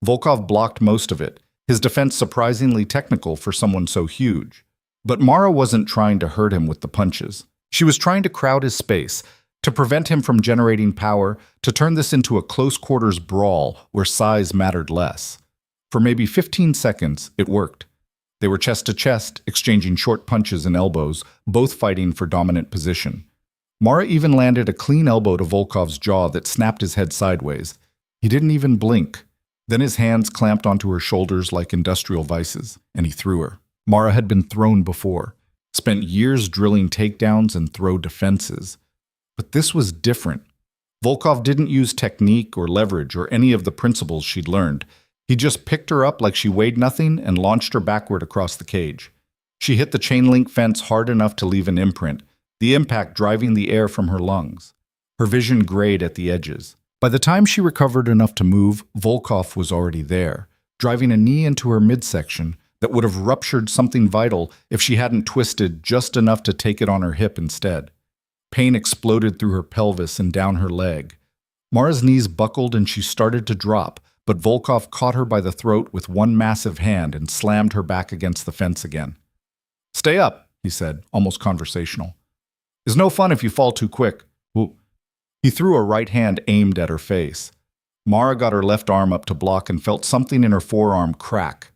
Volkov blocked most of it, his defense surprisingly technical for someone so huge. But Mara wasn't trying to hurt him with the punches. She was trying to crowd his space, to prevent him from generating power, to turn this into a close-quarters brawl where size mattered less. For maybe 15 seconds, it worked. They were chest to chest, exchanging short punches and elbows, both fighting for dominant position. Mara even landed a clean elbow to Volkov's jaw that snapped his head sideways. He didn't even blink. Then his hands clamped onto her shoulders like industrial vices, and he threw her. Mara had been thrown before, spent years drilling takedowns and throw defenses. But this was different. Volkov didn't use technique or leverage or any of the principles she'd learned. He just picked her up like she weighed nothing and launched her backward across the cage. She hit the chain-link fence hard enough to leave an imprint, the impact driving the air from her lungs. Her vision grayed at the edges. By the time she recovered enough to move, Volkov was already there, driving a knee into her midsection that would have ruptured something vital if she hadn't twisted just enough to take it on her hip instead. Pain exploded through her pelvis and down her leg. Mara's knees buckled and she started to drop, but Volkov caught her by the throat with one massive hand and slammed her back against the fence again. "Stay up," he said, almost conversational. "It's no fun if you fall too quick." He threw a right hand aimed at her face. Mara got her left arm up to block and felt something in her forearm crack.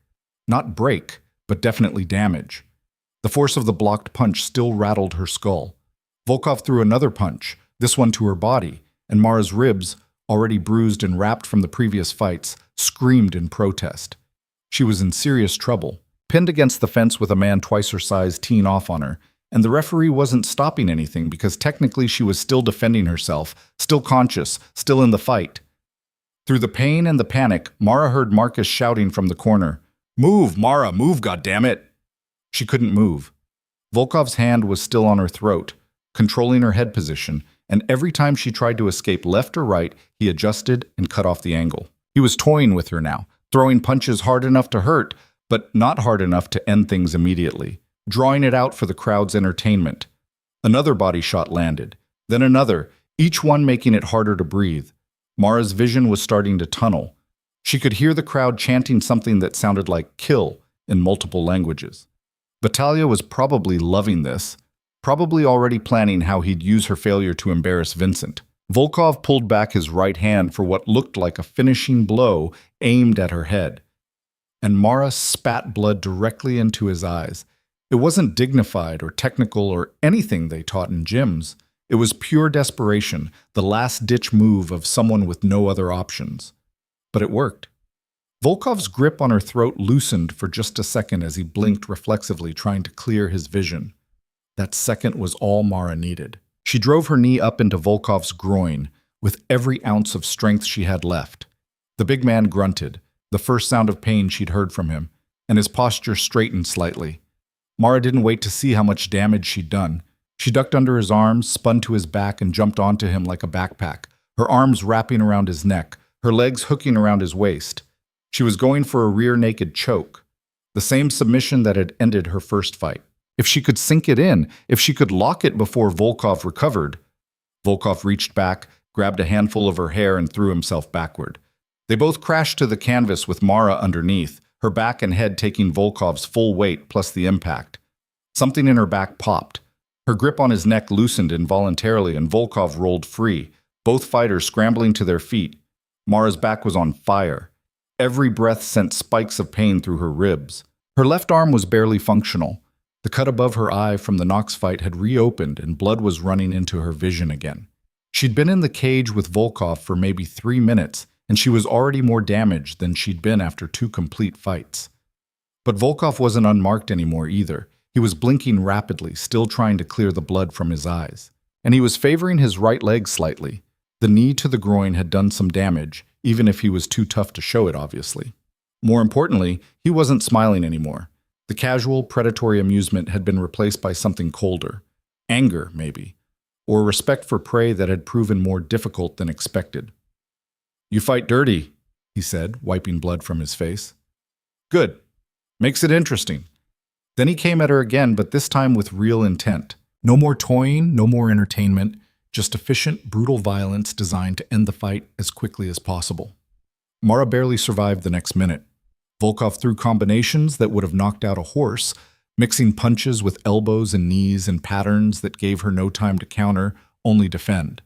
Not break, but definitely damage. The force of the blocked punch still rattled her skull. Volkov threw another punch, this one to her body, and Mara's ribs, already bruised and wrapped from the previous fights, screamed in protest. She was in serious trouble, pinned against the fence with a man twice her size teeing off on her, and the referee wasn't stopping anything because technically she was still defending herself, still conscious, still in the fight. Through the pain and the panic, Mara heard Marcus shouting from the corner, "Move, Mara, move, goddammit!" She couldn't move. Volkov's hand was still on her throat, controlling her head position, and every time she tried to escape left or right, he adjusted and cut off the angle. He was toying with her now, throwing punches hard enough to hurt, but not hard enough to end things immediately, drawing it out for the crowd's entertainment. Another body shot landed, then another, each one making it harder to breathe. Mara's vision was starting to tunnel. She could hear the crowd chanting something that sounded like "kill" in multiple languages. Battaglia was probably loving this. probably already planning how he'd use her failure to embarrass Vincent. Volkov pulled back his right hand for what looked like a finishing blow aimed at her head, and Mara spat blood directly into his eyes. It wasn't dignified or technical or anything they taught in gyms. It was pure desperation, the last-ditch move of someone with no other options. But it worked. Volkov's grip on her throat loosened for just a second as he blinked reflexively, trying to clear his vision. That second was all Mara needed. She drove her knee up into Volkov's groin with every ounce of strength she had left. The big man grunted, the first sound of pain she'd heard from him, and his posture straightened slightly. Mara didn't wait to see how much damage she'd done. She ducked under his arms, spun to his back, and jumped onto him like a backpack, her arms wrapping around his neck, her legs hooking around his waist. She was going for a rear-naked choke, the same submission that had ended her first fight. If she could sink it in, if she could lock it before Volkov recovered. Volkov reached back, grabbed a handful of her hair, and threw himself backward. They both crashed to the canvas with Mara underneath, her back and head taking Volkov's full weight plus the impact. Something in her back popped. Her grip on his neck loosened involuntarily, and Volkov rolled free, both fighters scrambling to their feet. Mara's back was on fire. Every breath sent spikes of pain through her ribs. Her left arm was barely functional. The cut above her eye from the Knox fight had reopened, and blood was running into her vision again. She'd been in the cage with Volkov for maybe 3 minutes, and she was already more damaged than she'd been after 2 complete fights. But Volkov wasn't unmarked anymore either. He was blinking rapidly, still trying to clear the blood from his eyes. And he was favoring his right leg slightly. The knee to the groin had done some damage, even if he was too tough to show it, obviously. More importantly, he wasn't smiling anymore. The casual, predatory amusement had been replaced by something colder. Anger, maybe. Or respect for prey that had proven more difficult than expected. "You fight dirty," he said, wiping blood from his face. "Good. Makes it interesting." Then he came at her again, but this time with real intent. No more toying, no more entertainment, just efficient, brutal violence designed to end the fight as quickly as possible. Mara barely survived the next minute. Volkov threw combinations that would have knocked out a horse, mixing punches with elbows and knees in patterns that gave her no time to counter, only defend.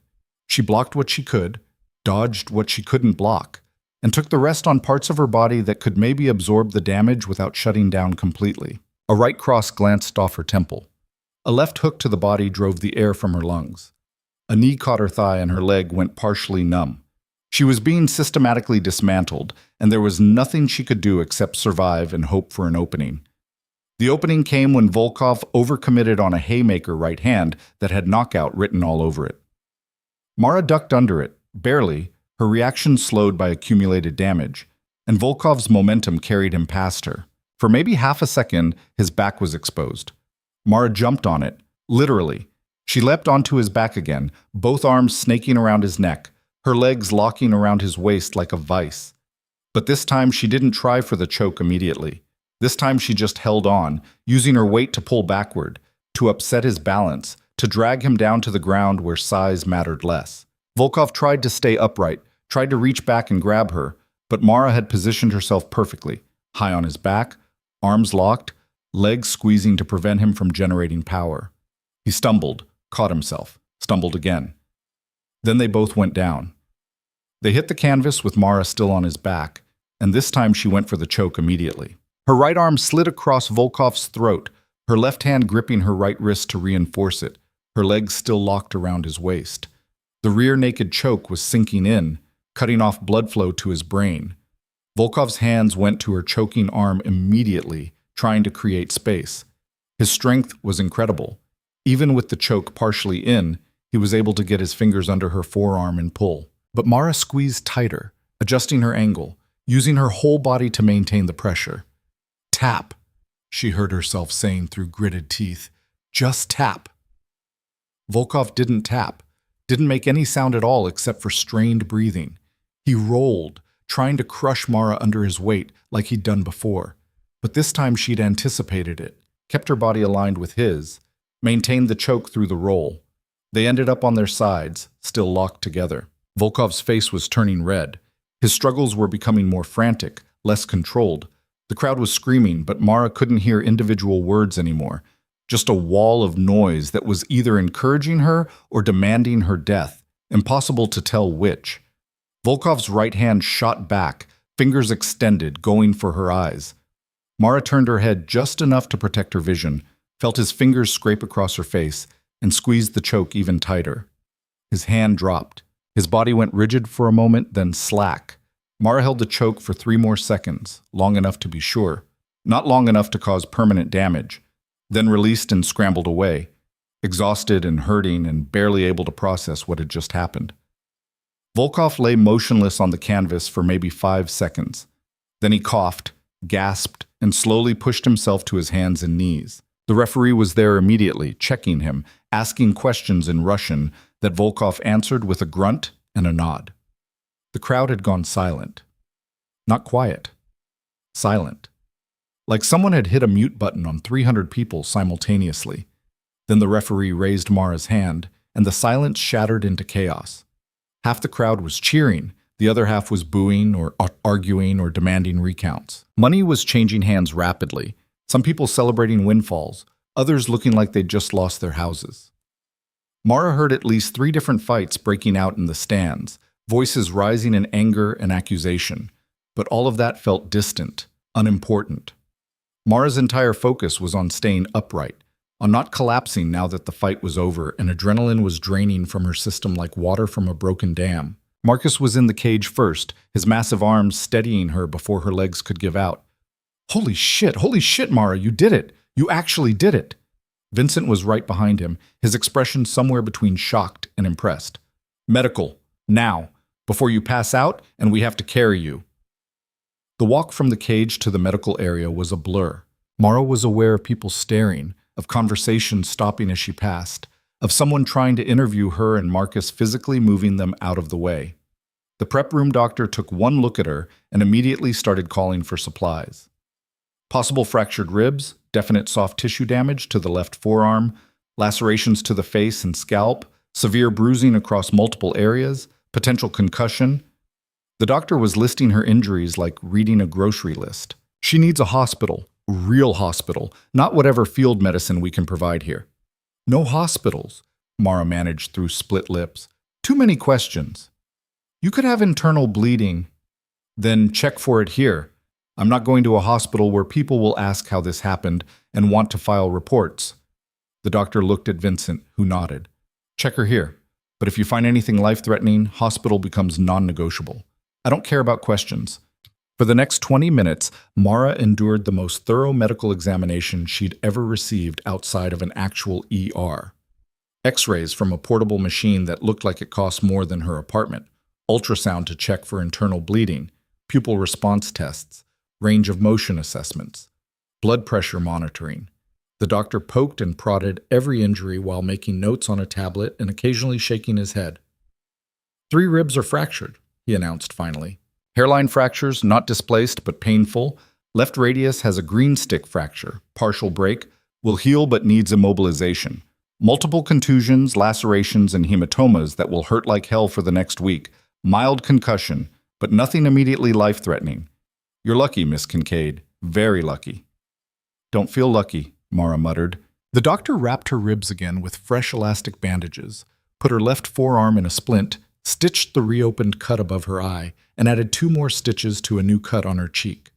She blocked what she could, dodged what she couldn't block, and took the rest on parts of her body that could maybe absorb the damage without shutting down completely. A right cross glanced off her temple. A left hook to the body drove the air from her lungs. A knee caught her thigh and her leg went partially numb. She was being systematically dismantled, and there was nothing she could do except survive and hope for an opening. The opening came when Volkov overcommitted on a haymaker right hand that had knockout written all over it. Mara ducked under it, barely, her reaction slowed by accumulated damage, and Volkov's momentum carried him past her. For maybe half a second, his back was exposed. Mara jumped on it, literally. She leapt onto his back again, both arms snaking around his neck, her legs locking around his waist like a vice. But this time she didn't try for the choke immediately. This time she just held on, using her weight to pull backward, to upset his balance, to drag him down to the ground where size mattered less. Volkov tried to stay upright, tried to reach back and grab her, but Mara had positioned herself perfectly, high on his back, arms locked, legs squeezing to prevent him from generating power. He stumbled, caught himself, stumbled again. Then they both went down. They hit the canvas with Mara still on his back, and this time she went for the choke immediately. Her right arm slid across Volkov's throat, her left hand gripping her right wrist to reinforce it, her legs still locked around his waist. The rear naked choke was sinking in, cutting off blood flow to his brain. Volkov's hands went to her choking arm immediately, trying to create space. His strength was incredible. Even with the choke partially in, he was able to get his fingers under her forearm and pull. But Mara squeezed tighter, adjusting her angle, using her whole body to maintain the pressure. "Tap," she heard herself saying through gritted teeth. "Just tap." Volkov didn't tap, didn't make any sound at all except for strained breathing. He rolled, trying to crush Mara under his weight like he'd done before. But this time she'd anticipated it, kept her body aligned with his, maintained the choke through the roll. They ended up on their sides, still locked together. Volkov's face was turning red. His struggles were becoming more frantic, less controlled. The crowd was screaming, but Mara couldn't hear individual words anymore. Just a wall of noise that was either encouraging her or demanding her death, impossible to tell which. Volkov's right hand shot back, fingers extended, going for her eyes. Mara turned her head just enough to protect her vision, felt his fingers scrape across her face, and squeezed the choke even tighter. His hand dropped. His body went rigid for a moment, then slack. Mara held the choke for 3 more seconds, long enough to be sure, not long enough to cause permanent damage, then released and scrambled away, exhausted and hurting and barely able to process what had just happened. Volkov lay motionless on the canvas for maybe 5 seconds. Then he coughed, gasped, and slowly pushed himself to his hands and knees. The referee was there immediately, checking him, asking questions in Russian that Volkov answered with a grunt and a nod. The crowd had gone silent. Not quiet. Silent. Like someone had hit a mute button on 300 people simultaneously. Then the referee raised Mara's hand, and the silence shattered into chaos. Half the crowd was cheering, the other half was booing or arguing or demanding recounts. Money was changing hands rapidly, some people celebrating windfalls, others looking like they'd just lost their houses. Mara heard at least 3 different fights breaking out in the stands, voices rising in anger and accusation, but all of that felt distant, unimportant. Mara's entire focus was on staying upright, on not collapsing now that the fight was over and adrenaline was draining from her system like water from a broken dam. Marcus was in the cage first, his massive arms steadying her before her legs could give out. Holy shit, Mara, you did it! You actually did it! Vincent was right behind him, his expression somewhere between shocked and impressed. Medical, now, before you pass out and we have to carry you. The walk from the cage to the medical area was a blur. Mara was aware of people staring, of conversations stopping as she passed, of someone trying to interview her and Marcus physically moving them out of the way. The prep room doctor took one look at her and immediately started calling for supplies. Possible fractured ribs, definite soft tissue damage to the left forearm, lacerations to the face and scalp, severe bruising across multiple areas, potential concussion. The doctor was listing her injuries like reading a grocery list. She needs a hospital, a real hospital, not whatever field medicine we can provide here. No hospitals, Mara managed through split lips. Too many questions. You could have internal bleeding, then check for it here. I'm not going to a hospital where people will ask how this happened and want to file reports. The doctor looked at Vincent, who nodded. Check her here, but if you find anything life-threatening, hospital becomes non-negotiable. I don't care about questions. For the next 20 minutes, Mara endured the most thorough medical examination she'd ever received outside of an actual ER. X-rays from a portable machine that looked like it cost more than her apartment, ultrasound to check for internal bleeding, pupil response tests, range of motion assessments, blood pressure monitoring. The doctor poked and prodded every injury while making notes on a tablet and occasionally shaking his head. 3 ribs are fractured, he announced finally. Hairline fractures, not displaced but painful. Left radius has a green stick fracture, partial break, will heal but needs immobilization. Multiple contusions, lacerations, and hematomas that will hurt like hell for the next week. Mild concussion, but nothing immediately life-threatening. You're lucky, Miss Kincaid. Very lucky. Don't feel lucky, Mara muttered. The doctor wrapped her ribs again with fresh elastic bandages, put her left forearm in a splint, stitched the reopened cut above her eye, and added 2 more stitches to a new cut on her cheek.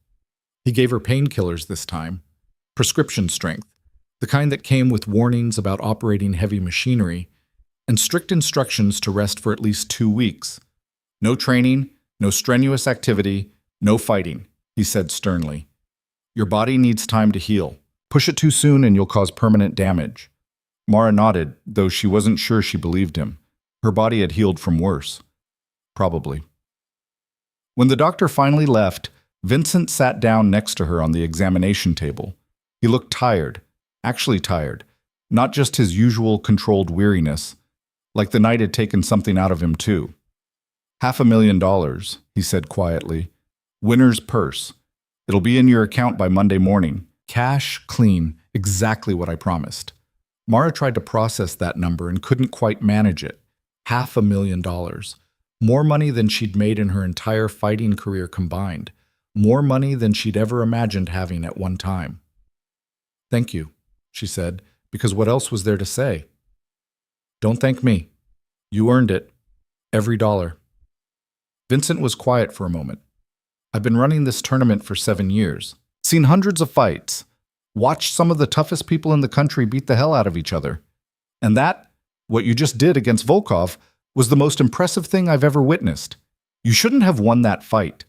He gave her painkillers this time, prescription strength, the kind that came with warnings about operating heavy machinery, and strict instructions to rest for at least 2 weeks. No training, no strenuous activity, no fighting, he said sternly. Your body needs time to heal. Push it too soon and you'll cause permanent damage. Mara nodded, though she wasn't sure she believed him. Her body had healed from worse. Probably. When the doctor finally left, Vincent sat down next to her on the examination table. He looked tired, actually tired, not just his usual controlled weariness, like the night had taken something out of him too. $500,000, he said quietly. Winner's purse. It'll be in your account by Monday morning. Cash, clean, exactly what I promised. Mara tried to process that number and couldn't quite manage it. $500,000. More money than she'd made in her entire fighting career combined. More money than she'd ever imagined having at one time. Thank you, she said, because what else was there to say? Don't thank me. You earned it. Every dollar. Vincent was quiet for a moment. I've been running this tournament for 7 years, seen hundreds of fights, watched some of the toughest people in the country beat the hell out of each other. And that, what you just did against Volkov, was the most impressive thing I've ever witnessed. You shouldn't have won that fight.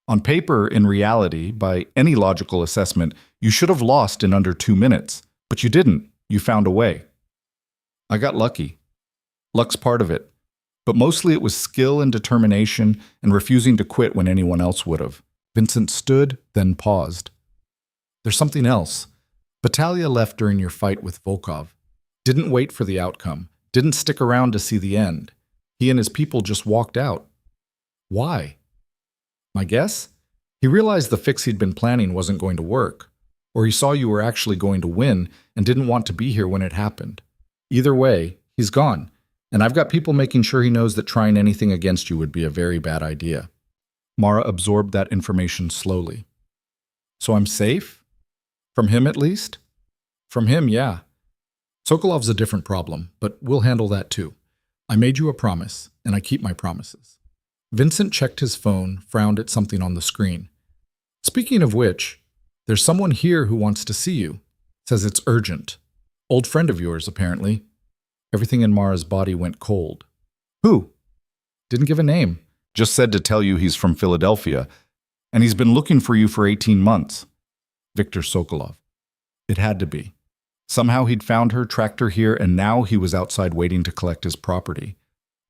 On paper, in reality, by any logical assessment, you should have lost in under 2 minutes. But you didn't. You found a way. I got lucky. Luck's part of it. But mostly it was skill and determination and refusing to quit when anyone else would have. Vincent stood, then paused. There's something else. Battaglia left during your fight with Volkov. Didn't wait for the outcome. Didn't stick around to see the end. He and his people just walked out. Why? My guess? He realized the fix he'd been planning wasn't going to work. Or he saw you were actually going to win and didn't want to be here when it happened. Either way, he's gone. And I've got people making sure he knows that trying anything against you would be a very bad idea. Mara absorbed that information slowly. So I'm safe? From him at least? From him, yeah. Sokolov's a different problem, but we'll handle that too. I made you a promise, and I keep my promises. Vincent checked his phone, frowned at something on the screen. Speaking of which, there's someone here who wants to see you. Says it's urgent. Old friend of yours, apparently. Everything in Mara's body went cold. Who? Didn't give a name. Just said to tell you he's from Philadelphia, and he's been looking for you for 18 months. Viktor Sokolov. It had to be. Somehow he'd found her, tracked her here, and now he was outside waiting to collect his property.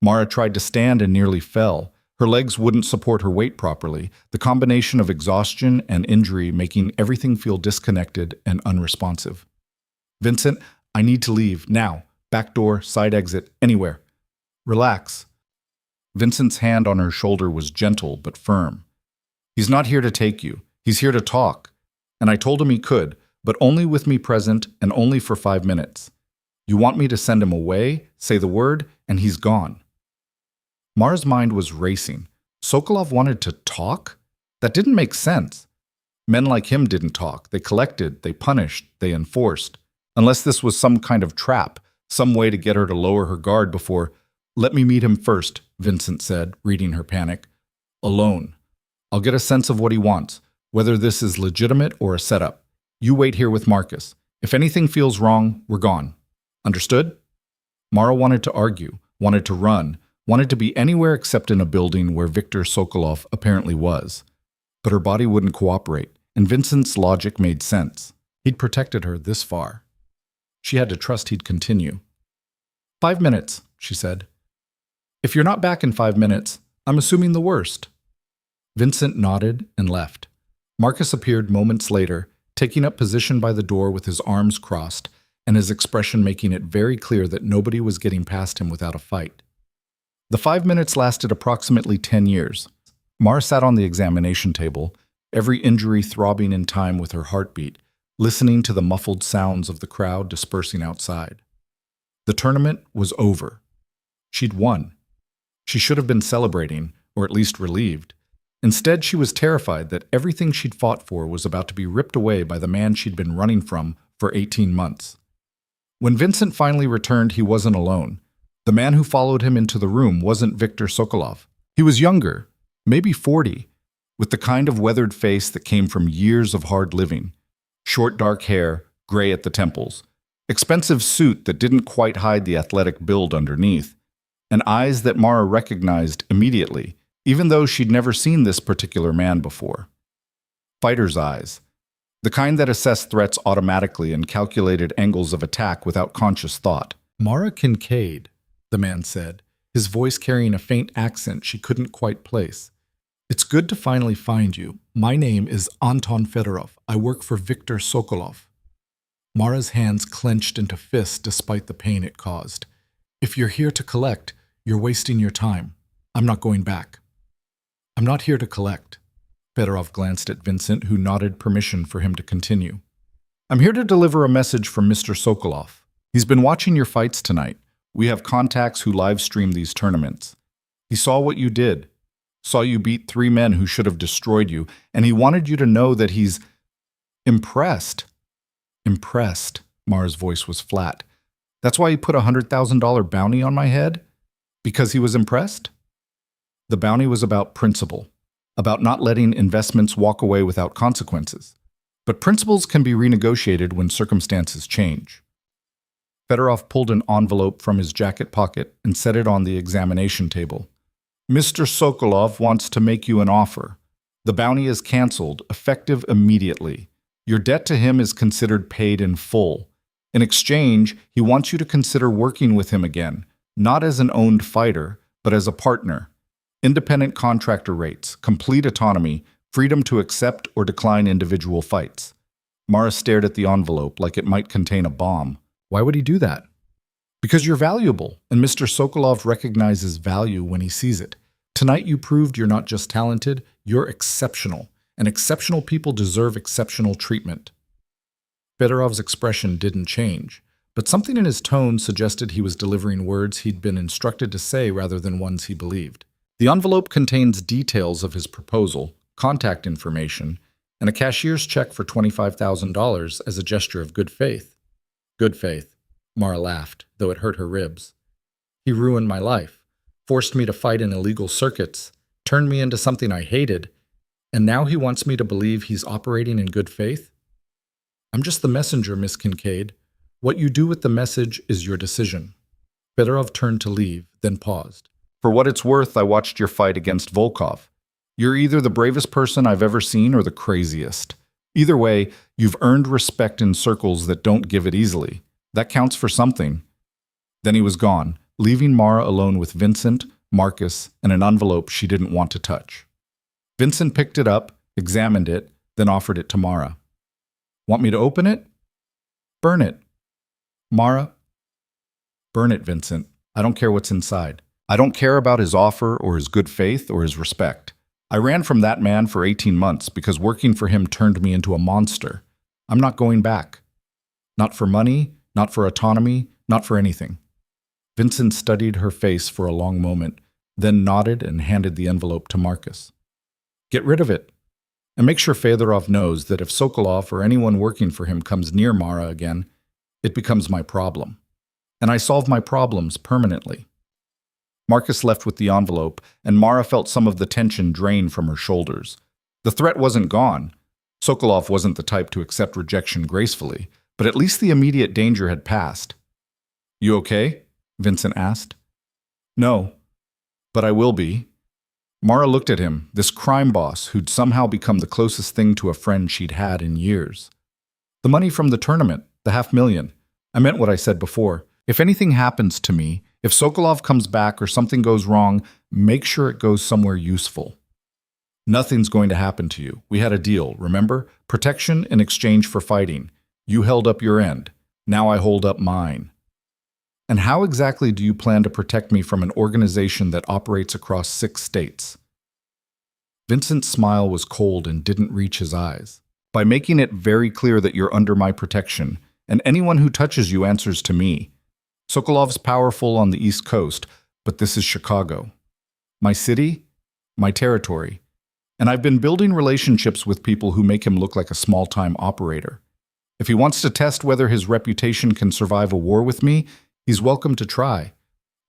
Mara tried to stand and nearly fell. Her legs wouldn't support her weight properly, the combination of exhaustion and injury making everything feel disconnected and unresponsive. Vincent, I need to leave, now. Back door, side exit, anywhere. Relax. Vincent's hand on her shoulder was gentle but firm. He's not here to take you. He's here to talk. And I told him he could, but only with me present and only for 5 minutes. You want me to send him away, say the word, and he's gone. Mara's mind was racing. Sokolov wanted to talk? That didn't make sense. Men like him didn't talk. They collected, they punished, they enforced. Unless this was some kind of trap, some way to get her to lower her guard before, let me meet him first, Vincent said, reading her panic. Alone. I'll get a sense of what he wants, whether this is legitimate or a setup. You wait here with Marcus. If anything feels wrong, we're gone. Understood? Mara wanted to argue, wanted to run, wanted to be anywhere except in a building where Viktor Sokolov apparently was. But her body wouldn't cooperate, and Vincent's logic made sense. He'd protected her this far. She had to trust he'd continue. 5 minutes, she said. If you're not back in 5 minutes, I'm assuming the worst. Vincent nodded and left. Marcus appeared moments later, taking up position by the door with his arms crossed and his expression making it very clear that nobody was getting past him without a fight. The 5 minutes lasted approximately 10 years. Mara sat on the examination table, every injury throbbing in time with her heartbeat, listening to the muffled sounds of the crowd dispersing outside. The tournament was over. She'd won. She should have been celebrating, or at least relieved. Instead, she was terrified that everything she'd fought for was about to be ripped away by the man she'd been running from for 18 months. When Vincent finally returned, he wasn't alone. The man who followed him into the room wasn't Viktor Sokolov. He was younger, maybe 40, with the kind of weathered face that came from years of hard living. Short dark hair, gray at the temples, expensive suit that didn't quite hide the athletic build underneath, and eyes that Mara recognized immediately, even though she'd never seen this particular man before. Fighter's eyes, the kind that assessed threats automatically and calculated angles of attack without conscious thought. Mara Kincaid, the man said, his voice carrying a faint accent she couldn't quite place. It's good to finally find you. My name is Anton Fedorov. I work for Viktor Sokolov. Mara's hands clenched into fists despite the pain it caused. If you're here to collect, you're wasting your time. I'm not going back. I'm not here to collect. Fedorov glanced at Vincent, who nodded permission for him to continue. I'm here to deliver a message from Mr. Sokolov. He's been watching your fights tonight. We have contacts who live stream these tournaments. He saw what you did. Saw you beat 3 men who should have destroyed you, and he wanted you to know that he's impressed. Impressed, Mara's voice was flat. That's why he put a $100,000 bounty on my head? Because he was impressed? The bounty was about principle, about not letting investments walk away without consequences. But principles can be renegotiated when circumstances change. Fedorov pulled an envelope from his jacket pocket and set it on the examination table. Mr. Sokolov wants to make you an offer. The bounty is canceled, effective immediately. Your debt to him is considered paid in full. In exchange, he wants you to consider working with him again, not as an owned fighter, but as a partner. Independent contractor rates, complete autonomy, freedom to accept or decline individual fights. Mara stared at the envelope like it might contain a bomb. Why would he do that? Because you're valuable, and Mr. Sokolov recognizes value when he sees it. Tonight you proved you're not just talented, you're exceptional, and exceptional people deserve exceptional treatment. Fedorov's expression didn't change, but something in his tone suggested he was delivering words he'd been instructed to say rather than ones he believed. The envelope contains details of his proposal, contact information, and a cashier's check for $25,000 as a gesture of good faith. Good faith, Mara laughed, though it hurt her ribs. He ruined my life, forced me to fight in illegal circuits, turned me into something I hated, and now he wants me to believe he's operating in good faith? I'm just the messenger, Miss Kincaid. What you do with the message is your decision. Fedorov turned to leave, then paused. For what it's worth, I watched your fight against Volkov. You're either the bravest person I've ever seen or the craziest. Either way, you've earned respect in circles that don't give it easily. That counts for something. Then he was gone, leaving Mara alone with Vincent, Marcus, and an envelope she didn't want to touch. Vincent picked it up, examined it, then offered it to Mara. Want me to open it? Burn it. Mara? Burn it, Vincent. I don't care what's inside. I don't care about his offer or his good faith or his respect. I ran from that man for 18 months because working for him turned me into a monster. I'm not going back. Not for money, not for autonomy, not for anything. Vincent studied her face for a long moment, then nodded and handed the envelope to Marcus. Get rid of it. And make sure Fedorov knows that if Sokolov or anyone working for him comes near Mara again, it becomes my problem. And I solve my problems permanently. Marcus left with the envelope, and Mara felt some of the tension drain from her shoulders. The threat wasn't gone. Sokolov wasn't the type to accept rejection gracefully, but at least the immediate danger had passed. You okay? Vincent asked. No, but I will be. Mara looked at him, this crime boss who'd somehow become the closest thing to a friend she'd had in years. The money from the tournament, the $500,000. I meant what I said before. If anything happens to me, if Sokolov comes back or something goes wrong, make sure it goes somewhere useful. Nothing's going to happen to you. We had a deal, remember? Protection in exchange for fighting. You held up your end. Now I hold up mine. And how exactly do you plan to protect me from an organization that operates across 6 states? Vincent's smile was cold and didn't reach his eyes. By making it very clear that you're under my protection, and anyone who touches you answers to me. Sokolov's powerful on the East Coast, but this is Chicago. My city, my territory. And I've been building relationships with people who make him look like a small-time operator. If he wants to test whether his reputation can survive a war with me, he's welcome to try.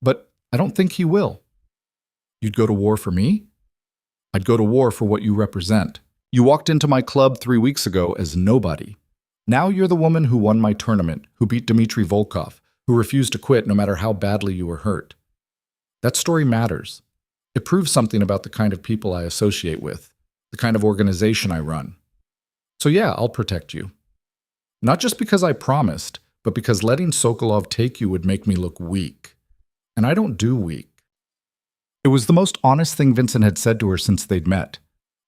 But I don't think he will. You'd go to war for me? I'd go to war for what you represent. You walked into my club 3 weeks ago as nobody. Now you're the woman who won my tournament, who beat Dmitry Volkov, who refused to quit no matter how badly you were hurt. That story matters. It proves something about the kind of people I associate with, the kind of organization I run. So yeah, I'll protect you. Not just because I promised, but because letting Sokolov take you would make me look weak. And I don't do weak. It was the most honest thing Vincent had said to her since they'd met.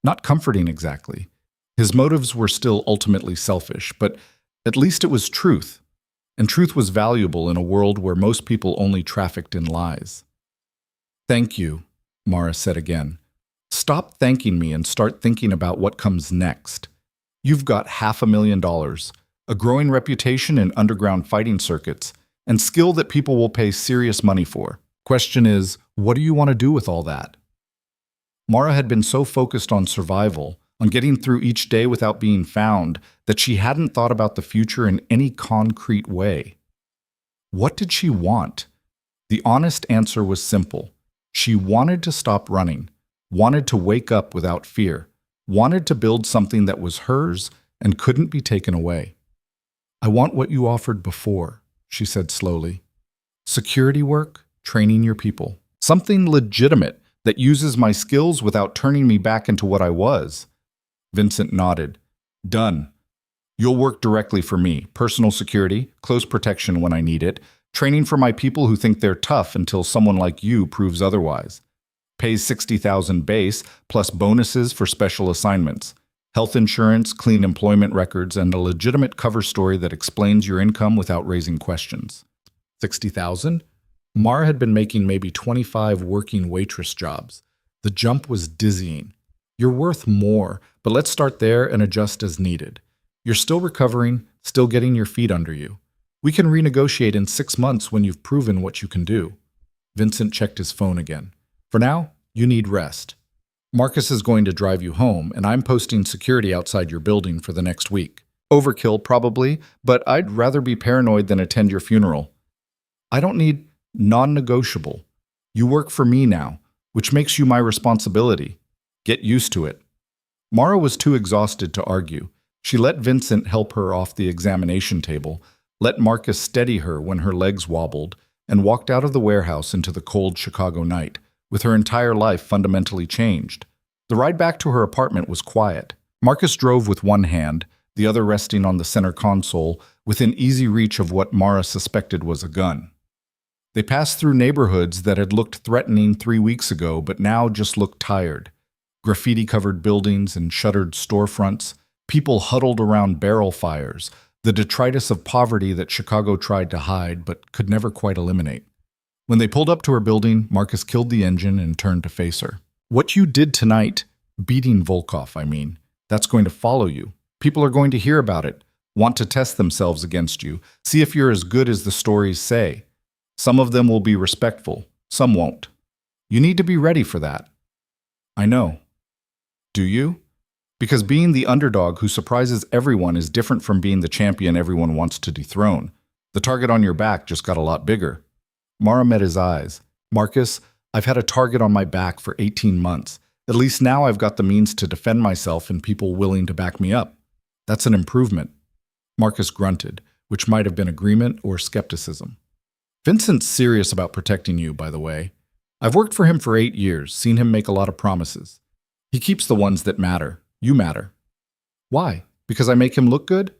Not comforting exactly. His motives were still ultimately selfish, but at least it was truth. And truth was valuable in a world where most people only trafficked in lies. Thank you, Mara said again. Stop thanking me and start thinking about what comes next. You've got $500,000, a growing reputation in underground fighting circuits, and skill that people will pay serious money for. Question is, what do you want to do with all that? Mara had been so focused on survival, on getting through each day without being found, that she hadn't thought about the future in any concrete way. What did she want? The honest answer was simple. She wanted to stop running, wanted to wake up without fear, wanted to build something that was hers and couldn't be taken away. "I want what you offered before," she said slowly. "Security work, training your people. Something legitimate that uses my skills without turning me back into what I was." Vincent nodded. "Done. You'll work directly for me. Personal security, close protection when I need it, training for my people who think they're tough until someone like you proves otherwise. Pays 60,000 base, plus bonuses for special assignments. Health insurance, clean employment records, and a legitimate cover story that explains your income without raising questions." 60,000? Mara had been making maybe 25 working waitress jobs. The jump was dizzying. "You're worth more, but let's start there and adjust as needed. You're still recovering, still getting your feet under you. We can renegotiate in 6 months when you've proven what you can do." Vincent checked his phone again. "For now, you need rest. Marcus is going to drive you home, and I'm posting security outside your building for the next week. Overkill, probably, but I'd rather be paranoid than attend your funeral. I don't need non-negotiable. You work for me now, which makes you my responsibility. Get used to it." Mara was too exhausted to argue. She let Vincent help her off the examination table, let Marcus steady her when her legs wobbled, and walked out of the warehouse into the cold Chicago night, with her entire life fundamentally changed. The ride back to her apartment was quiet. Marcus drove with one hand, the other resting on the center console, within easy reach of what Mara suspected was a gun. They passed through neighborhoods that had looked threatening 3 weeks ago, but now just looked tired. Graffiti-covered buildings and shuttered storefronts, people huddled around barrel fires, the detritus of poverty that Chicago tried to hide but could never quite eliminate. When they pulled up to her building, Marcus killed the engine and turned to face her. "What you did tonight, beating Volkov, I mean, that's going to follow you. People are going to hear about it, want to test themselves against you, see if you're as good as the stories say. Some of them will be respectful, some won't. You need to be ready for that." "I know." "Do you? Because being the underdog who surprises everyone is different from being the champion everyone wants to dethrone. The target on your back just got a lot bigger." Mara met his eyes. "Marcus, I've had a target on my back for 18 months. At least now I've got the means to defend myself and people willing to back me up. That's an improvement." Marcus grunted, which might have been agreement or skepticism. "Vincent's serious about protecting you, by the way. I've worked for him for 8 years, seen him make a lot of promises. He keeps the ones that matter. You matter." "Why? Because I make him look good?"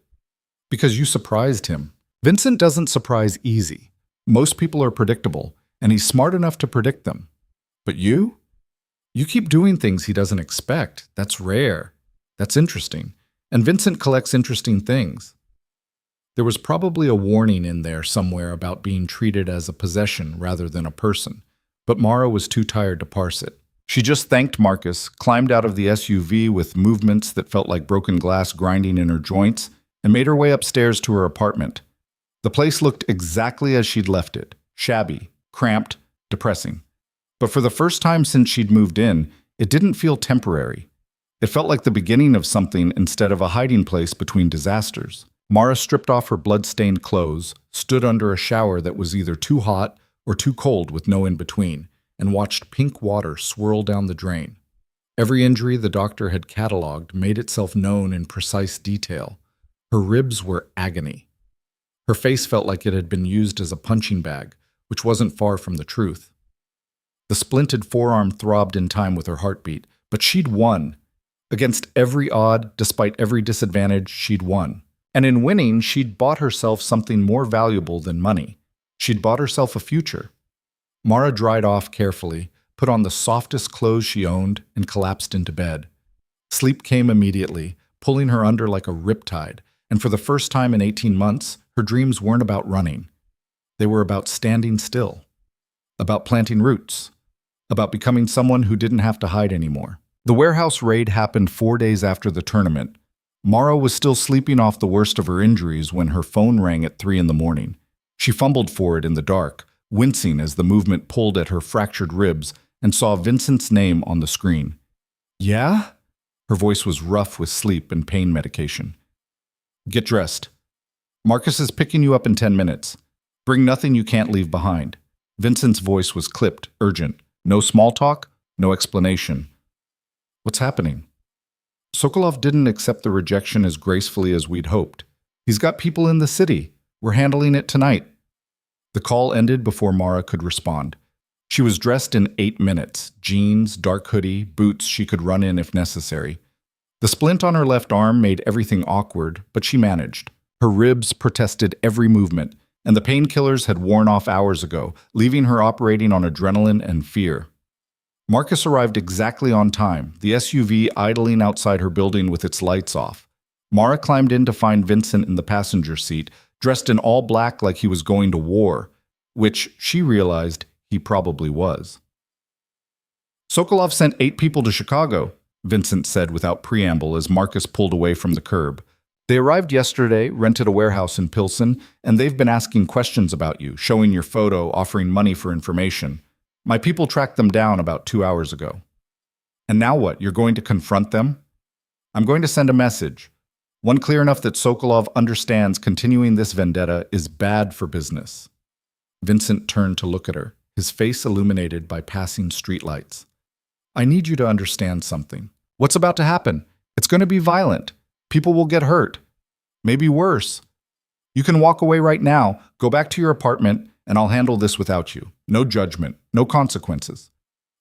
"Because you surprised him. Vincent doesn't surprise easy. Most people are predictable, and he's smart enough to predict them. But you? You keep doing things he doesn't expect. That's rare. That's interesting. And Vincent collects interesting things." There was probably a warning in there somewhere about being treated as a possession rather than a person, but Mara was too tired to parse it. She just thanked Marcus, climbed out of the SUV with movements that felt like broken glass grinding in her joints, and made her way upstairs to her apartment. The place looked exactly as she'd left it, shabby, cramped, depressing. But for the first time since she'd moved in, it didn't feel temporary. It felt like the beginning of something instead of a hiding place between disasters. Mara stripped off her blood-stained clothes, stood under a shower that was either too hot or too cold with no in-between, and watched pink water swirl down the drain. Every injury the doctor had cataloged made itself known in precise detail. Her ribs were agony. Her face felt like it had been used as a punching bag, which wasn't far from the truth. The splinted forearm throbbed in time with her heartbeat, but she'd won. Against every odd, despite every disadvantage, she'd won. And in winning, she'd bought herself something more valuable than money. She'd bought herself a future. Mara dried off carefully, put on the softest clothes she owned, and collapsed into bed. Sleep came immediately, pulling her under like a riptide, and for the first time in 18 months, her dreams weren't about running. They were about standing still, about planting roots, about becoming someone who didn't have to hide anymore. The warehouse raid happened 4 days after the tournament. Mara was still sleeping off the worst of her injuries when her phone rang at 3 in the morning. She fumbled for it in the dark, wincing as the movement pulled at her fractured ribs, and saw Vincent's name on the screen. "Yeah?" Her voice was rough with sleep and pain medication. Get dressed. Marcus is picking you up in 10 minutes. Bring nothing you can't leave behind. Vincent's voice was clipped, urgent. No small talk, no explanation. What's happening? Sokolov didn't accept the rejection as gracefully as we'd hoped. He's got people in the city. We're handling it tonight. The call ended before Mara could respond. She was dressed in 8 minutes, jeans, dark hoodie, boots she could run in if necessary. The splint on her left arm made everything awkward, but she managed. Her ribs protested every movement, and the painkillers had worn off hours ago, leaving her operating on adrenaline and fear. Marcus arrived exactly on time, the SUV idling outside her building with its lights off. Mara climbed in to find Vincent in the passenger seat, dressed in all black like he was going to war, which she realized he probably was. Sokolov sent 8 people to Chicago, Vincent said without preamble as Marcus pulled away from the curb. They arrived yesterday, rented a warehouse in Pilsen, and they've been asking questions about you, showing your photo, offering money for information. My people tracked them down about 2 hours ago. And now what? You're going to confront them? I'm going to send a message. One clear enough that Sokolov understands continuing this vendetta is bad for business. Vincent turned to look at her, his face illuminated by passing streetlights. I need you to understand something. What's about to happen? It's going to be violent. People will get hurt. Maybe worse. You can walk away right now, go back to your apartment, and I'll handle this without you. No judgment, no consequences.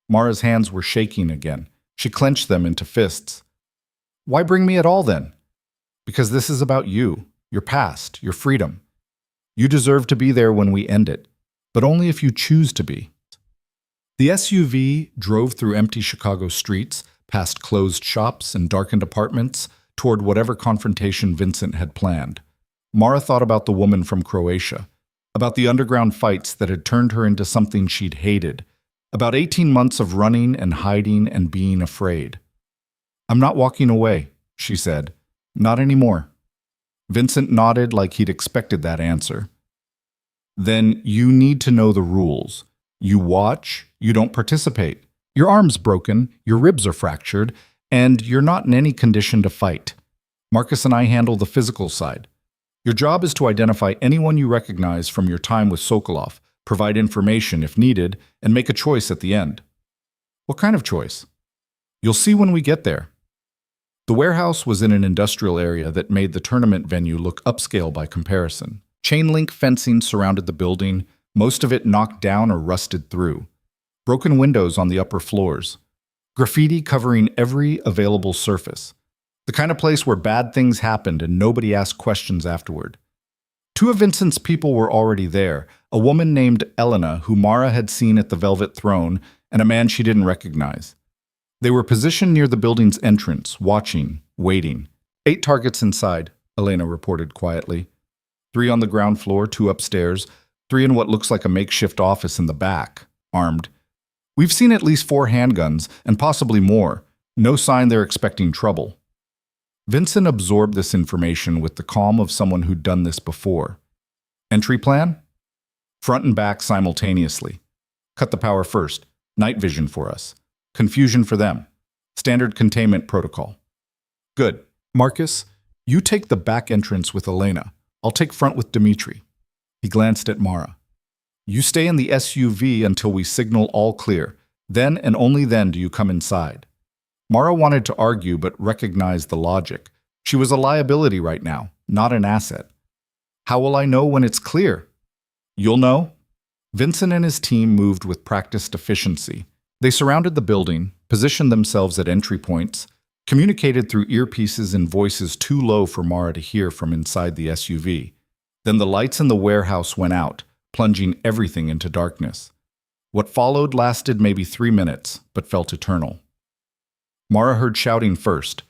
Mara's hands were shaking again. She clenched them into fists. Why bring me at all then? Because this is about you, your past, your freedom. You deserve to be there when we end it, but only if you choose to be. The SUV drove through empty Chicago streets, past closed shops and darkened apartments, toward whatever confrontation Vincent had planned. Mara thought about the woman from Croatia, about the underground fights that had turned her into something she'd hated, about 18 months of running and hiding and being afraid. I'm not walking away, she said. Not anymore. Vincent nodded like he'd expected that answer. Then you need to know the rules. You watch, you don't participate. Your arm's broken, your ribs are fractured, and you're not in any condition to fight. Marcus and I handle the physical side. Your job is to identify anyone you recognize from your time with Sokolov, provide information if needed, and make a choice at the end. What kind of choice? You'll see when we get there. The warehouse was in an industrial area that made the tournament venue look upscale by comparison. Chain-link fencing surrounded the building, most of it knocked down or rusted through. Broken windows on the upper floors. Graffiti covering every available surface. The kind of place where bad things happened and nobody asked questions afterward. 2 of Vincent's people were already there, a woman named Elena who Mara had seen at the Velvet Throne, and a man she didn't recognize. They were positioned near the building's entrance, watching, waiting. 8 targets inside, Elena reported quietly. 3 on the ground floor, 2 upstairs, 3 in what looks like a makeshift office in the back, armed. We've seen at least 4 handguns, and possibly more. No sign they're expecting trouble. Vincent absorbed this information with the calm of someone who'd done this before. Entry plan? Front and back simultaneously. Cut the power first. Night vision for us. Confusion for them. Standard containment protocol. Good. Marcus, you take the back entrance with Elena. I'll take front with Dmitri. He glanced at Mara. You stay in the SUV until we signal all clear. Then and only then do you come inside. Mara wanted to argue but recognized the logic. She was a liability right now, not an asset. How will I know when it's clear? You'll know. Vincent and his team moved with practiced efficiency. They surrounded the building, positioned themselves at entry points, communicated through earpieces in voices too low for Mara to hear from inside the SUV. Then the lights in the warehouse went out, plunging everything into darkness. What followed lasted maybe 3 minutes, but felt eternal. Mara heard shouting first,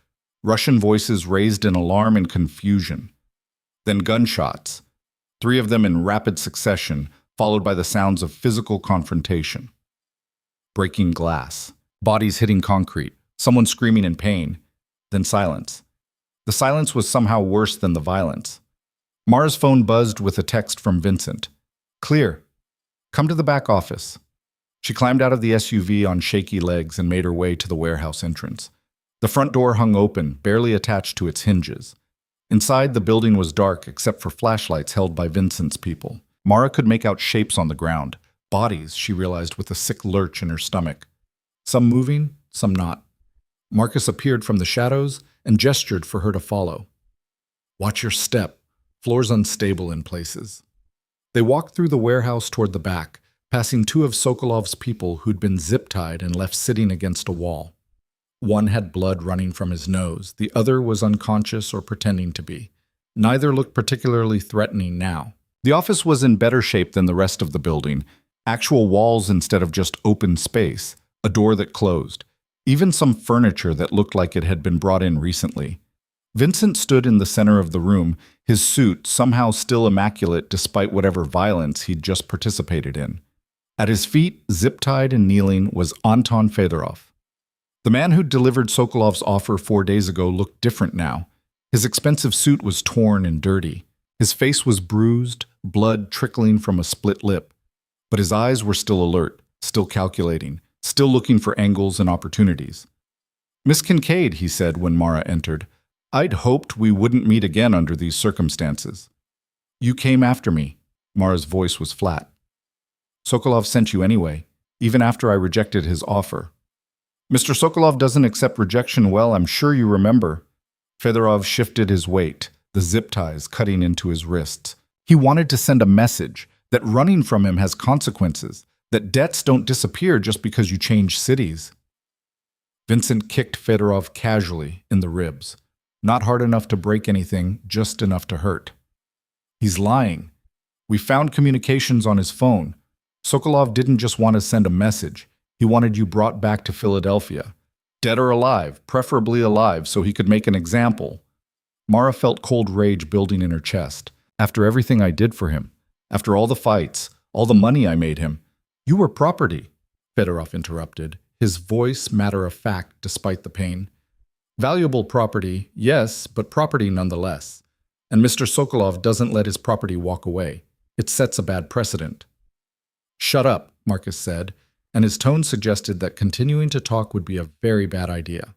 Russian voices raised in alarm and confusion. Then gunshots, 3 of them in rapid succession, followed by the sounds of physical confrontation. Breaking glass, bodies hitting concrete, someone screaming in pain, then silence. The silence was somehow worse than the violence. Mara's phone buzzed with a text from Vincent. Clear. Come to the back office. She climbed out of the SUV on shaky legs and made her way to the warehouse entrance. The front door hung open, barely attached to its hinges. Inside, the building was dark except for flashlights held by Vincent's people. Mara could make out shapes on the ground. Bodies, she realized with a sick lurch in her stomach. Some moving, some not. Marcus appeared from the shadows and gestured for her to follow. Watch your step. Floor's unstable in places. They walked through the warehouse toward the back, passing two of Sokolov's people who'd been zip-tied and left sitting against a wall. One had blood running from his nose. The other was unconscious or pretending to be. Neither looked particularly threatening now. The office was in better shape than the rest of the building. Actual walls instead of just open space, a door that closed, even some furniture that looked like it had been brought in recently. Vincent stood in the center of the room, his suit somehow still immaculate despite whatever violence he'd just participated in. At his feet, zip-tied and kneeling, was Anton Fedorov. The man who'd delivered Sokolov's offer 4 days ago looked different now. His expensive suit was torn and dirty. His face was bruised, blood trickling from a split lip. But his eyes were still alert, still calculating, still looking for angles and opportunities. "Miss Kincaid," he said when Mara entered, "I'd hoped we wouldn't meet again under these circumstances." "You came after me." Mara's voice was flat. "Sokolov sent you anyway, even after I rejected his offer." "Mr. Sokolov doesn't accept rejection well, I'm sure you remember." Fedorov shifted his weight, the zip ties cutting into his wrists. He wanted to send a message that running from him has consequences, that debts don't disappear just because you change cities. Vincent kicked Fedorov casually in the ribs. Not hard enough to break anything, just enough to hurt. "He's lying. We found communications on his phone. Sokolov didn't just want to send a message. He wanted you brought back to Philadelphia. Dead or alive, preferably alive, so he could make an example." Mara felt cold rage building in her chest. "After everything I did for him, after all the fights, all the money I made him." "You were property," Fedorov interrupted, his voice matter-of-fact despite the pain. "Valuable property, yes, but property nonetheless. And Mr. Sokolov doesn't let his property walk away. It sets a bad precedent." "Shut up," Marcus said, and his tone suggested that continuing to talk would be a very bad idea.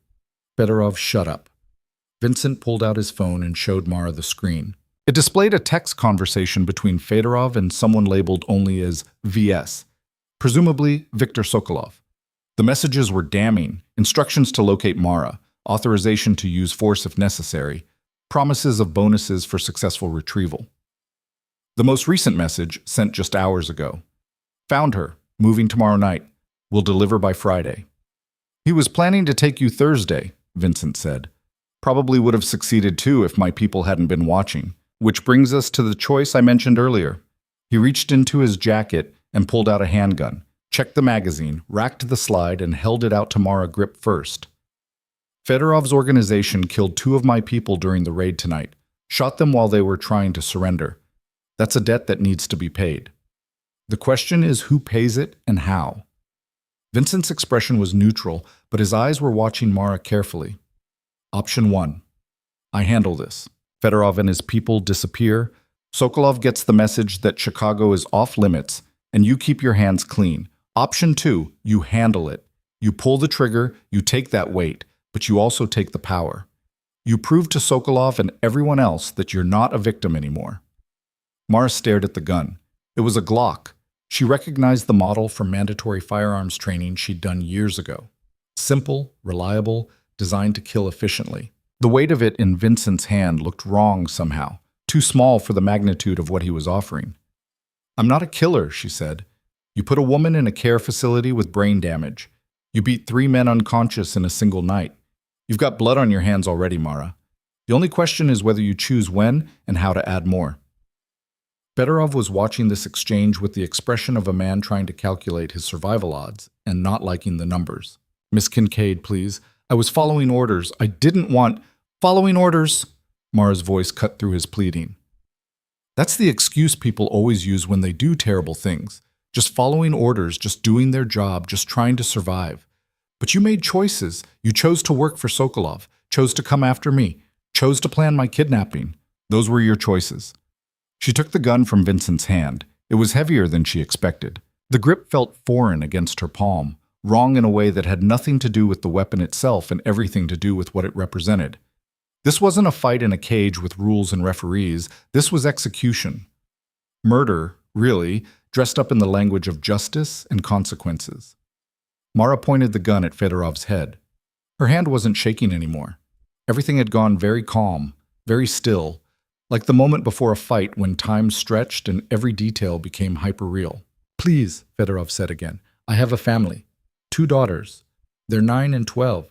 Fedorov shut up. Vincent pulled out his phone and showed Mara the screen. It displayed a text conversation between Fedorov and someone labeled only as VS, presumably Viktor Sokolov. The messages were damning: instructions to locate Mara, authorization to use force if necessary, promises of bonuses for successful retrieval. The most recent message, sent just hours ago: "Found her. Moving tomorrow night. Will deliver by Friday." "He was planning to take you Thursday," Vincent said. "Probably would have succeeded too if my people hadn't been watching. Which brings us to the choice I mentioned earlier." He reached into his jacket and pulled out a handgun, checked the magazine, racked the slide, and held it out to Mara grip first. "Fedorov's organization killed 2 of my people during the raid tonight. Shot them while they were trying to surrender. That's a debt that needs to be paid. The question is who pays it and how." Vincent's expression was neutral, but his eyes were watching Mara carefully. Option 1. I handle this. Fedorov and his people disappear. Sokolov gets the message that Chicago is off limits, and you keep your hands clean. Option 2. You handle it. You pull the trigger, you take that weight, but you also take the power. You prove to Sokolov and everyone else that you're not a victim anymore. Mara stared at the gun. It was a Glock. She recognized the model from mandatory firearms training she'd done years ago. Simple, reliable, designed to kill efficiently. The weight of it in Vincent's hand looked wrong somehow, too small for the magnitude of what he was offering. "I'm not a killer," she said. "You put a woman in a care facility with brain damage. You beat 3 men unconscious in a single night. You've got blood on your hands already, Mara. The only question is whether you choose when and how to add more." Fedorov was watching this exchange with the expression of a man trying to calculate his survival odds and not liking the numbers. "Miss Kincaid, please. I was following orders. I didn't want—" "Following orders," Mara's voice cut through his pleading. "That's the excuse people always use when they do terrible things. Just following orders, just doing their job, just trying to survive. But you made choices. You chose to work for Sokolov, chose to come after me, chose to plan my kidnapping. Those were your choices." She took the gun from Vincent's hand. It was heavier than she expected. The grip felt foreign against her palm, Wrong in a way that had nothing to do with the weapon itself and everything to do with what it represented. This wasn't a fight in a cage with rules and referees. This was execution. Murder, really, dressed up in the language of justice and consequences. Mara pointed the gun at Fedorov's head. Her hand wasn't shaking anymore. Everything had gone very calm, very still, like the moment before a fight when time stretched and every detail became hyper-real. "Please," Fedorov said again, "I have a family. 2 daughters. They're 9 and 12.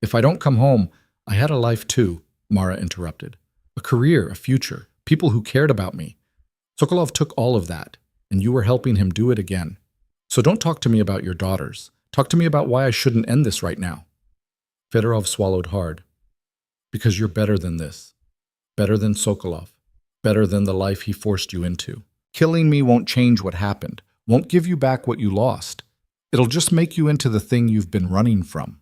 If I don't come home, I had a life too," Mara interrupted. "A career, a future, people who cared about me. Sokolov took all of that, and you were helping him do it again. So don't talk to me about your daughters. Talk to me about why I shouldn't end this right now." Fedorov swallowed hard. "Because you're better than this. Better than Sokolov. Better than the life he forced you into. Killing me won't change what happened, won't give you back what you lost. It'll just make you into the thing you've been running from."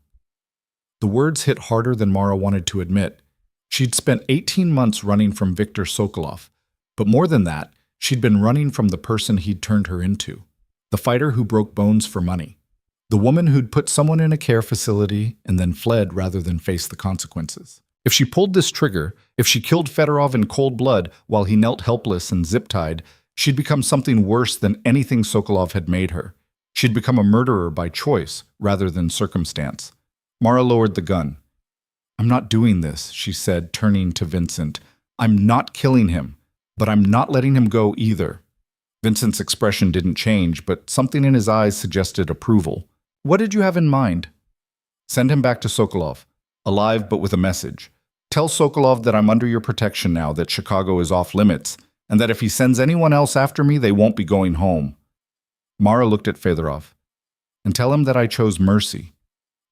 The words hit harder than Mara wanted to admit. She'd spent 18 months running from Viktor Sokolov, but more than that, she'd been running from the person he'd turned her into, the fighter who broke bones for money, the woman who'd put someone in a care facility and then fled rather than face the consequences. If she pulled this trigger, if she killed Fedorov in cold blood while he knelt helpless and zip-tied, she'd become something worse than anything Sokolov had made her. She'd become a murderer by choice rather than circumstance. Mara lowered the gun. "I'm not doing this," she said, turning to Vincent. "I'm not killing him, but I'm not letting him go either." Vincent's expression didn't change, but something in his eyes suggested approval. "What did you have in mind?" "Send him back to Sokolov, alive but with a message. Tell Sokolov that I'm under your protection now, that Chicago is off limits, and that if he sends anyone else after me, they won't be going home." Mara looked at Fedorov. "And tell him that I chose mercy,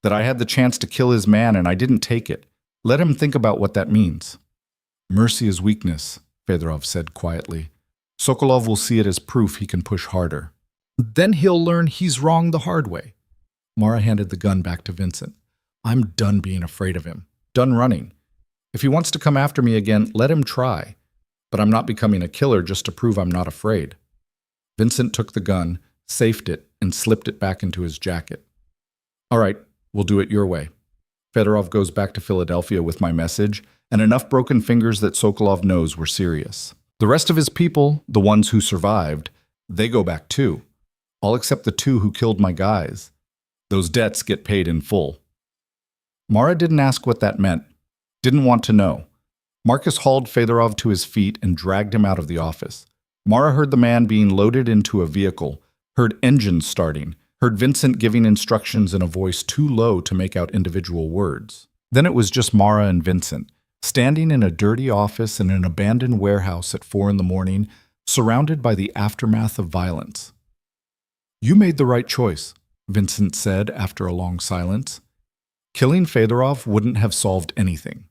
that I had the chance to kill his man and I didn't take it. Let him think about what that means." "Mercy is weakness," Fedorov said quietly. "Sokolov will see it as proof he can push harder. Then he'll learn he's wrong the hard way." Mara handed the gun back to Vincent. "I'm done being afraid of him, done running. If he wants to come after me again, let him try. But I'm not becoming a killer just to prove I'm not afraid." Vincent took the gun, safed it, and slipped it back into his jacket. "All right, we'll do it your way. Fedorov goes back to Philadelphia with my message, and enough broken fingers that Sokolov knows we're serious. The rest of his people, the ones who survived, they go back too. All except the 2 who killed my guys. Those debts get paid in full." Mara didn't ask what that meant, didn't want to know. Marcus hauled Fedorov to his feet and dragged him out of the office. Mara heard the man being loaded into a vehicle, heard engines starting, heard Vincent giving instructions in a voice too low to make out individual words. Then it was just Mara and Vincent, standing in a dirty office in an abandoned warehouse at 4 in the morning, surrounded by the aftermath of violence. "You made the right choice," Vincent said after a long silence. "Killing Fedorov wouldn't have solved anything.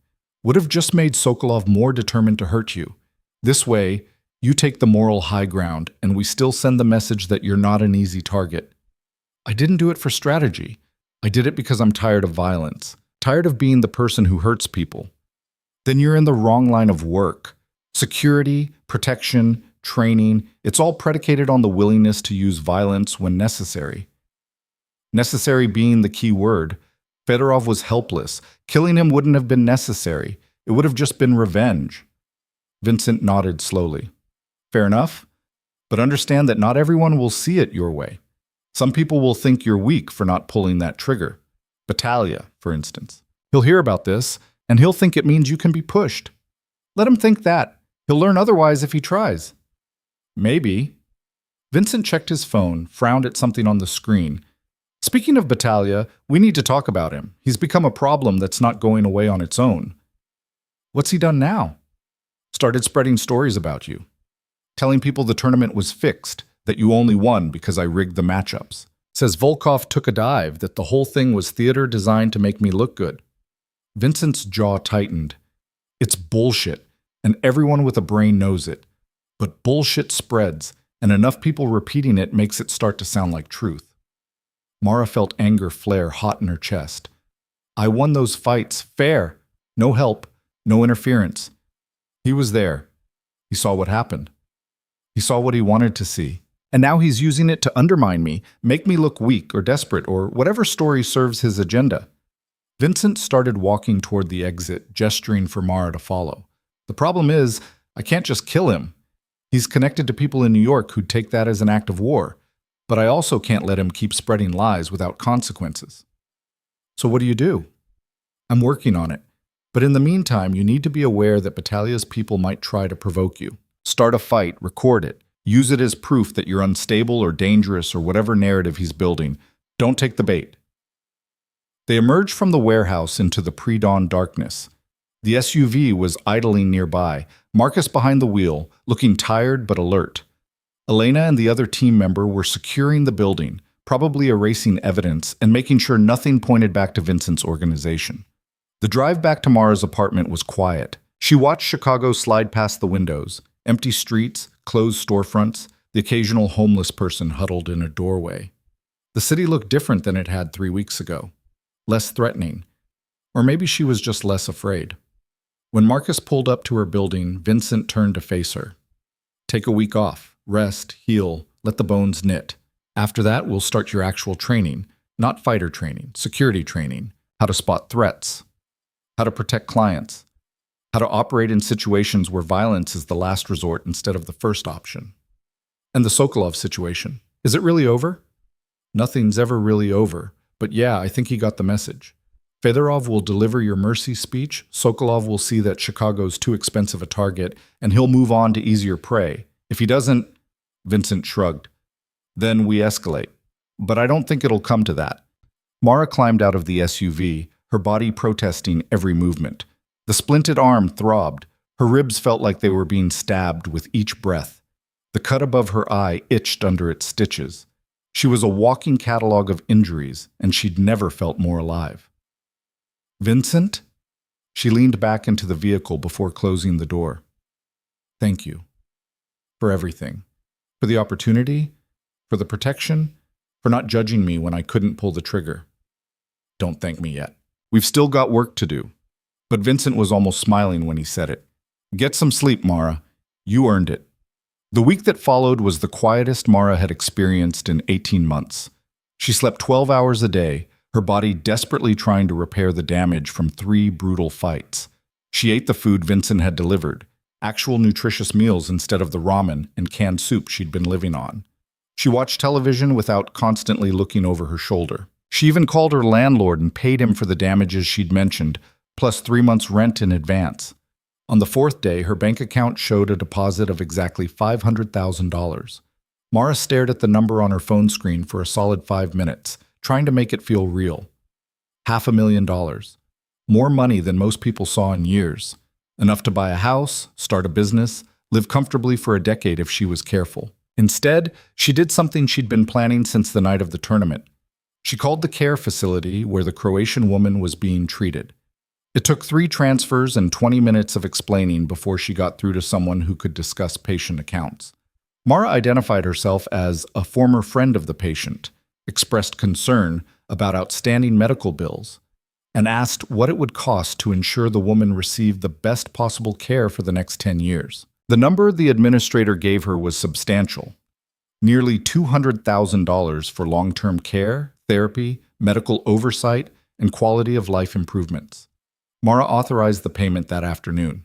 Would have just made Sokolov more determined to hurt you. This way, you take the moral high ground, and we still send the message that you're not an easy target. I didn't do it for strategy. I did it because I'm tired of violence, tired of being the person who hurts people." Then you're in the wrong line of work. Security, protection, training, it's all predicated on the willingness to use violence when necessary. Necessary being the key word. Fedorov was helpless. Killing him wouldn't have been necessary. It would have just been revenge. Vincent nodded slowly. "Fair enough. But understand that not everyone will see it your way. Some people will think you're weak for not pulling that trigger. Battaglia, for instance. He'll hear about this, and he'll think it means you can be pushed. Let him think that. He'll learn otherwise if he tries." "Maybe." Vincent checked his phone, frowned at something on the screen. "Speaking of Battaglia, we need to talk about him. He's become a problem that's not going away on its own." "What's he done now?" "Started spreading stories about you. Telling people the tournament was fixed, that you only won because I rigged the matchups. Says Volkov took a dive, that the whole thing was theater designed to make me look good." Vincent's jaw tightened. It's bullshit, and everyone with a brain knows it. But bullshit spreads, and enough people repeating it makes it start to sound like truth. Mara felt anger flare hot in her chest. "I won those fights, fair. No help, no interference. He was there. He saw what happened. He saw what he wanted to see, And now he's using it to undermine me, make me look weak or desperate, or whatever story serves his agenda. Vincent started walking toward the exit, gesturing for Mara to follow. The problem is, I can't just kill him. He's connected to people in New York who'd take that as an act of war. But I also can't let him keep spreading lies without consequences. So what do? I'm working on it. But in the meantime, you need to be aware that Battalia's people might try to provoke you. Start a fight, record it. Use it as proof that you're unstable or dangerous or whatever narrative he's building. Don't take the bait. They emerged from the warehouse into the pre-dawn darkness. The SUV was idling nearby, Marcus behind the wheel, looking tired but alert. Elena and the other team member were securing the building, probably erasing evidence and making sure nothing pointed back to Vincent's organization. The drive back to Mara's apartment was quiet. She watched Chicago slide past the windows, empty streets, closed storefronts, the occasional homeless person huddled in a doorway. The city looked different than it had 3 weeks ago. Less threatening. Or maybe she was just less afraid. When Marcus pulled up to her building, Vincent turned to face her. Take a week off. Rest, heal, let the bones knit. After that, we'll start your actual training. Not fighter training, security training. How to spot threats. How to protect clients. How to operate in situations where violence is the last resort instead of the first option. And the Sokolov situation. Is it really over? Nothing's ever really over. But yeah, I think he got the message. Fedorov will deliver your mercy speech, Sokolov will see that Chicago's too expensive a target, and he'll move on to easier prey. If he doesn't, Vincent shrugged. Then we escalate. But I don't think it'll come to that. Mara climbed out of the SUV, her body protesting every movement. The splinted arm throbbed. Her ribs felt like they were being stabbed with each breath. The cut above her eye itched under its stitches. She was a walking catalog of injuries, and she'd never felt more alive. Vincent? She leaned back into the vehicle before closing the door. Thank you. For everything. For the opportunity, for the protection, for not judging me when I couldn't pull the trigger. Don't thank me yet. We've still got work to do. But Vincent was almost smiling when he said it. Get some sleep, Mara. You earned it. The week that followed was the quietest Mara had experienced in 18 months. She slept 12 hours a day, her body desperately trying to repair the damage from 3 brutal fights. She ate the food Vincent had delivered, actual nutritious meals instead of the ramen and canned soup she'd been living on. She watched television without constantly looking over her shoulder. She even called her landlord and paid him for the damages she'd mentioned, plus 3 months' rent in advance. On the 4th day, her bank account showed a deposit of exactly $500,000. Mara stared at the number on her phone screen for a solid 5 minutes, trying to make it feel real. $500,000. More money than most people saw in years. Enough to buy a house, start a business, live comfortably for a decade if she was careful. Instead, she did something she'd been planning since the night of the tournament. She called the care facility where the Croatian woman was being treated. It took 3 transfers and 20 minutes of explaining before she got through to someone who could discuss patient accounts. Mara identified herself as a former friend of the patient, expressed concern about outstanding medical bills, and asked what it would cost to ensure the woman received the best possible care for the next 10 years. The number the administrator gave her was substantial. Nearly $200,000 for long-term care, therapy, medical oversight, and quality of life improvements. Mara authorized the payment that afternoon.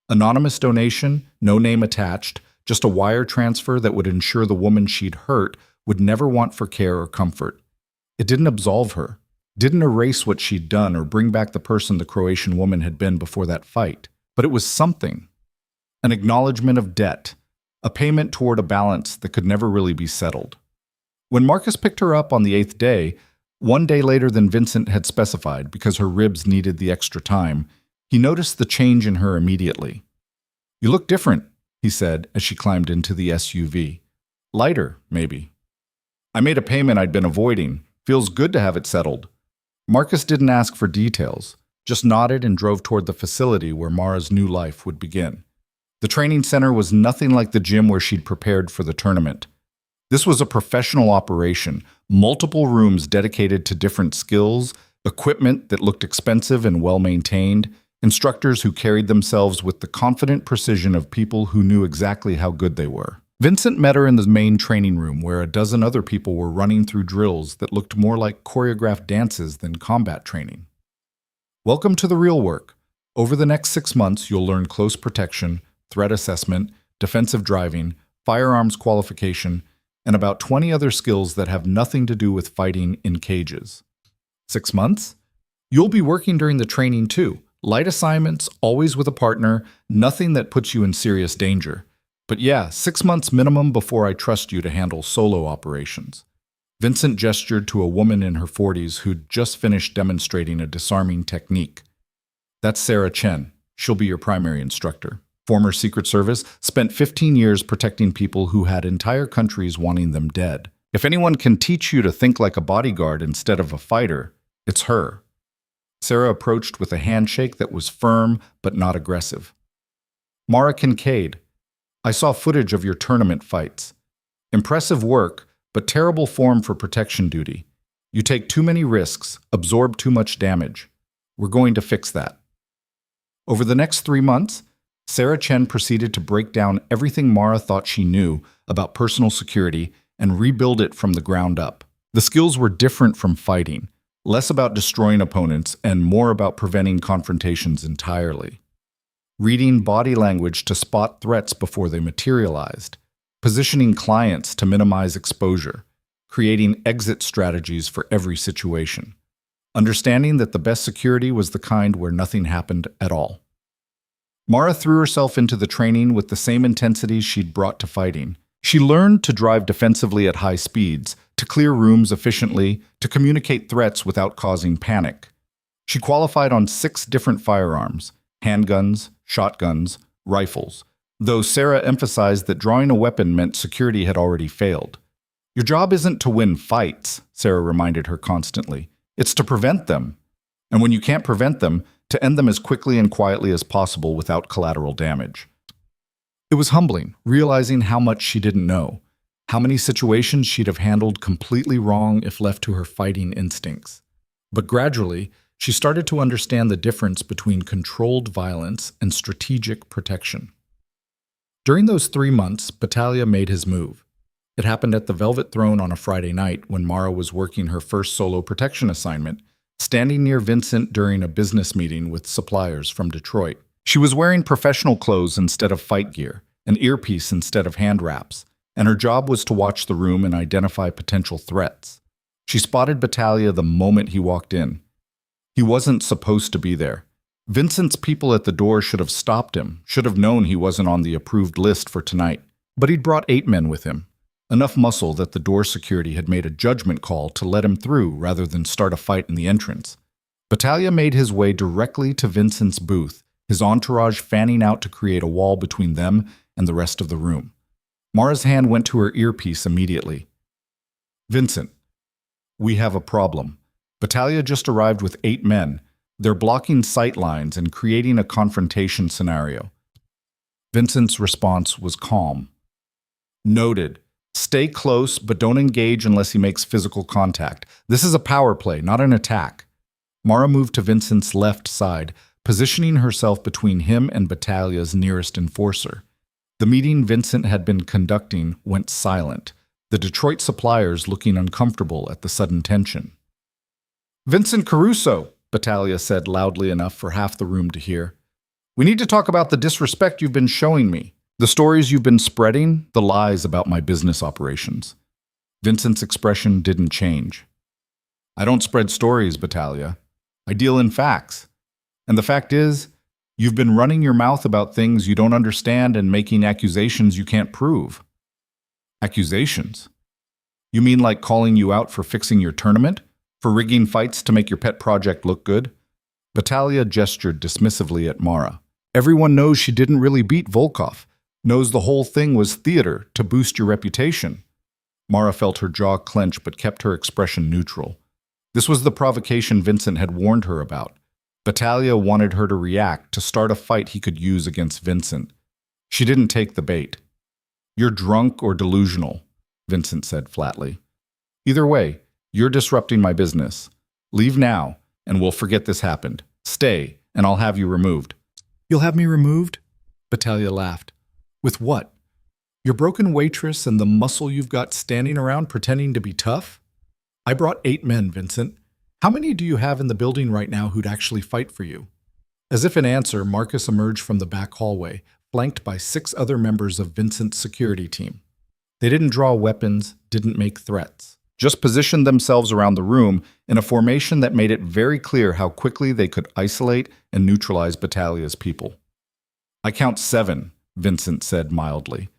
Anonymous donation, no name attached, just a wire transfer that would ensure the woman she'd hurt would never want for care or comfort. It didn't absolve her, didn't erase what she'd done or bring back the person the Croatian woman had been before that fight, but it was something. An acknowledgement of debt, a payment toward a balance that could never really be settled. When Marcus picked her up on the 8th day, 1 day later than Vincent had specified because her ribs needed the extra time, he noticed the change in her immediately. "You look different," he said as she climbed into the SUV. "Lighter, maybe." "I made a payment I'd been avoiding. Feels good to have it settled." Marcus didn't ask for details, just nodded and drove toward the facility where Mara's new life would begin. The training center was nothing like the gym where she'd prepared for the tournament. This was a professional operation, multiple rooms dedicated to different skills, equipment that looked expensive and well-maintained, instructors who carried themselves with the confident precision of people who knew exactly how good they were. Vincent met her in the main training room where a dozen other people were running through drills that looked more like choreographed dances than combat training. Welcome to the real work. Over the next 6 months, you'll learn close protection, threat assessment, defensive driving, firearms qualification, and about 20 other skills that have nothing to do with fighting in cages. 6 months? You'll be working during the training too. Light assignments, always with a partner, nothing that puts you in serious danger. But yeah, 6 months minimum before I trust you to handle solo operations. Vincent gestured to a woman in her 40s who'd just finished demonstrating a disarming technique. That's Sarah Chen. She'll be your primary instructor. Former Secret Service, spent 15 years protecting people who had entire countries wanting them dead. If anyone can teach you to think like a bodyguard instead of a fighter, it's her. Sarah approached with a handshake that was firm but not aggressive. Mara Kincaid, I saw footage of your tournament fights. Impressive work, but terrible form for protection duty. You take too many risks, absorb too much damage. We're going to fix that. Over the next 3 months, Sarah Chen proceeded to break down everything Mara thought she knew about personal security and rebuild it from the ground up. The skills were different from fighting, less about destroying opponents and more about preventing confrontations entirely. Reading body language to spot threats before they materialized, positioning clients to minimize exposure, creating exit strategies for every situation, understanding that the best security was the kind where nothing happened at all. Mara threw herself into the training with the same intensity she'd brought to fighting. She learned to drive defensively at high speeds, to clear rooms efficiently, to communicate threats without causing panic. She qualified on 6 different firearms: handguns, shotguns, rifles, though Sarah emphasized that drawing a weapon meant security had already failed. Your job isn't to win fights, Sarah reminded her constantly. It's to prevent them. And when you can't prevent them, to end them as quickly and quietly as possible without collateral damage. It was humbling, realizing how much she didn't know, how many situations she'd have handled completely wrong if left to her fighting instincts. But gradually, she started to understand the difference between controlled violence and strategic protection. During those 3 months, Battaglia made his move. It happened at the Velvet Throne on a Friday night when Mara was working her first solo protection assignment, standing near Vincent during a business meeting with suppliers from Detroit. She was wearing professional clothes instead of fight gear, an earpiece instead of hand wraps, and her job was to watch the room and identify potential threats. She spotted Battaglia the moment he walked in. He wasn't supposed to be there. Vincent's people at the door should have stopped him, should have known he wasn't on the approved list for tonight. But he'd brought 8 men with him. Enough muscle that the door security had made a judgment call to let him through rather than start a fight in the entrance. Battaglia made his way directly to Vincent's booth, his entourage fanning out to create a wall between them and the rest of the room. Mara's hand went to her earpiece immediately. Vincent, we have a problem. Battaglia just arrived with 8 men. They're blocking sight lines and creating a confrontation scenario. Vincent's response was calm. Noted. Stay close, but don't engage unless he makes physical contact. This is a power play, not an attack. Mara moved to Vincent's left side, positioning herself between him and Battaglia's nearest enforcer. The meeting Vincent had been conducting went silent, the Detroit suppliers looking uncomfortable at the sudden tension. Vincent Caruso, Battaglia said loudly enough for half the room to hear. We need to talk about the disrespect you've been showing me. The stories you've been spreading, the lies about my business operations. Vincent's expression didn't change. I don't spread stories, Battaglia. I deal in facts. And the fact is, you've been running your mouth about things you don't understand and making accusations you can't prove. Accusations? You mean like calling you out for fixing your tournament? For rigging fights to make your pet project look good? Battaglia gestured dismissively at Mara. Everyone knows she didn't really beat Volkov. Knows the whole thing was theater to boost your reputation. Mara felt her jaw clench but kept her expression neutral. This was the provocation Vincent had warned her about. Battaglia wanted her to react, to start a fight he could use against Vincent. She didn't take the bait. You're drunk or delusional, Vincent said flatly. Either way, you're disrupting my business. Leave now, and we'll forget this happened. Stay, and I'll have you removed. You'll have me removed? Battaglia laughed. With what? Your broken waitress and the muscle you've got standing around pretending to be tough? I brought 8 men, Vincent. How many do you have in the building right now who'd actually fight for you? As if in answer, Marcus emerged from the back hallway, flanked by 6 other members of Vincent's security team. They didn't draw weapons, didn't make threats, just positioned themselves around the room in a formation that made it very clear how quickly they could isolate and neutralize Battalia's people. I count 7, Vincent said mildly,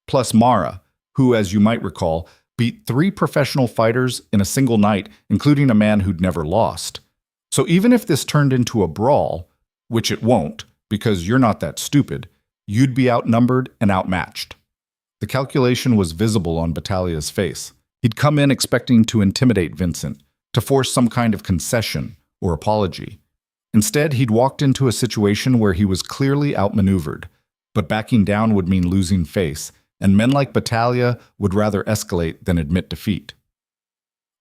plus Mara, who, as you might recall, beat 3 professional fighters in a single night, including a man who'd never lost. So even if this turned into a brawl, which it won't, because you're not that stupid, you'd be outnumbered and outmatched. The calculation was visible on Battalia's face. He'd come in expecting to intimidate Vincent, to force some kind of concession or apology. Instead, he'd walked into a situation where he was clearly outmaneuvered, but backing down would mean losing face, and men like Battaglia would rather escalate than admit defeat.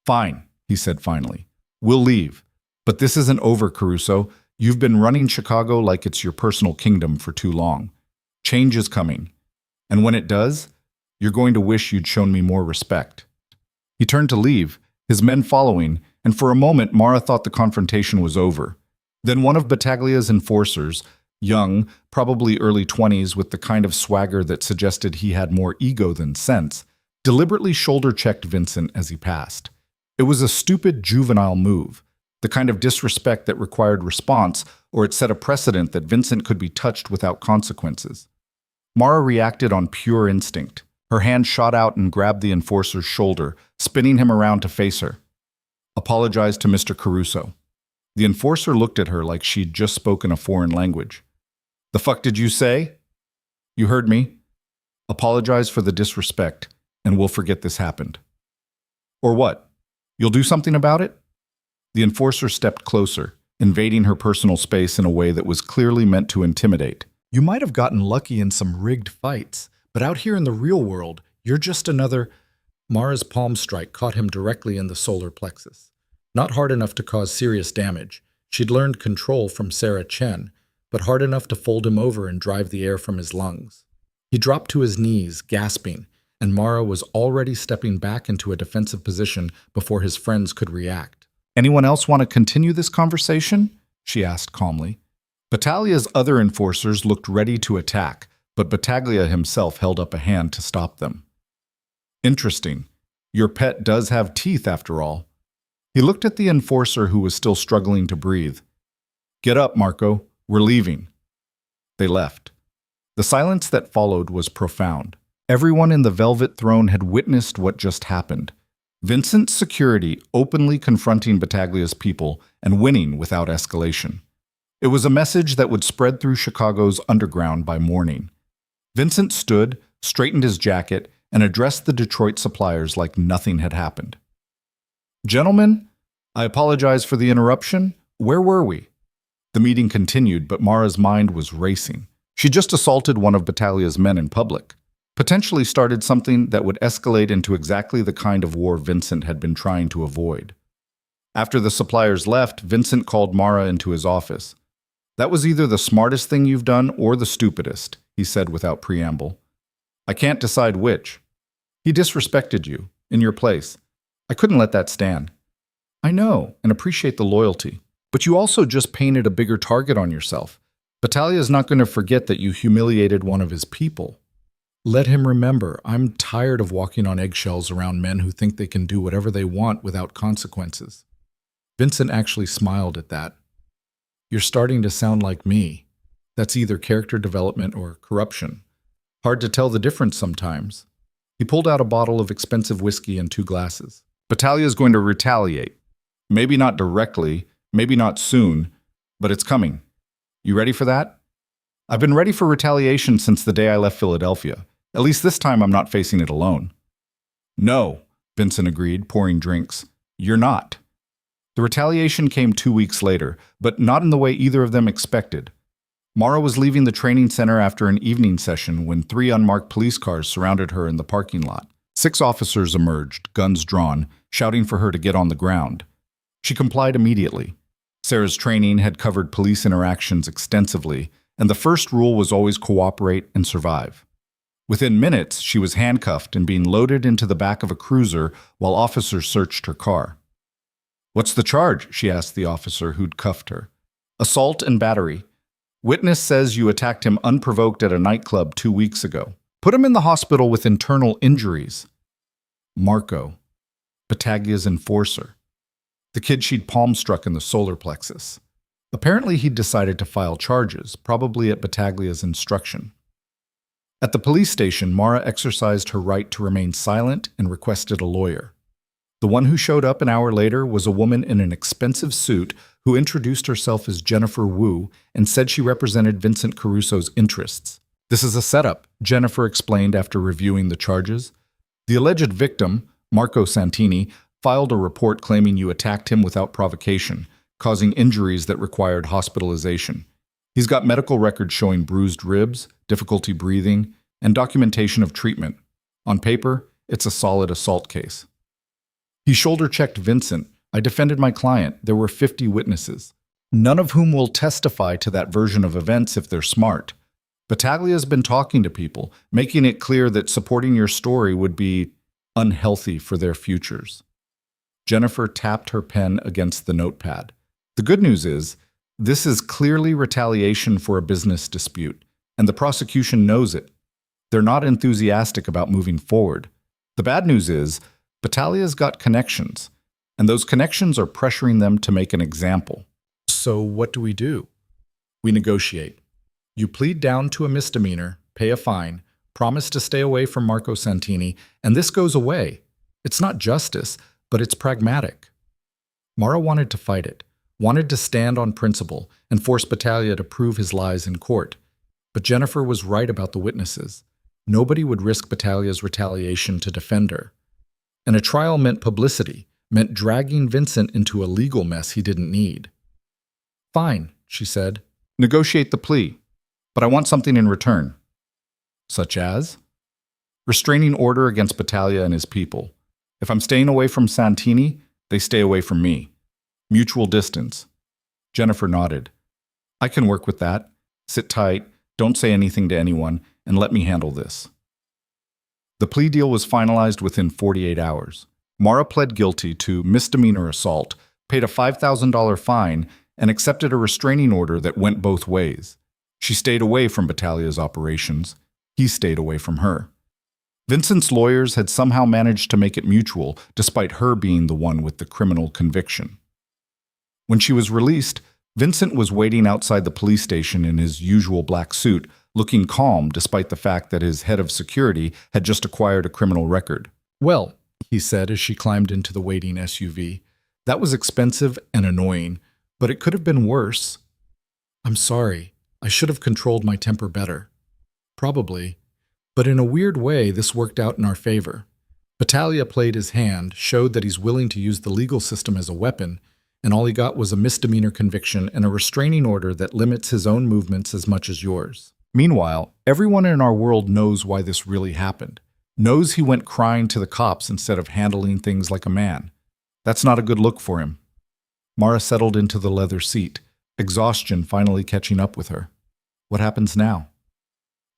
Fine, he said finally. We'll leave. But this isn't over, Caruso. You've been running Chicago like it's your personal kingdom for too long. Change is coming. And when it does, you're going to wish you'd shown me more respect. He turned to leave, his men following, and for a moment Mara thought the confrontation was over. Then one of Battaglia's enforcers, young, probably early 20s with the kind of swagger that suggested he had more ego than sense, deliberately shoulder-checked Vincent as he passed. It was a stupid, juvenile move, the kind of disrespect that required response, or it set a precedent that Vincent could be touched without consequences. Mara reacted on pure instinct. Her hand shot out and grabbed the enforcer's shoulder, spinning him around to face her. Apologize to Mr. Caruso. The enforcer looked at her like she'd just spoken a foreign language. The fuck did you say? You heard me. Apologize for the disrespect, and we'll forget this happened. Or what? You'll do something about it? The enforcer stepped closer, invading her personal space in a way that was clearly meant to intimidate. You might have gotten lucky in some rigged fights, but out here in the real world, you're just another... Mara's palm strike caught him directly in the solar plexus. Not hard enough to cause serious damage. She'd learned control from Sarah Chen, but hard enough to fold him over and drive the air from his lungs. He dropped to his knees, gasping, and Mara was already stepping back into a defensive position before his friends could react. Anyone else want to continue this conversation? She asked calmly. Battaglia's other enforcers looked ready to attack, but Battaglia himself held up a hand to stop them. Interesting. Your pet does have teeth, after all. He looked at the enforcer who was still struggling to breathe. Get up, Marco. We're leaving. They left. The silence that followed was profound. Everyone in the Velvet Throne had witnessed what just happened. Vincent's security openly confronting Battaglia's people and winning without escalation. It was a message that would spread through Chicago's underground by morning. Vincent stood, straightened his jacket, and addressed the Detroit suppliers like nothing had happened. Gentlemen, I apologize for the interruption. Where were we? The meeting continued, but Mara's mind was racing. She just assaulted one of Battaglia's men in public, potentially started something that would escalate into exactly the kind of war Vincent had been trying to avoid. After the suppliers left, Vincent called Mara into his office. That was either the smartest thing you've done or the stupidest, he said without preamble. I can't decide which. He disrespected you, in your place. I couldn't let that stand. I know, and appreciate the loyalty. But you also just painted a bigger target on yourself. Battaglia's not going to forget that you humiliated one of his people. Let him remember, I'm tired of walking on eggshells around men who think they can do whatever they want without consequences. Vincent actually smiled at that. You're starting to sound like me. That's either character development or corruption. Hard to tell the difference sometimes. He pulled out a bottle of expensive whiskey and 2 glasses. Battaglia's going to retaliate. Maybe not directly, maybe not soon, but it's coming. You ready for that? I've been ready for retaliation since the day I left Philadelphia. At least this time I'm not facing it alone. No, Vincent agreed, pouring drinks. You're not. The retaliation came 2 weeks later, but not in the way either of them expected. Mara was leaving the training center after an evening session when 3 unmarked police cars surrounded her in the parking lot. 6 officers emerged, guns drawn, shouting for her to get on the ground. She complied immediately. Sarah's training had covered police interactions extensively, and the first rule was always cooperate and survive. Within minutes, she was handcuffed and being loaded into the back of a cruiser while officers searched her car. "What's the charge?" she asked the officer who'd cuffed her. "Assault and battery. Witness says you attacked him unprovoked at a nightclub 2 weeks ago. Put him in the hospital with internal injuries." Marco, Battaglia's enforcer. The kid she'd palm-struck in the solar plexus. Apparently he'd decided to file charges, probably at Battaglia's instruction. At the police station, Mara exercised her right to remain silent and requested a lawyer. The one who showed up an hour later was a woman in an expensive suit who introduced herself as Jennifer Wu and said she represented Vincent Caruso's interests. "This is a setup," Jennifer explained after reviewing the charges. "The alleged victim, Marco Santini, filed a report claiming you attacked him without provocation, causing injuries that required hospitalization. He's got medical records showing bruised ribs, difficulty breathing, and documentation of treatment. On paper, it's a solid assault case." He shoulder-checked Vincent. "I defended my client. There were 50 witnesses, none of whom will testify to that version of events if they're smart. Battaglia's been talking to people, making it clear that supporting your story would be unhealthy for their futures." Jennifer tapped her pen against the notepad. "The good news is, this is clearly retaliation for a business dispute, and the prosecution knows it. They're not enthusiastic about moving forward. The bad news is, Battaglia's got connections, and those connections are pressuring them to make an example." "So what do we do?" "We negotiate. You plead down to a misdemeanor, pay a fine, promise to stay away from Marco Santini, and this goes away. It's not justice, but it's pragmatic." Mara wanted to fight it, wanted to stand on principle and force Battaglia to prove his lies in court. But Jennifer was right about the witnesses. Nobody would risk Battaglia's retaliation to defend her. And a trial meant publicity, meant dragging Vincent into a legal mess he didn't need. "Fine," she said. "Negotiate the plea. But I want something in return." "Such as?" "Restraining order against Battaglia and his people. If I'm staying away from Santini, they stay away from me. Mutual distance." Jennifer nodded. "I can work with that. Sit tight, don't say anything to anyone, and let me handle this." The plea deal was finalized within 48 hours. Mara pled guilty to misdemeanor assault, paid a $5,000 fine, and accepted a restraining order that went both ways. She stayed away from Battaglia's operations. He stayed away from her. Vincent's lawyers had somehow managed to make it mutual, despite her being the one with the criminal conviction. When she was released, Vincent was waiting outside the police station in his usual black suit, looking calm despite the fact that his head of security had just acquired a criminal record. "Well," he said as she climbed into the waiting SUV, "that was expensive and annoying, but it could have been worse." "I'm sorry. I should have controlled my temper better." "Probably. But in a weird way, this worked out in our favor. Battaglia played his hand, showed that he's willing to use the legal system as a weapon, and all he got was a misdemeanor conviction and a restraining order that limits his own movements as much as yours. Meanwhile, everyone in our world knows why this really happened, knows he went crying to the cops instead of handling things like a man. That's not a good look for him." Mara settled into the leather seat, exhaustion finally catching up with her. "What happens now?"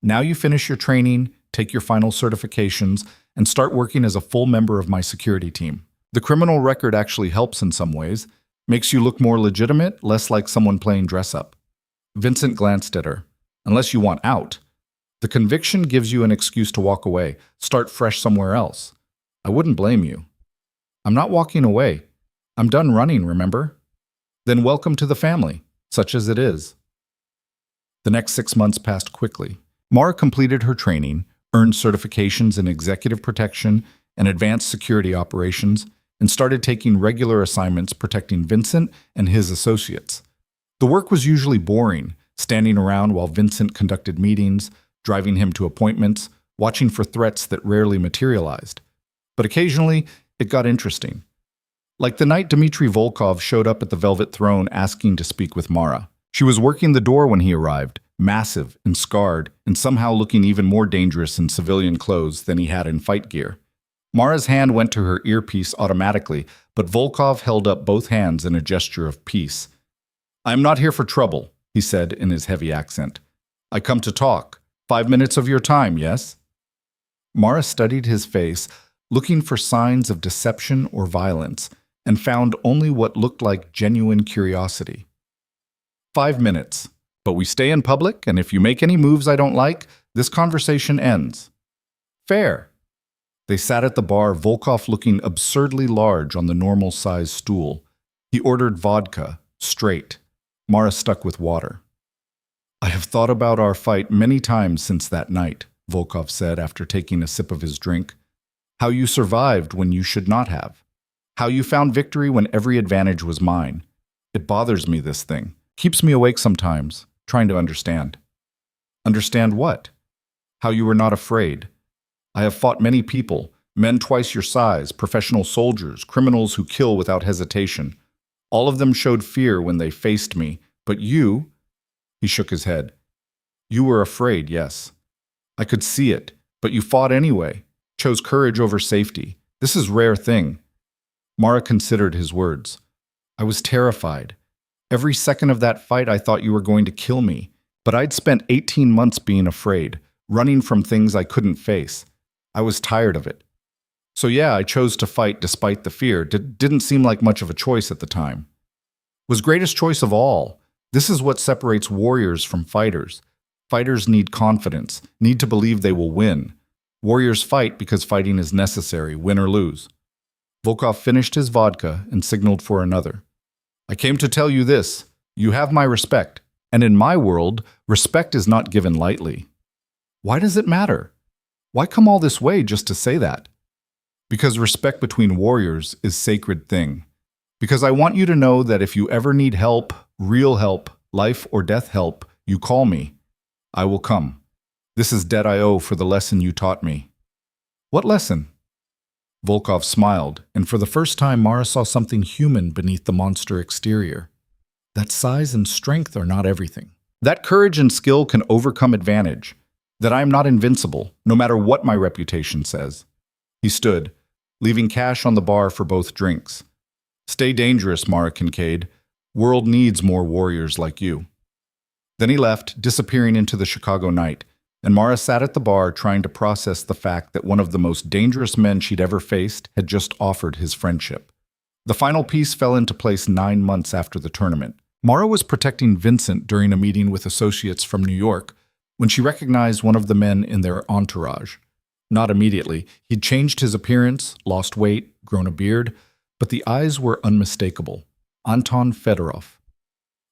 "Now you finish your training, take your final certifications, and start working as a full member of my security team. The criminal record actually helps in some ways, makes you look more legitimate, less like someone playing dress-up." Vincent glanced at her. "Unless you want out. The conviction gives you an excuse to walk away, start fresh somewhere else. I wouldn't blame you." "I'm not walking away. I'm done running, remember?" "Then welcome to the family, such as it is." The next 6 months passed quickly. Mara completed her training, earned certifications in executive protection and advanced security operations, and started taking regular assignments protecting Vincent and his associates. The work was usually boring, standing around while Vincent conducted meetings, driving him to appointments, watching for threats that rarely materialized. But occasionally, it got interesting. Like the night Dmitry Volkov showed up at the Velvet Throne asking to speak with Mara. She was working the door when he arrived, massive and scarred, and somehow looking even more dangerous in civilian clothes than he had in fight gear. Mara's hand went to her earpiece automatically, but Volkov held up both hands in a gesture of peace. "I'm not here for trouble," he said in his heavy accent. "I come to talk. 5 minutes of your time, yes?" Mara studied his face, looking for signs of deception or violence, and found only what looked like genuine curiosity. 5 minutes. But we stay in public, and if you make any moves I don't like, this conversation ends. Fair. They sat at the bar, Volkov looking absurdly large on the normal-sized stool. He ordered vodka, straight. Mara stuck with water. I have thought about our fight many times since that night, Volkov said after taking a sip of his drink. How you survived when you should not have. How you found victory when every advantage was mine. It bothers me, this thing. Keeps me awake sometimes, trying to understand. Understand what? How you were not afraid. I have fought many people, men twice your size, professional soldiers, criminals who kill without hesitation. All of them showed fear when they faced me, but you, he shook his head. You were afraid, yes. I could see it, but you fought anyway, chose courage over safety. This is a rare thing. Mara considered his words. I was terrified. Every second of that fight I thought you were going to kill me, but I'd spent 18 months being afraid, running from things I couldn't face. I was tired of it. So yeah, I chose to fight despite the fear. Didn't seem like much of a choice at the time. Was greatest choice of all. This is what separates warriors from fighters. Fighters need confidence, need to believe they will win. Warriors fight because fighting is necessary, win or lose. Volkov finished his vodka and signaled for another. I came to tell you this. You have my respect. And in my world, respect is not given lightly. Why does it matter? Why come all this way just to say that? Because respect between warriors is a sacred thing. Because I want you to know that if you ever need help, real help, life or death help, you call me. I will come. This is debt I owe for the lesson you taught me. What lesson? Volkov smiled, and for the first time Mara saw something human beneath the monster exterior. That size and strength are not everything. That courage and skill can overcome advantage. That I am not invincible, no matter what my reputation says. He stood, leaving cash on the bar for both drinks. Stay dangerous, Mara Kincaid. World needs more warriors like you. Then he left, disappearing into the Chicago night, and Mara sat at the bar trying to process the fact that one of the most dangerous men she'd ever faced had just offered his friendship. The final piece fell into place 9 months after the tournament. Mara was protecting Vincent during a meeting with associates from New York when she recognized one of the men in their entourage. Not immediately. He'd changed his appearance, lost weight, grown a beard, but the eyes were unmistakable. Anton Fedorov.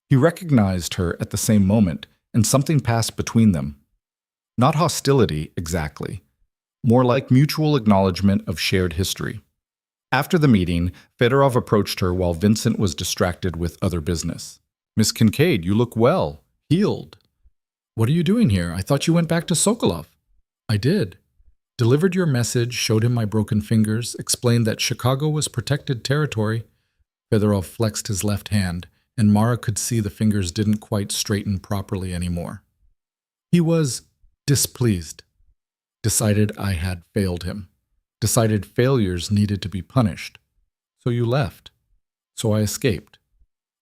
He recognized her at the same moment, and something passed between them. Not hostility, exactly. More like mutual acknowledgement of shared history. After the meeting, Fedorov approached her while Vincent was distracted with other business. Miss Kincaid, you look well, healed. What are you doing here? I thought you went back to Sokolov. I did. Delivered your message, showed him my broken fingers, explained that Chicago was protected territory. Fedorov flexed his left hand, and Mara could see the fingers didn't quite straighten properly anymore. He was displeased. Decided I had failed him. Decided failures needed to be punished. So you left. So I escaped.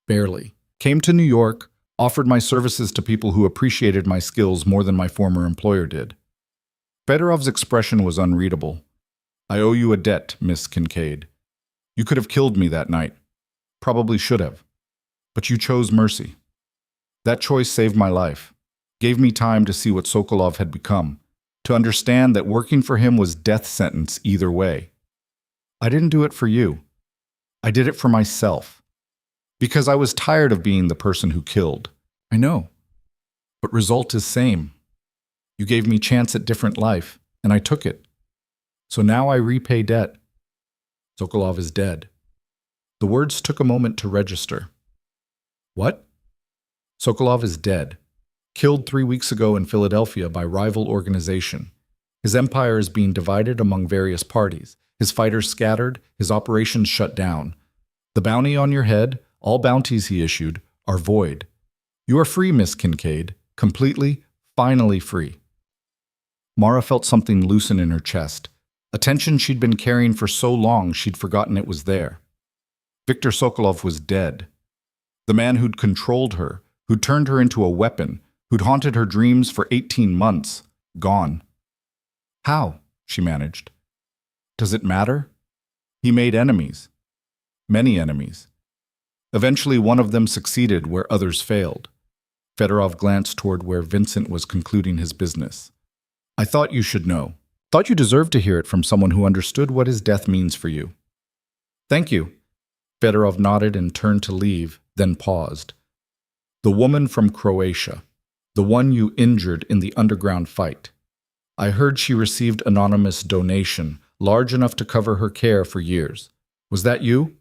Barely. Came to New York, offered my services to people who appreciated my skills more than my former employer did. Fedorov's expression was unreadable. I owe you a debt, Miss Kincaid. You could have killed me that night. Probably should have. But you chose mercy. That choice saved my life. Gave me time to see what Sokolov had become. To understand that working for him was death sentence either way. I didn't do it for you. I did it for myself. Because I was tired of being the person who killed. I know. But result is same. You gave me chance at different life, and I took it. So now I repay debt. Sokolov is dead. The words took a moment to register. What? Sokolov is dead. Killed 3 weeks ago in Philadelphia by rival organization. His empire is being divided among various parties. His fighters scattered, his operations shut down. The bounty on your head, all bounties he issued, are void. You are free, Miss Kincaid. Completely, finally free. Mara felt something loosen in her chest. A tension she'd been carrying for so long she'd forgotten it was there. Viktor Sokolov was dead. The man who'd controlled her, who'd turned her into a weapon, who'd haunted her dreams for 18 months, gone. How? she managed. Does it matter? He made enemies. Many enemies. Eventually, one of them succeeded where others failed. Fedorov glanced toward where Vincent was concluding his business. I thought you should know. Thought you deserved to hear it from someone who understood what his death means for you. Thank you. Fedorov nodded and turned to leave, then paused. The woman from Croatia. The one you injured in the underground fight. I heard she received anonymous donation, large enough to cover her care for years. Was that you?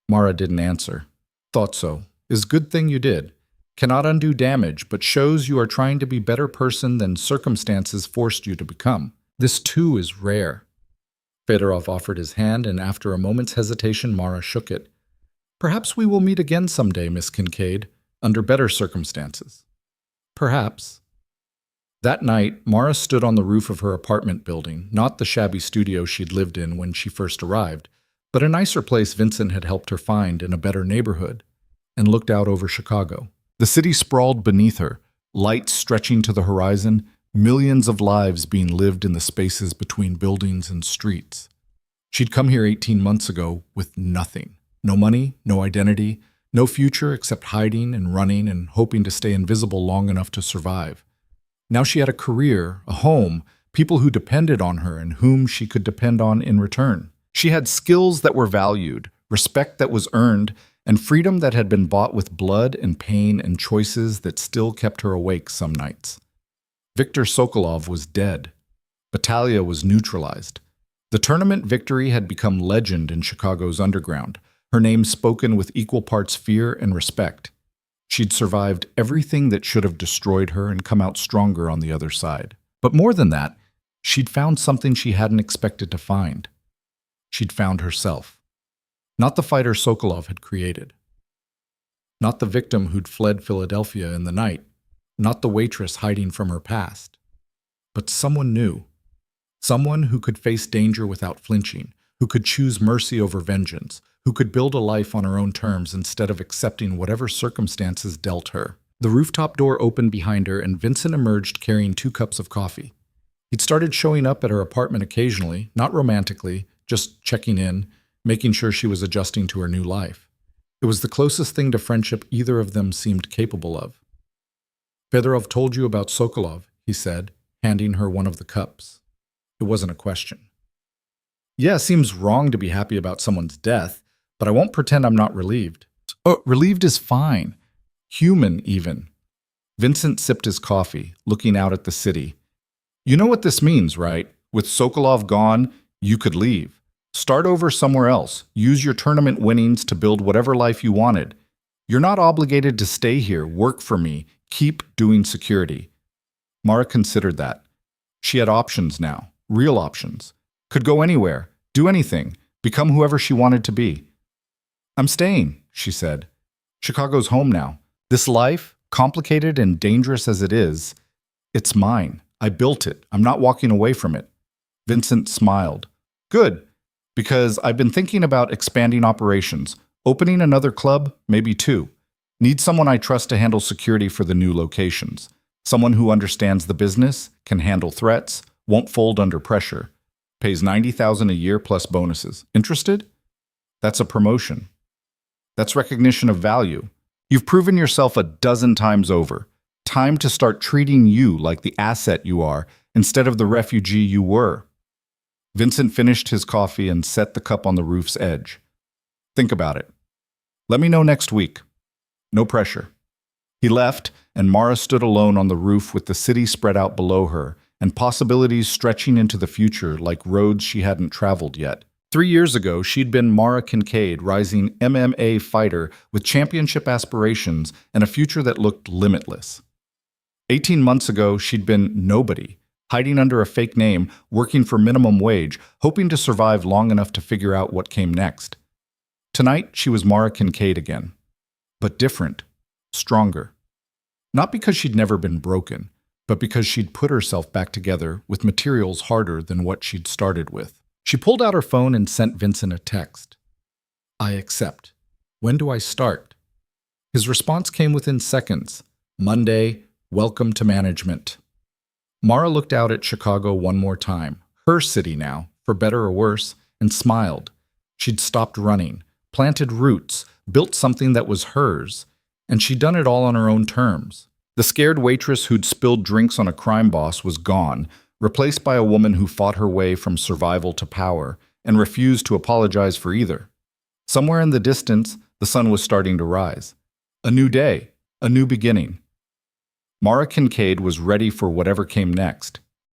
Mara didn't answer. Thought so. Is good thing you did. Cannot undo damage, but shows you are trying to be better person than circumstances forced you to become. This too is rare. Fedorov offered his hand, and after a moment's hesitation, Mara shook it. Perhaps we will meet again someday, Miss Kincaid, under better circumstances. Perhaps. That night, Mara stood on the roof of her apartment building, not the shabby studio she'd lived in when she first arrived, but a nicer place Vincent had helped her find in a better neighborhood, and looked out over Chicago. The city sprawled beneath her, lights stretching to the horizon, millions of lives being lived in the spaces between buildings and streets. She'd come here 18 months ago with nothing. No money, no identity, no future except hiding and running and hoping to stay invisible long enough to survive. Now she had a career, a home, people who depended on her and whom she could depend on in return. She had skills that were valued, respect that was earned, and freedom that had been bought with blood and pain and choices that still kept her awake some nights. Viktor Sokolov was dead. Battaglia was neutralized. The tournament victory had become legend in Chicago's underground, her name spoken with equal parts fear and respect. She'd survived everything that should have destroyed her and come out stronger on the other side. But more than that, she'd found something she hadn't expected to find. She'd found herself. Not the fighter Sokolov had created. Not the victim who'd fled Philadelphia in the night. Not the waitress hiding from her past. But someone new. Someone who could face danger without flinching, who could choose mercy over vengeance, who could build a life on her own terms instead of accepting whatever circumstances dealt her. The rooftop door opened behind her, and Vincent emerged carrying 2 cups of coffee. He'd started showing up at her apartment occasionally, not romantically, just checking in, making sure she was adjusting to her new life. It was the closest thing to friendship either of them seemed capable of. Fedorov told you about Sokolov, he said, handing her one of the cups. It wasn't a question. Yeah, it seems wrong to be happy about someone's death, but I won't pretend I'm not relieved. Oh, relieved is fine. Human, even. Vincent sipped his coffee, looking out at the city. You know what this means, right? With Sokolov gone, you could leave. Start over somewhere else. Use your tournament winnings to build whatever life you wanted. You're not obligated to stay here, work for me, keep doing security. Mara considered that. She had options now, real options. Could go anywhere, do anything, become whoever she wanted to be. I'm staying, she said. Chicago's home now. This life, complicated and dangerous as it is, it's mine. I built it. I'm not walking away from it. Vincent smiled. Good, because I've been thinking about expanding operations, opening another club, maybe 2. Need someone I trust to handle security for the new locations. Someone who understands the business, can handle threats, won't fold under pressure. Pays $90,000 a year plus bonuses. Interested? That's a promotion. That's recognition of value. You've proven yourself a dozen times over. Time to start treating you like the asset you are instead of the refugee you were. Vincent finished his coffee and set the cup on the roof's edge. Think about it. Let me know next week. No pressure. He left, and Mara stood alone on the roof with the city spread out below her and possibilities stretching into the future like roads she hadn't traveled yet. 3 years ago, she'd been Mara Kincaid, rising MMA fighter with championship aspirations and a future that looked limitless. 18 months ago, she'd been nobody, hiding under a fake name, working for minimum wage, hoping to survive long enough to figure out what came next. Tonight, she was Mara Kincaid again, but different, stronger. Not because she'd never been broken, but because she'd put herself back together with materials harder than what she'd started with. She pulled out her phone and sent Vincent a text. I accept. When do I start? His response came within seconds. Monday, welcome to management. Mara looked out at Chicago one more time, Her city now, for better or worse, and smiled. She'd stopped running, planted roots, built something that was hers, and she'd done it all on her own terms. The scared waitress who'd spilled drinks on a crime boss was gone, replaced by a woman who fought her way from survival to power and refused to apologize for either. Somewhere in the distance, the sun was starting to rise. A new day, a new beginning. Mara Kincaid was ready for whatever came next.